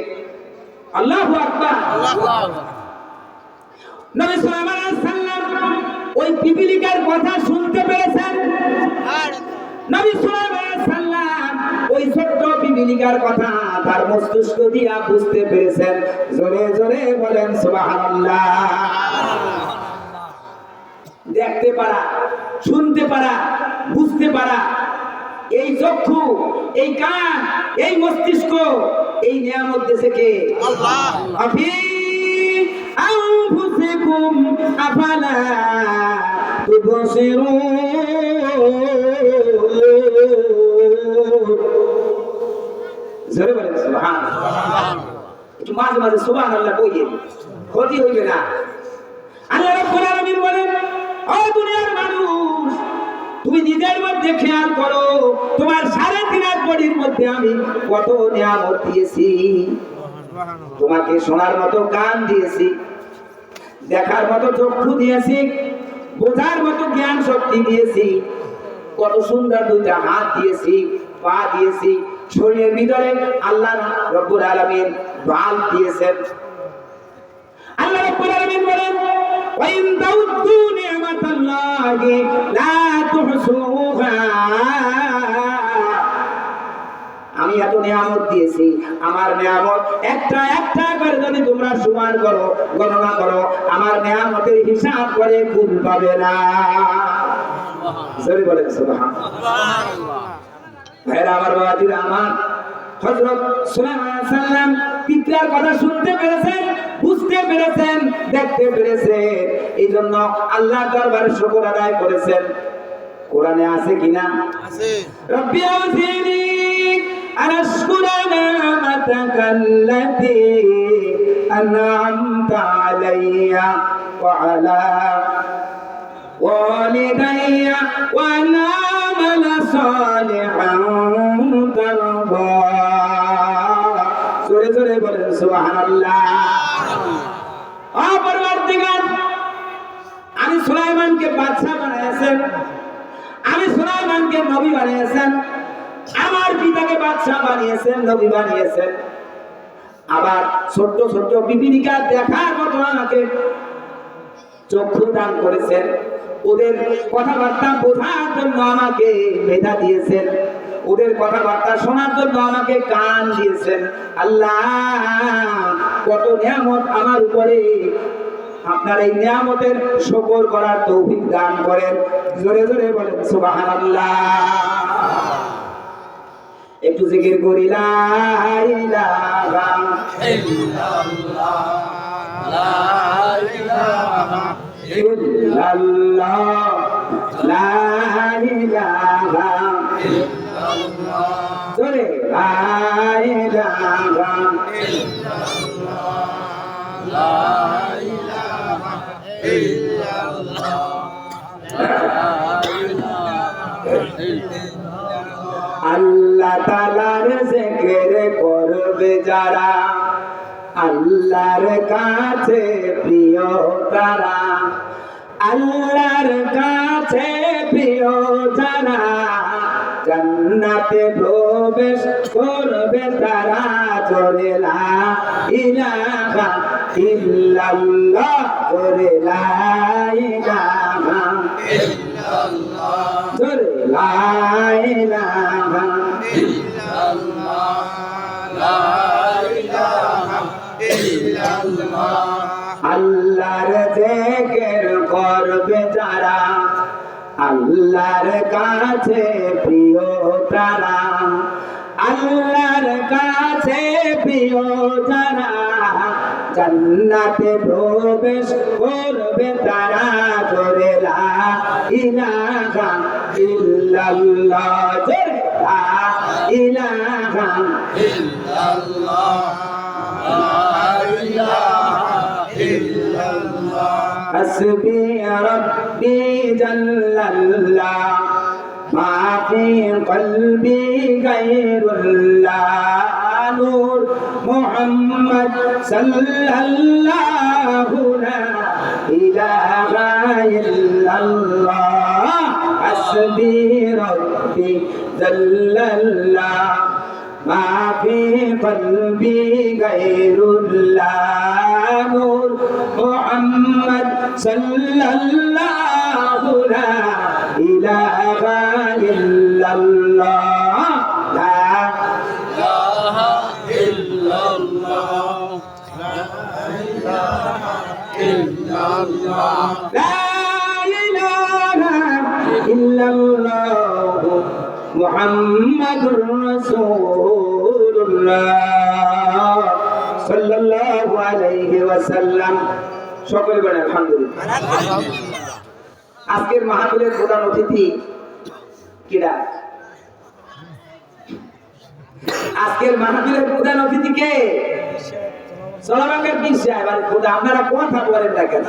আল্লাহু আকবার। নবী সুলাইমান আলাইহিস সালাম ওই পিপিলিকার কথা শুনতে পেরেছেন। নবী সুলাইমান আলাইহিস সালাম ওই ছোট্ট পিপিলিকার কথা তার মস্তিষ্ক দিয়া বুঝতে পেরেছেন। জোরে জোরে বলেন সুবহানাল্লাহ। দেখতে পারা, শুনতে পারা, বুঝতে পারা, এই চক্ষু, এই কান, এই মস্তিষ্ক, এই নিয়ামত দিয়েছে কে? আল্লাহ। আফি আনফুসিকুম আফালা তুবসিরুন। জোরে বলেন সুবহানাল্লাহ। একটু মাঝে মাঝে সুবহানাল্লাহ কইয়েন, ক্ষতি হইবে না। আল্লাহ রাব্বুল আলামিন বলেন, ও দুনিয়ার মানুষ, তুমি নিজের মধ্যে খেয়াল করো, তোমার 3.5 হাত বডির মধ্যে আমি কত নিয়ামত দিয়েছি। তোমাকে শোনার মতো কান দিয়েছি, দেখার মতো চক্ষু দিয়েছি, বোঝার মতো জ্ঞান শক্তি দিয়েছি, কত সুন্দর 2টা হাত দিয়েছি, পা দিয়েছি, শরীরের ভিতরে আল্লাহ রাব্বুল আলামিন বাল দিয়েছেন। আল্লাহ রাব্বুল আলামিন বলেন, ওয়া ইন তাউদ্দু নি'মাতাল্লাহি লা তুহসুহা। আমি এত নিয়ামত দিয়েছি, আমার নিয়ামত একটা একটা করে যদি তোমরা সমান করো, গণনা করো, আমার নিয়ামতের হিসাব করে কুল পাবে না। জোরে বলেন সুবহানাল্লাহ। ভাইরা আমার, বাবাজিরা আমার, হযরত সুলাইমান আলাইহিস সালাম পিঁপড়ার কথা শুনতে পেরেছেন, বুঝতে পেরেছেন, দেখতে পেরেছেন, এইজন্য আল্লাহর দরবারে শুকর আদায় করেছেন। কোরআনে আছে কিনা? আছে। রব্বি আউযিনি আন আশকুরা নি'মাতাকাল্লাতী আন'আমতা আলাইয়া ওয়া আলা ওয়ালিদাইয়া ওয়া আন আমালা সালিহান তারদা। জোরে জোরে বলেন সুবহানাল্লাহ। ও পরওয়ারদিগার, আমি সুলাইমানকে বাদশা বানাইছেন, আমি সুলাইমানকে নবী বানিয়েছেন, আমার পিতাকে বাদশা বানিয়েছেন, নবী বানিয়েছেন, আবার ছোট্ট ছোট্ট পিপিলিকা দেখার মতো আমাকে চক্ষু দান করেছেন, ওদের কথাবার্তা বোঝার জন্য আমাকে মেধা দিয়েছেন, ওদের কথাবার্তা শোনার জন্য আমাকে কান দিয়েছেন। আল্লাহ কত নিয়ামত আমার উপরে, আপনার এই নিয়ামতের শুকর করার তৌফিক দান করেন। জোরে জোরে বলেন সুবহানাল্লাহ। একটু জিকির করি লা ইলাহা ইল্লাল্লাহ লা ইলাহা ইল্লাল্লাহ লা ইলাহা ইল্লাল্লাহ জোরে লা ইলাহা লা ইলাহা ইল্লাল্লাহ লা ইলাহা ইল্লাল্লাহ। আল্লাহ তাআলার জিকির করবে যারা, আল্লাহর কাছে প্রিয় তারা, আল্লাহর কাছে প্রিয় যারা, জান্নাতে প্রবেশ করবে তারা। জোরে লা ইলাহা ইল্লাল্লাহ, জোরে লা ইলাহা ইল্লাল্লাহ জোরে লা ইলাহা ইল্লাল্লাহ লা ইলাহা ইল্লাল্লাহ। আল্লাহর জিকির করবে যারা, আল্লাহর কাছে প্রিয় তারা, আল্লাহর কাছে প্রিয় যারা, জান্নাতে প্রবেশ করবে তারা। জোরে লা ইলাহা ইল্লাল্লাহ, জোরে লা ইলাহা ইল্লাল্লাহ লা ইলাহা ইল্লাল্লাহ। حسبي ربي جل الله ما في قلبي غير الله نور محمد صلى الله لا إله إلا الله حسبي ربي جل الله ما في قلبي غير الله نور محمد صلى الله لا إله إلا الله لا ইলাহা ইল্লাল্লাহ লা ইলাহা ইল্লাল্লাহ لا إله إلا الله محمد رسول الله صلى الله عليه وسلم সকলে বলেন আলহামদুলিল্লাহ। আজকের মাহফিলের প্রধান অতিথি কিরা? আজকের মাহফিলের প্রধান অতিথি কে? সোলাবাঙ্গার পীর সাহেব। আর খোদা আপনারা কথা বলেন না কেন?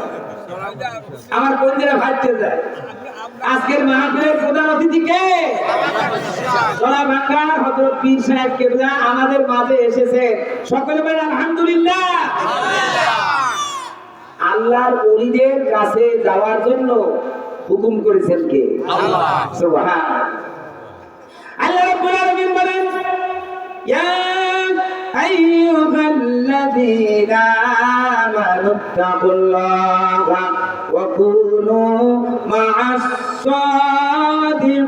আমার বন্ধুরা ভাবতে যায় আজকের মাহফিলের প্রধান অতিথি কে? সোলাবাঙ্গার হযরত পীর সাহেব কেবলা আমাদের মাঝে এসেছে। সকলে বলেন আলহামদুলিল্লাহ। আল্লাহর ওলিদের কাছে যাওয়ার জন্য হুকুম করেছেন কে? আল্লাহ। সুবহানাল্লাহ। আল্লাহ রাব্বুল আলামিন বলেন ইয়া আইয়ুহাল্লাযীনা আমানু তাকুল্লাহা ওয়া কুনু মা'আস সাদিকিন।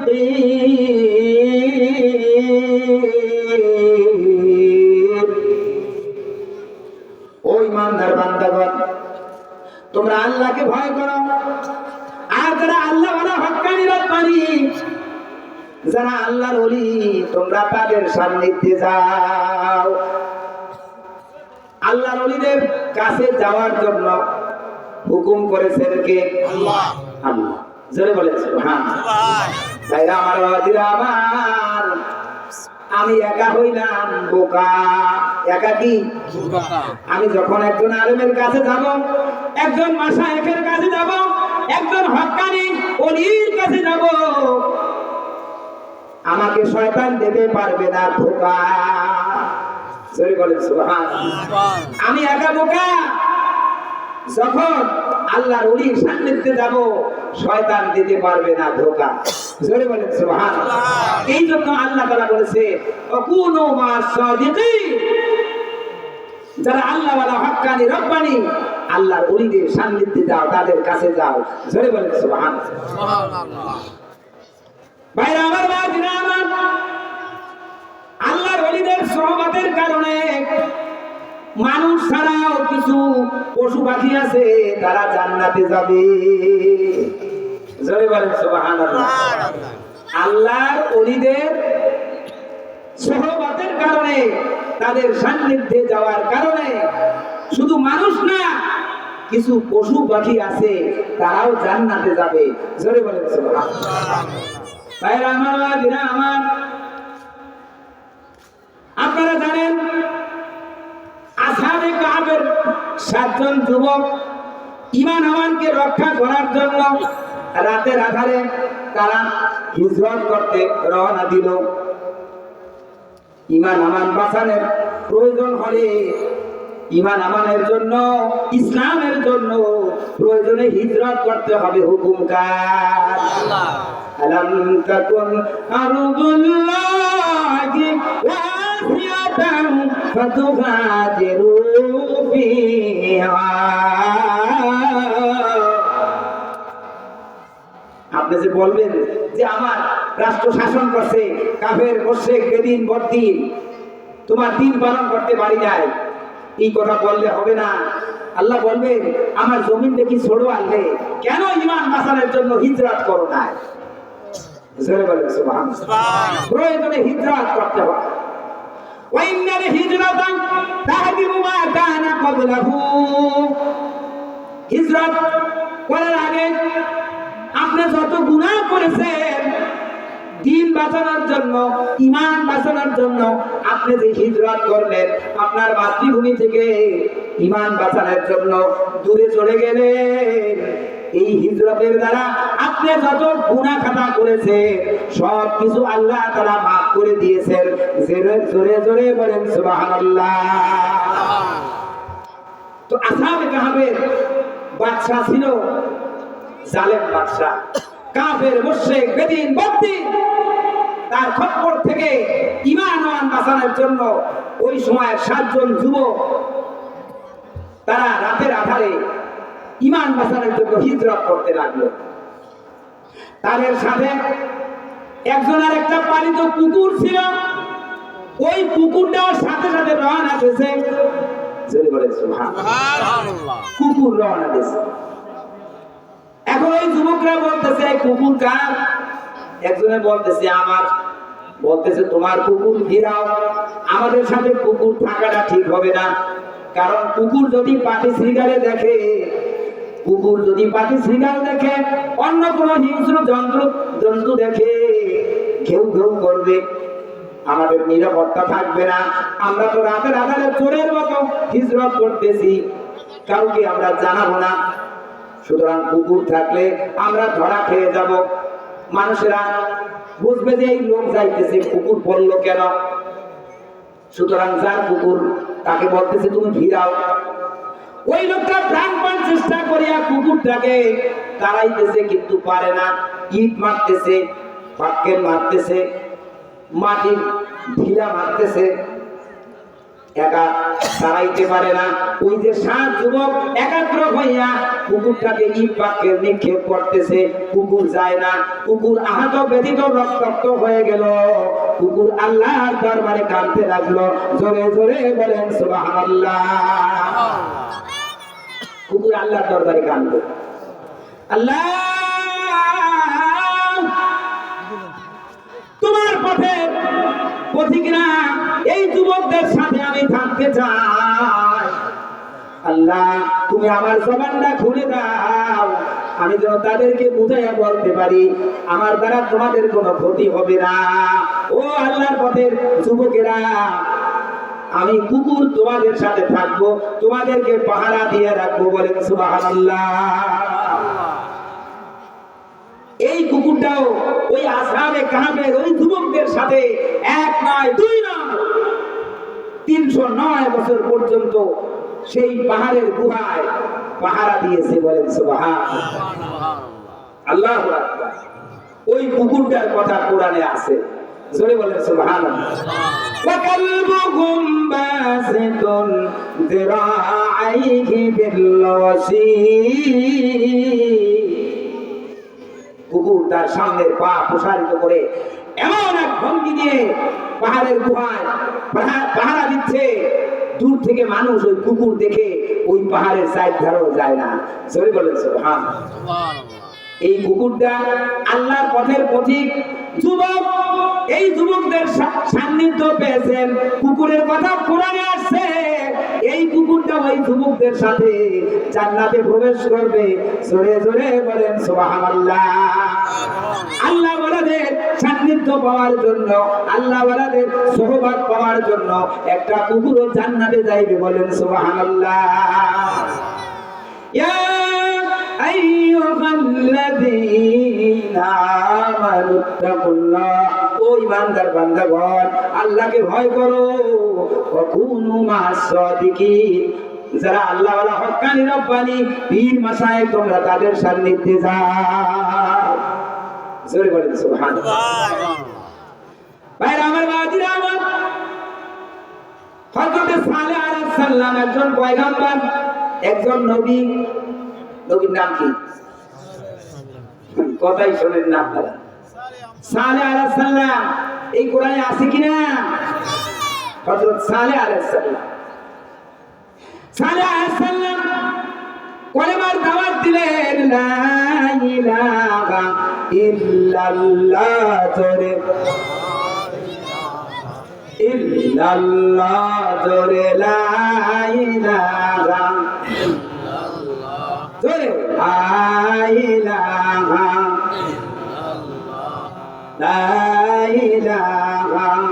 ও ঈমানদার বান্দাগণ, তোমরা আল্লাহকে ভয় করো, আর যারা আল্লাহ ওয়ালা হক্কানি রব্বানি, যারা আল্লাহর ওলি, তোমরা তাদের সান্নিধ্যে যাও। আল্লাহর ওলিদের কাছে যাওয়ার জন্য হুকুম করেছেন কে? আল্লাহ। আল্লাহ। জোরে বলেন সুবহানাল্লাহ। ভাইরা আমার, বাবাজিরা আমার, আমি একা হইলাম বোকা। একা কি? আমি যখন একজন আলেমের কাছে যাব, একজন মাশায়েখের কাছে যাব, একজন হক্কানি ওলির কাছে যাব, আমাকে শয়তান দিতে পারবে না ধোঁকা। জোরে বলেন সুবহানাল্লাহ। আমি একা বোকা, যখন আল্লাহর ওলির সান্নিধ্যে যাব, শয়তান দিতে পারবে না ধোঁকা। জোরে বলেন সুবহানাল্লাহ। এই জন্য আল্লাহ তাআলা বলেছে ওয়াকুনু মা'আস সাদিকিন, যারা আল্লাহ ওয়ালা হক্কানি রব্বানি আল্লাহর ওলিদের সান্নিধ্যে যাও, তাদের কাছে যাও। জোরে বলেন সুবহানাল্লাহ। সুবহানাল্লাহ। ভাইরা আমার, বাজিরা আমার, আল্লাহর ওলিদের সোহবতের কারণে মানুষ ছাড়াও কিছু পশু পাখি আছে, তারা জান্নাতে যাবে। জোরে বলেন সুবহানাল্লাহ। আল্লাহর ওলিদের সোহবতের কারণে, তাদের সান্নিধ্যে যাওয়ার কারণে শুধু মানুষ না, কিছু পশু পাখি আছে, তারাও জান্নাতে যাবে। জোরে বলেন সুবহানাল্লাহ। ভাইরা আমার, বাজিরা আমার, আপনারা জানেন আসহাবে কাহফের 7 জন যুবক ঈমান আমানকে রক্ষা করার জন্য রাতের আধারে তারা হিজরত করতে রওনা দিল। ঈমান আমান বাঁচানোর প্রয়োজন হলে, ঈমান আমানের জন্য, ইসলামের জন্য প্রয়োজনে হিজরত করতে হবে। হুকুম কার? আল্লাহ। আলাম তাকুন আরদুল্লাহি ওয়াসিআতান ফাতুহাজিরু ফিহা। আপনি যে বলবেন যে আমার রাষ্ট্র শাসন করছে কাফের মুশরিক বেদিন বদ্দিন, তোমার দিন পালন করতে পারি নাই, এই কথা বললে হবে না। আল্লাহ বলবেন আমার জমিন দেখি ছোড়ো আনলে, কেন ঈমান বাঁচানোর জন্য হিজরত করো না? জোরে বলেন সুবহানাল্লাহ। প্রয়োজনে হিজরত করতে হবে। ওয়া ইন্নাল হিজরাতা তাহদিমু মা কানা ক্বাবলাহু। হিজরত করার আগে আপনি যত গুনাহ করেছেন, দিন বাঁচানোর জন্য, ঈমান বাঁচানোর জন্য আপনি যে হিজরত করলেন, আপনার মাতৃভূমি থেকে ঈমান বাঁচানোর জন্য দূরে চলে গেলেন, এই হিজরতের দ্বারা আপনি যত গুনাহ খাতা করেছেন সব কিছু আল্লাহ তাআলা মাফ করে দিয়েছেন। জোরে জোরে বলেন সুবহানাল্লাহ। তো আসহাবে কাহফের বাদশা ছিল জালেম বাদশা, কাফের মুশরিক বেদিন বদ্দিন। তার খপ্পর থেকে ঈমান বাঁচানোর জন্য ওই সময় 7 জন যুবক তারা রাতের আধারে ঈমান বাঁচানোর জন্য হিজরত করতে লাগলো। তাদের সাথে একজনের একটা পালিত কুকুর ছিল, ওই কুকুরটাও সাথে সাথে রওনা দিয়েছে। জোরে বলেন সুবহানাল্লাহ। কুকুর রওনা দিয়েছে। এখন ওই যুবকরা বলতেছে কুকুর কার? একজনে বলতেছে আমার, বলতেছে তোমার কুকুর ফিরাও, আমাদের সাথে কুকুর থাকাটা ঠিক হবে না। কারণ কুকুর যদি পাটি শ্রীগালে দেখে, কুকুর যদি পাটি শ্রীগাল দেখে, অন্য কোনো হিংস্র জন্তু দেখে, ঘেউ ঘেউ করবে, আমাদের নিরাপত্তা থাকবে না। আমরা তো রাতের আধারে চোরের মতো হিজরত করতেছি, কাউকে আমরা জানাবো না। সুতরাং কুকুর থাকলে আমরা ধরা খেয়ে যাব, মানুষেরা বুঝবে যে এই লোক যাইতেছে, কুকুর বললো কেন। সুতরাং যার কুকুর তাকে বলতেছে তুমি ফিরাও। ওই লোকটা প্রাণপণ চেষ্টা করিয়া কুকুরটাকে তাড়াইতেছে, কিন্তু পারে না। ইট মারতেছে, পাক্কেল মারতেছে, মাটির ঢিলা মারতেছে, একা তাড়াইতে পারে না। ওই যে 7 যুবক একাত্র হইয়া কুকুরটাকে ইট পাক্কেল নিক্ষেপ করতেছে, কুকুর যায় না। কুকুর আহত ব্যথিত রক্তাক্ত হয়ে গেল। কুকুর আল্লাহর দরবারে কাঁদতে লাগলো। জোরে জোরে বলেন সুবহানাল্লাহ। কুকুর আল্লাহর দরবারে কাঁদলো, আল্লাহ তোমার পথে পথিকরা এই যুবকদের সাথে আমি থাকতে চাই। আল্লাহ তুমি আমার জবানটা খুলে দাও, আমি যেন তাদেরকে বুঝাইয়া বলতে পারি আমার দ্বারা তোমাদের কোনো ক্ষতি হবে না। ও আল্লাহর পথের যুবকেরা, আমি কুকুর তোমাদের সাথে থাকবো, তোমাদেরকে পাহারা দিয়ে রাখবো। বলেন সুবহানাল্লাহ। এই কুকুরটাও ওই আসহাবে কাহফের ওই যুবকদের সাথে 1 নয় 2 নয় 309 বছর পর্যন্ত সেই পাহাড়ের গুহায় পাহারা দিয়েছে। বলেন সুবহানাল্লাহ। আল্লাহু আকবার। ওই কুকুরটার কথা কোরআনে আছে। জোরে বলেন সুবহানাল্লাহ। ওয়া কালবুকুম বাসিতুন যিরাআইহি বিল কুকুর তার সামনের পা প্রসারিত করে এমন এক ভঙ্গি দিয়ে পাহাড়ের গুহায় পাহারা দিচ্ছে, দূর থেকে মানুষ ওই কুকুর দেখে ওই পাহাড়ের সাইড ধারেও যায় না। জোরে বলেন সুবহানাল্লাহ। এই কুকুরটা আল্লাহর পথের পথিক যুবক, এই যুবকদের সান্নিধ্য পেয়েছেন, কুকুরের কথা কোরআনে আসছে। এই কুকুরটা ওই যুবকদের সাথে জান্নাতে প্রবেশ করবে। জোরে জোরে বলেন সুবহানাল্লাহ। আল্লাহ ওয়ালাদের সান্নিধ্য পাওয়ার জন্য, আল্লাহ ওয়ালাদের সোহবত পাওয়ার জন্য একটা কুকুরও জান্নাতে যাইবে। বলেন সুবহানাল্লাহ। ইয়া আইয়ুহাল্লাযীনা আমানুত্তাকুল্লাহ, ও ঈমানদার বান্দাগণ আল্লাহকে ভয় করো। ওয়া কুনু মা'আস সাদিকিন, যারা আল্লাহ ওয়ালা হক্কানি রব্বানি পীর মাশায়েখ তোমরা তাদের সান্নিধ্যে যাও। জোরে বলেন সুবহানাল্লাহ। ভাইরা আমার, বাজিরা আমার, হযরত সালেহ আলাইহিস সালাম একজন পয়গম্বর, একজন নবী। নবীর নাম কি? কথাই শোনেন না আপনারা। সালেহ আলাইহিস সালাম এই কোরআনে আছে কিনা? হযরত সালেহ আলাইহিস সালাম, সালেহ আলাইহিস সালাম কলেমার দাওয়াত দিলেন, লা ইলাহা ইল্লাল্লাহ, জোরে ইল্লাল্লাহ, জোরে লা ইলাহা ইল্লাল্লাহ, জোরে লা ইলাহা ইল্লাল্লাহ,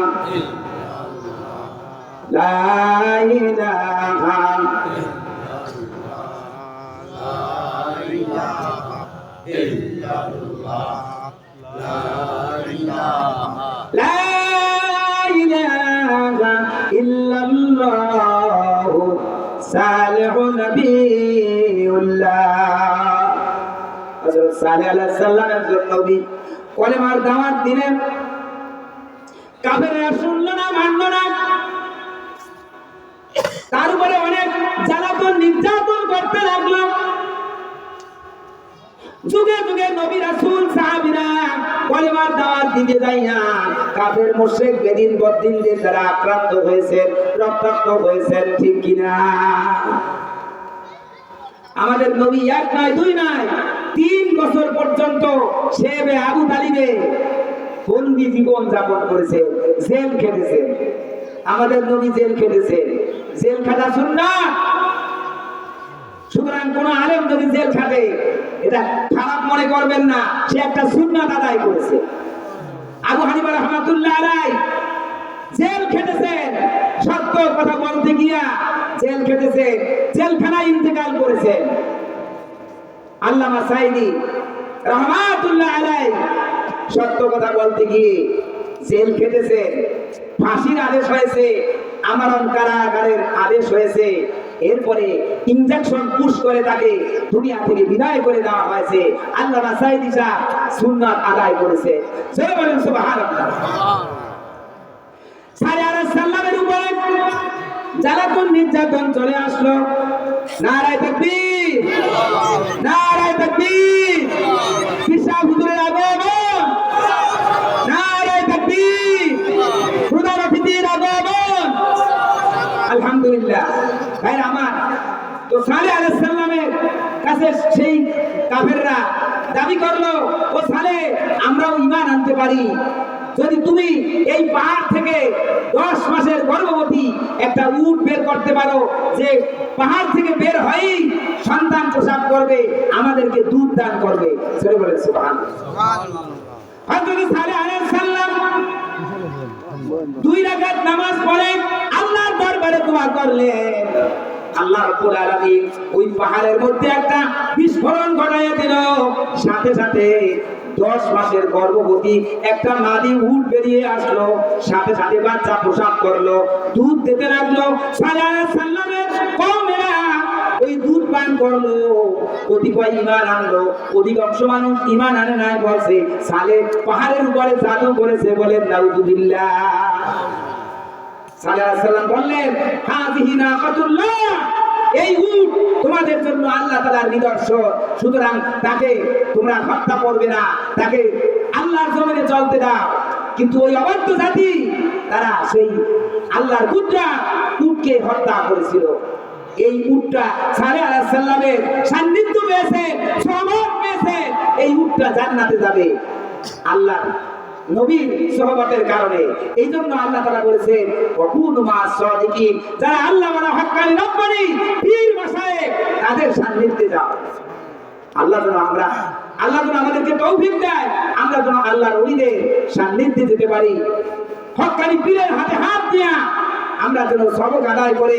লা ইলাহা ইল্লাল্লাহ, লা ইলাহা ইল্লাল্লাহ, সালেহু নবিয়ুল্লাহ। হযরত সালেহ আলাইহিস সালাম একজন নবী, কলেমার দাওয়াত দিলেন, কাফেররা শুনলো না, মানলো না, তার উপরে অনেক জ্বালাতন নির্যাতন করতে লাগলো। যুগে যুগে নবী রাসূল সাহাবীরা কলেমার দাওয়াত দিতে যাইয়া কাফের মুশরিক বেদিন বদ্দিনদের দ্বারা আক্রান্ত হয়েছে, রক্তাক্ত হয়েছেন, ঠিক কিনা? আমাদের নবী এক নয়, দুই নয়, 3 বছর পর্যন্ত শেবে আবু তালিবে বন্দি জীবন যাপন করেছে, জেল খেটেছে। আমাদের নবী জেল খেটেছে। জেল খাটা সুন্নাত। সুতরাং কোন আলেম যদি জেল খাটে এটা খারাপ মনে করবেন না, সে একটা সুন্নাত আদায় করেছে। আবু হানিফা রাহমাতুল্লাহ আলাইহি জেল খেটেছেন, সত্য কথা বলতে গিয়া জেল খেটেছেন, জেলখানায় ইন্তেকাল করেছেন। আল্লামা সাঈদী রাহমাতুল্লাহ আলাইহি সত্য কথা বলতে গিয়ে জেল খেটেছেন, ফাঁসির আদেশ হয়েছে, আমরণ কারাগারের আদেশ হয়েছে, এরপরে ইনজেকশন পুশ করে তাকে দুনিয়া থেকে বিদায় করে দেওয়া হয়েছে। আল্লামা সাঈদী সাহেব সুন্নাত আদায় করেছে। জয় বলেন সুবহানাল্লাহ। সালেহ আলাইহিস সালামের উপরে জ্বালাতন নির্যাতন চলে আসলো। নারায়ে তাকবীর, নারায়ে তাকবীর, পিসাব হুজুরের আগমন, নারায়ে তাকবীর, খুদার ফিতির আগমন। আলহামদুলিল্লাহ। ভাইরা আমার, তো সালেহ আলাইহিস সালামের কাছে সেই কাফেররা দাবি করলো, ও সালেহ, আমরাও ঈমান আনতে পারি যদি তুমি এই পাহাড় থেকে 10 মাসের গর্ভবতী একটা উট বের করতে পারো, যে পাহাড় থেকে বের হয়েই সন্তান প্রসব করবে, আমাদেরকে দুধ দান করবে। সরে বলে সুবহানাল্লাহ। হযরত সালেহ আলাইহিস সালাম 2 রাকাত নামাজ পড়ে আল্লাহর দরবারে দোয়া করলেন। আল্লাহ রাব্বুল আলামিন ওই পাহাড়ের মধ্যে একটা বিস্ফোরণ ঘটাইয়া দিল। সাথে সাথে 10 মাসের গর্ভবতী একটা মাদি উট বেরিয়ে আসলো, সাথে সাথে বাচ্চা প্রসব করলো, দুধ দিতে লাগলো। সালেহ আলাইহিস সালামের কওমেরা ওই দুধ পান ইমান করলো, কতিপয় ইমান আনলো, অধিকাংশ মানুষ ইমান আনে নাই। বলছে সালেহ পাহাড়ের উপরে জাদু করেছে, বলেন নাউজুবিল্লাহ। সালেহ আলাইহিস সালাম বললেন হাযিহি নাকাতুল্লাহ, এই উট তোমাদের জন্য আল্লাহ তাআলার নিদর্শন, সুতরাং তাকে তোমরা হত্যা করবে না, তাকে আল্লাহর জমিনে চলতে দাও। কিন্তু ওই অবাধ্য জাতি তারা সেই আল্লাহর কুদরত উটকে হত্যা করেছিল। এই উটটা সালেহ আলাইহিস সালামের সান্নিধ্য পেয়েছে, সহবত পেয়েছে, এই উটটা জান্নাতে যাবে আল্লাহ নবীর সহবতের কারণে। এই জন্য আল্লাহ তাআলা বলেছেন ওয়াকুনু মা'আস সাদিকিন, যারা আল্লাহ ওয়ালা হক্কানি রব্বানি পীর মাশায়েখ তাদের সান্নিধ্যে যাও। আল্লাহ যেন আমাদেরকে তৌফিক দেয়, আমরা যেন আল্লাহর ওলিদের সান্নিধ্যে যেতে পারি, হক্কানি পীরের হাতে হাত দিয়া আমরা যেন সবক আদায় করে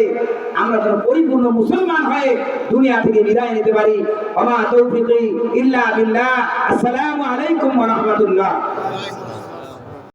আমরা যেন পরিপূর্ণ মুসলমান হয়ে দুনিয়া থেকে বিদায় নিতে পারি। ওয়া মা তৌফিকি ইল্লা বিল্লাহ। আসসালামু আলাইকুম ওয়া রাহমাতুল্লাহ।